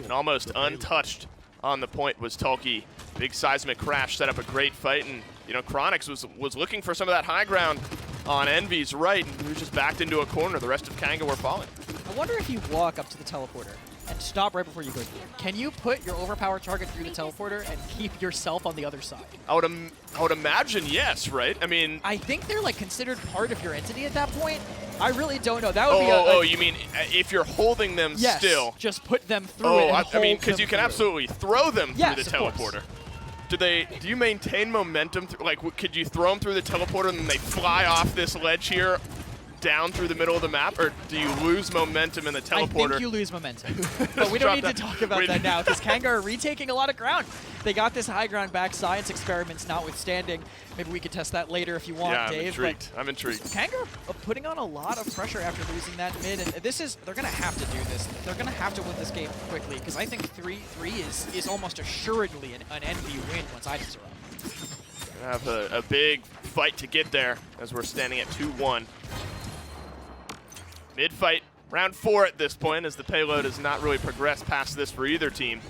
and almost untouched on the point was Tulki. Big seismic crash set up a great fight, and Chronix was looking for some of that high ground on Envy's right, and he was just backed into a corner. The rest of Kanga were falling. I wonder if you walk up to the teleporter and stop right before you go through. Can you put your overpowered target through the teleporter and keep yourself on the other side? I would imagine yes, right? I mean, I think they're like considered part of your entity at that point. I really don't know. That would be you mean if you're holding them yes, still? just put them through it and I mean, because you can absolutely throw them yes, through the of teleporter. course. Do you maintain momentum? Like, could you throw them through the teleporter and then they fly off this ledge here, down through the middle of the map, or do you lose momentum in the teleporter? I think you lose momentum. But we don't need to talk about that now, because Kanga are retaking a lot of ground. They got this high ground back, science experiments notwithstanding. Maybe we could test that later if you want, yeah, Dave. I'm intrigued. Kanga are putting on a lot of pressure after losing that mid, and they're going to have to do this. They're going to have to win this game quickly, because I think 3-3 is almost assuredly an Envy win once items are up. Have a big fight to get there as we're standing at 2-1. Mid-fight, round 4 at this point, as the payload has not really progressed past this for either team.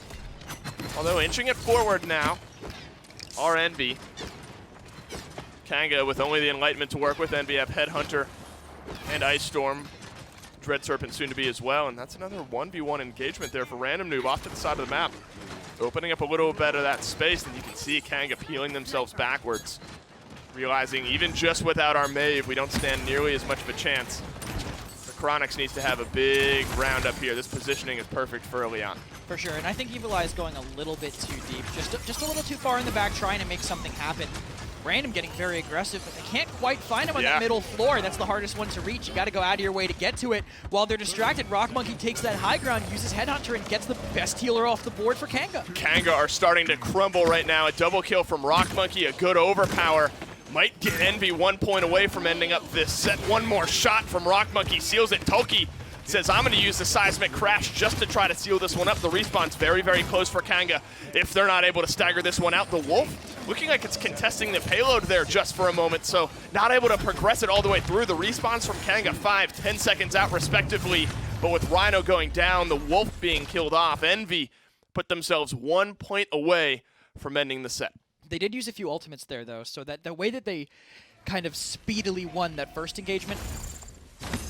Although inching it forward now are Envy. Kanga with only the Enlightenment to work with. Envy have Headhunter and Ice Storm. Dread Serpent soon to be as well, and that's another 1v1 engagement there for Random Noob off to the side of the map. Opening up a little bit of that space, and you can see Kanga peeling themselves backwards. Realizing even just without our Mave, we don't stand nearly as much of a chance. Chronix needs to have a big round up here. This positioning is perfect for early on. For sure, and I think Evil Eye is going a little bit too deep, just a little too far in the back, trying to make something happen. Random getting very aggressive, but they can't quite find him on that middle floor. That's the hardest one to reach. You got to go out of your way to get to it. While they're distracted, Rock Monkey takes that high ground, uses Headhunter, and gets the best healer off the board for Kanga. Kanga are starting to crumble right now. A double kill from Rock Monkey, a good overpower. Might get Envy 1 point away from ending up this set. One more shot from Rock Monkey, seals it. Tolki says, I'm going to use the Seismic Crash just to try to seal this one up. The respawn's very, very close for Kanga if they're not able to stagger this one out. The Wolf looking like it's contesting the payload there just for a moment, so not able to progress it all the way through. The respawns from Kanga 5-10 seconds out respectively, but with Rhino going down, the Wolf being killed off, Envy put themselves 1 point away from ending the set. They did use a few ultimates there, though, so that the way that they kind of speedily won that first engagement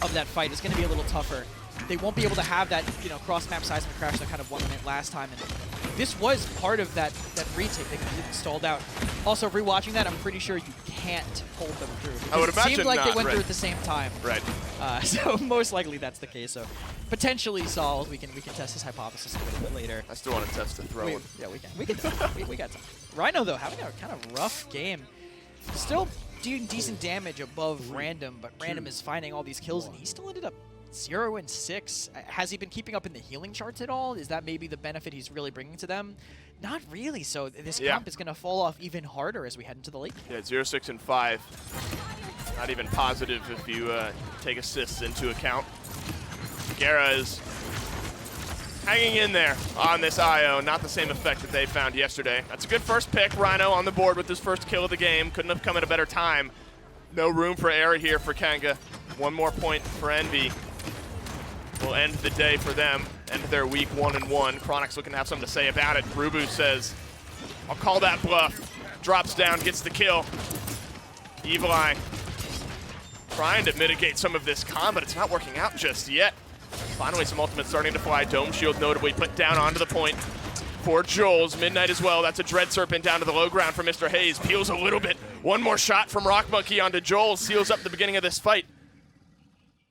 of that fight is going to be a little tougher. They won't be able to have that, cross-map seismic crash that kind of won it last time. And this was part of that retake. They completely stalled out. Also, rewatching that, I'm pretty sure you can't hold them through. I would imagine it seemed like not, they went right. through at the same time. Right. So most likely that's the case. So potentially solved. We can test this hypothesis a little bit later. I still want to test the throwing. Yeah, we can. We got time. Rhino though having a kind of rough game. Still doing decent damage above Random, but Random is finding all these kills, and he still ended up 0-6. Has he been keeping up in the healing charts at all? Is that maybe the benefit he's really bringing to them? Not really. So this comp is going to fall off even harder as we head into the late game. Yeah, 0-6-5. Not even positive if you take assists into account. Guerra is hanging in there on this IO. Not the same effect that they found yesterday. That's a good first pick. Rhino on the board with his first kill of the game. Couldn't have come at a better time. No room for error here for Kanga. 1 more point for Envy. Will end the day for them. End their week 1-1. Chronix looking to have something to say about it. Rubu says, I'll call that bluff. Drops down, gets the kill. Evil Eye trying to mitigate some of this con, but it's not working out just yet. Finally, some ultimates starting to fly. Dome Shield notably put down onto the point for Joel's. Midnight as well. That's a Dread Serpent down to the low ground for Mr. Hayes. Peels a little bit. One more shot from Rock Monkey onto Joel. Seals up the beginning of this fight.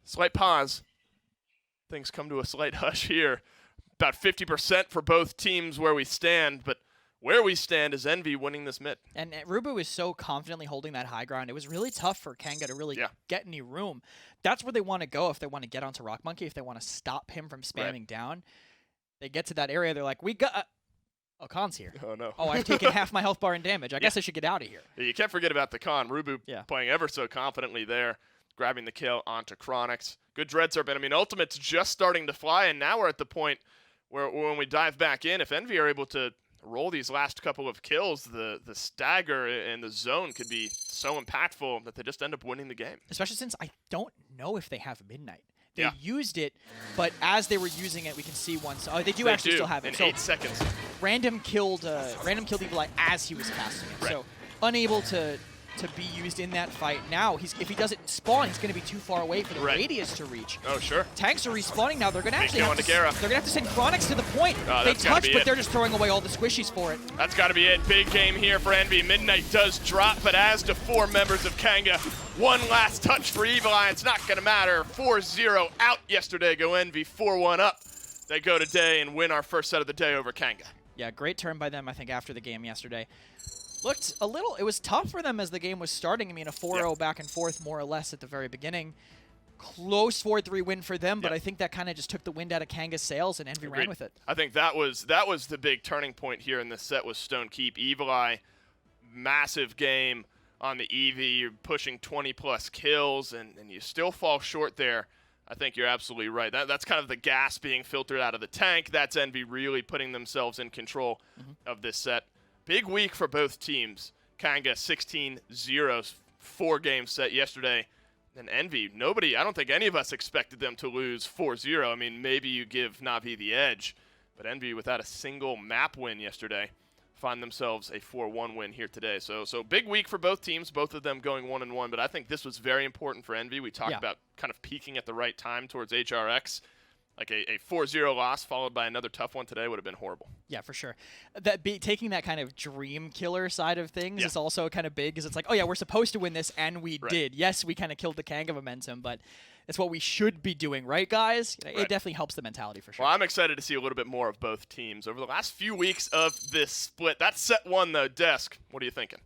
Slight pause. Things come to a slight hush here. About 50% for both teams where we stand, but where we stand is Envy winning this mid. And Rubu is so confidently holding that high ground. It was really tough for Kanga to really get any room. That's where they want to go if they want to get onto Rock Monkey, if they want to stop him from spamming down. They get to that area, they're like, we got... Oh, Khan's here. Oh, no. Oh, I've taken half my health bar in damage. I guess I should get out of here. You can't forget about the Khan. Rubu playing ever so confidently there, grabbing the kill onto Chronix. Good Dread Serpent. I mean, Ultimate's just starting to fly, and now we're at the point where when we dive back in, if Envy are able to roll these last couple of kills, the stagger in the zone could be so impactful that they just end up winning the game. Especially since I don't know if they have Midnight. They used it, but as they were using it, we can see once. Oh, they do actually still have it. In 8 seconds. Random killed Evil Eye as he was casting it. So unable to to be used in that fight. Now, if he doesn't spawn, he's going to be too far away for the radius to reach. Oh, sure. Tanks are respawning now. They're going to actually have to, Gera. they're going to have to send Chronix to the point. They touch, but they're just throwing away all the squishies for it. That's got to be it. Big game here for Envy. Midnight does drop, but as to 4 members of Kanga, one last touch for Evil Eye. It's not going to matter. 4-0 out yesterday. Go Envy 4-1 up. They go today and win our first set of the day over Kanga. Yeah, great turn by them, I think, after the game yesterday. Looked a little, it was tough for them as the game was starting. I mean, a 4-0 back and forth more or less at the very beginning. Close 4-3 win for them, but I think that kind of just took the wind out of Kanga's sails and Envy ran with it. I think that was the big turning point here in this set was Stone Keep. Evil Eye, massive game on the Eevee. You're pushing 20-plus kills, and you still fall short there. I think you're absolutely right. That's kind of the gas being filtered out of the tank. That's Envy really putting themselves in control of this set. Big week for both teams. Kanga 16-0, 4-game set yesterday. And Envy, I don't think any of us expected them to lose 4-0. I mean, maybe you give Na'Vi the edge. But Envy, without a single map win yesterday, find themselves a 4-1 win here today. So big week for both teams, both of them going 1-1. But I think this was very important for Envy. We talked about kind of peaking at the right time towards HRX. Like a 4-0 loss followed by another tough one today would have been horrible. Yeah, for sure. Taking that kind of dream killer side of things is also kind of big, because it's like, oh yeah, we're supposed to win this, and we did. Yes, we kind of killed the Kanga momentum, but it's what we should be doing, right, guys? It definitely helps the mentality for sure. Well, I'm excited to see a little bit more of both teams over the last few weeks of this split. That's set 1, though. Desk, what are you thinking?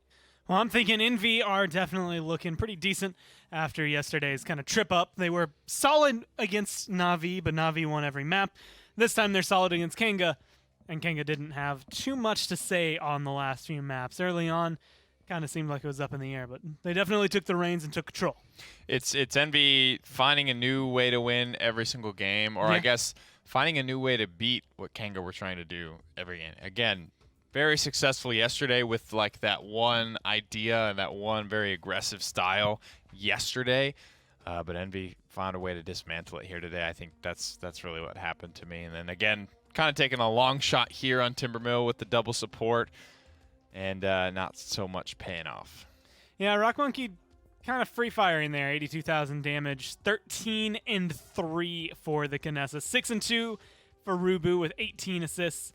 Well, I'm thinking Envy are definitely looking pretty decent after yesterday's kind of trip up. They were solid against Na'Vi, but Na'Vi won every map. This time they're solid against Kanga, and Kanga didn't have too much to say on the last few maps. Early on, kind of seemed like it was up in the air, but they definitely took the reins and took control. It's Envy finding a new way to win every single game, or I guess finding a new way to beat what Kanga were trying to do every game. Again, very successful yesterday with like that one idea and that one very aggressive style yesterday, but Envy found a way to dismantle it here today. I think that's really what happened to me. And then again, kind of taking a long shot here on Timbermill with the double support, and not so much paying off. Yeah, Rock Monkey kind of free firing there. 82,000 damage, 13-3 for the Kinessa, 6-2 for Rubu with 18 assists.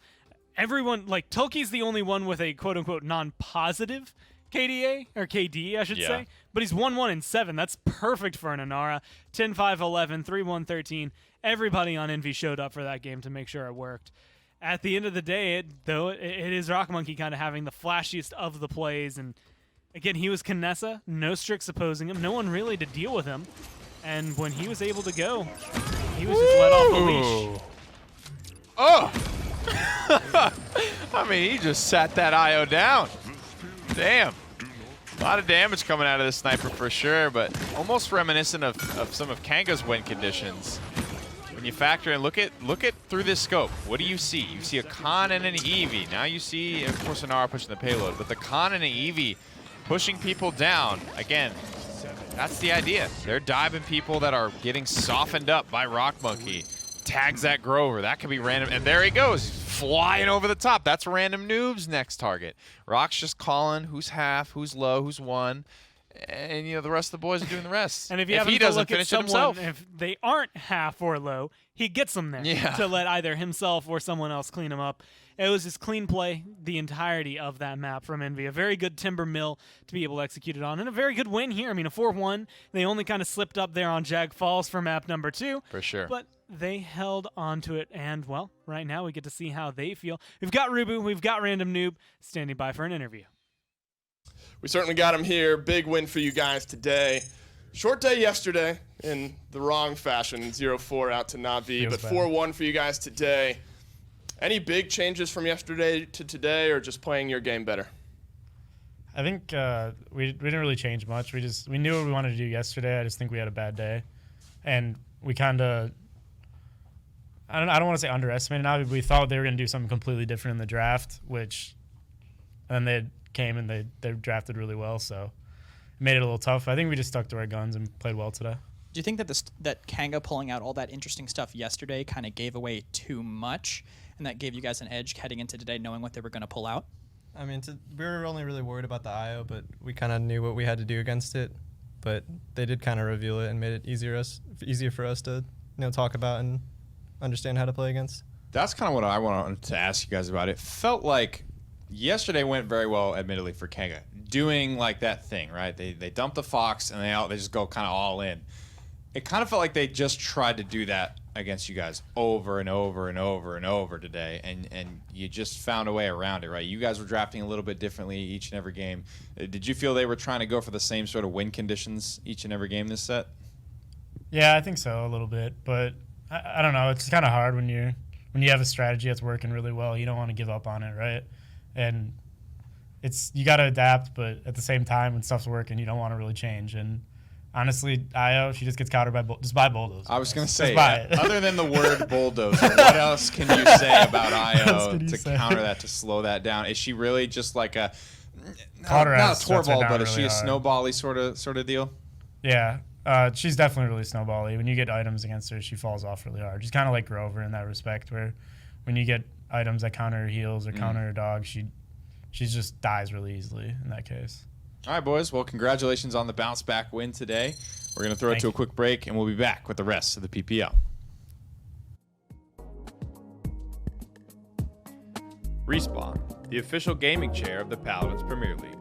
Everyone, like, Tolki's the only one with a quote-unquote non-positive KDA, or KD, I should say. But he's 1-1-7. That's perfect for an Inara. 10-5-11, 3-1-13. Everybody on Envy showed up for that game to make sure it worked. At the end of the day, it is Rock Monkey kind of having the flashiest of the plays. And, again, he was Kinessa. No Strix opposing him. No one really to deal with him. And when he was able to go, he was just let off the leash. Oh! I mean, he just sat that IO down. Damn. A lot of damage coming out of this sniper for sure, but almost reminiscent of some of Kanga's win conditions. When you factor in, look at through this scope. What do you see? You see a Khan and an Eevee. Now you see, of course, Inara pushing the payload, but the Khan and an Eevee pushing people down. Again, that's the idea. They're diving people that are getting softened up by Rock Monkey. Tags that Grover. That could be random. And there he goes. He's flying over the top. That's Random Noob's next target. Rock's just calling who's half, who's low, who's one. And, you know, the rest of the boys are doing the rest. And if he doesn't finish it himself, if they aren't half or low, he gets them there to let either himself or someone else clean him up. It was his clean play the entirety of that map from Envy. A very good Timber Mill to be able to execute it on, and a very good win here. I mean, a 4-1. They only kind of slipped up there on Jag Falls for map number 2. For sure. But they held on to it, and, well, right now we get to see how they feel. We've got Rubu, we've got Random Noob standing by for an interview. We certainly got him here. Big win for you guys today. Short day yesterday in the wrong fashion, 0-4 out to Na'Vi, but 4-1 for you guys today. Any big changes from yesterday to today, or just playing your game better? I think we didn't really change much. We knew what we wanted to do yesterday. I just think we had a bad day, and we kind of I don't want to say underestimated. Now we thought they were going to do something completely different in the draft, and they came and they drafted really well, so it made it a little tough. I think we just stuck to our guns and played well today. Do you think that that Kanga pulling out all that interesting stuff yesterday kind of gave away too much, and that gave you guys an edge heading into today, knowing what they were going to pull out? I mean, we were only really worried about the IO, but we kind of knew what we had to do against it. But they did kind of reveal it and made it easier for us to talk about and understand how to play against. That's kind of what I wanted to ask you guys about. It felt like yesterday went very well, admittedly, for Kanga. Doing like that thing, right? They dump the Fox and they just go kind of all in. It kind of felt like they just tried to do that against you guys over and over and over and over today, and you just found a way around it, right? You guys were drafting a little bit differently each and every game. Did you feel they were trying to go for the same sort of win conditions each and every game this set? Yeah, I think so a little bit, but I don't know. It's kind of hard when you have a strategy that's working really well. You don't want to give up on it, right? And you got to adapt, but at the same time, when stuff's working, you don't want to really change. And honestly, Io, she just gets countered by bulldoze. I was going to say, it. Other than the word bulldozer, what else can you say about Io to counter that, to slow that down? Is she really just like a not a Torvald, but is she a snowbally sort of deal? Yeah, she's definitely really snowbally. When you get items against her, she falls off really hard. She's kind of like Grover in that respect, where when you get items that counter her heals or counter her dog, she just dies really easily in that case. All right, boys. Well, congratulations on the bounce back win today. We're going to throw it to a quick break, and we'll be back with the rest of the PPL. Respawn, the official gaming chair of the Paladins Premier League.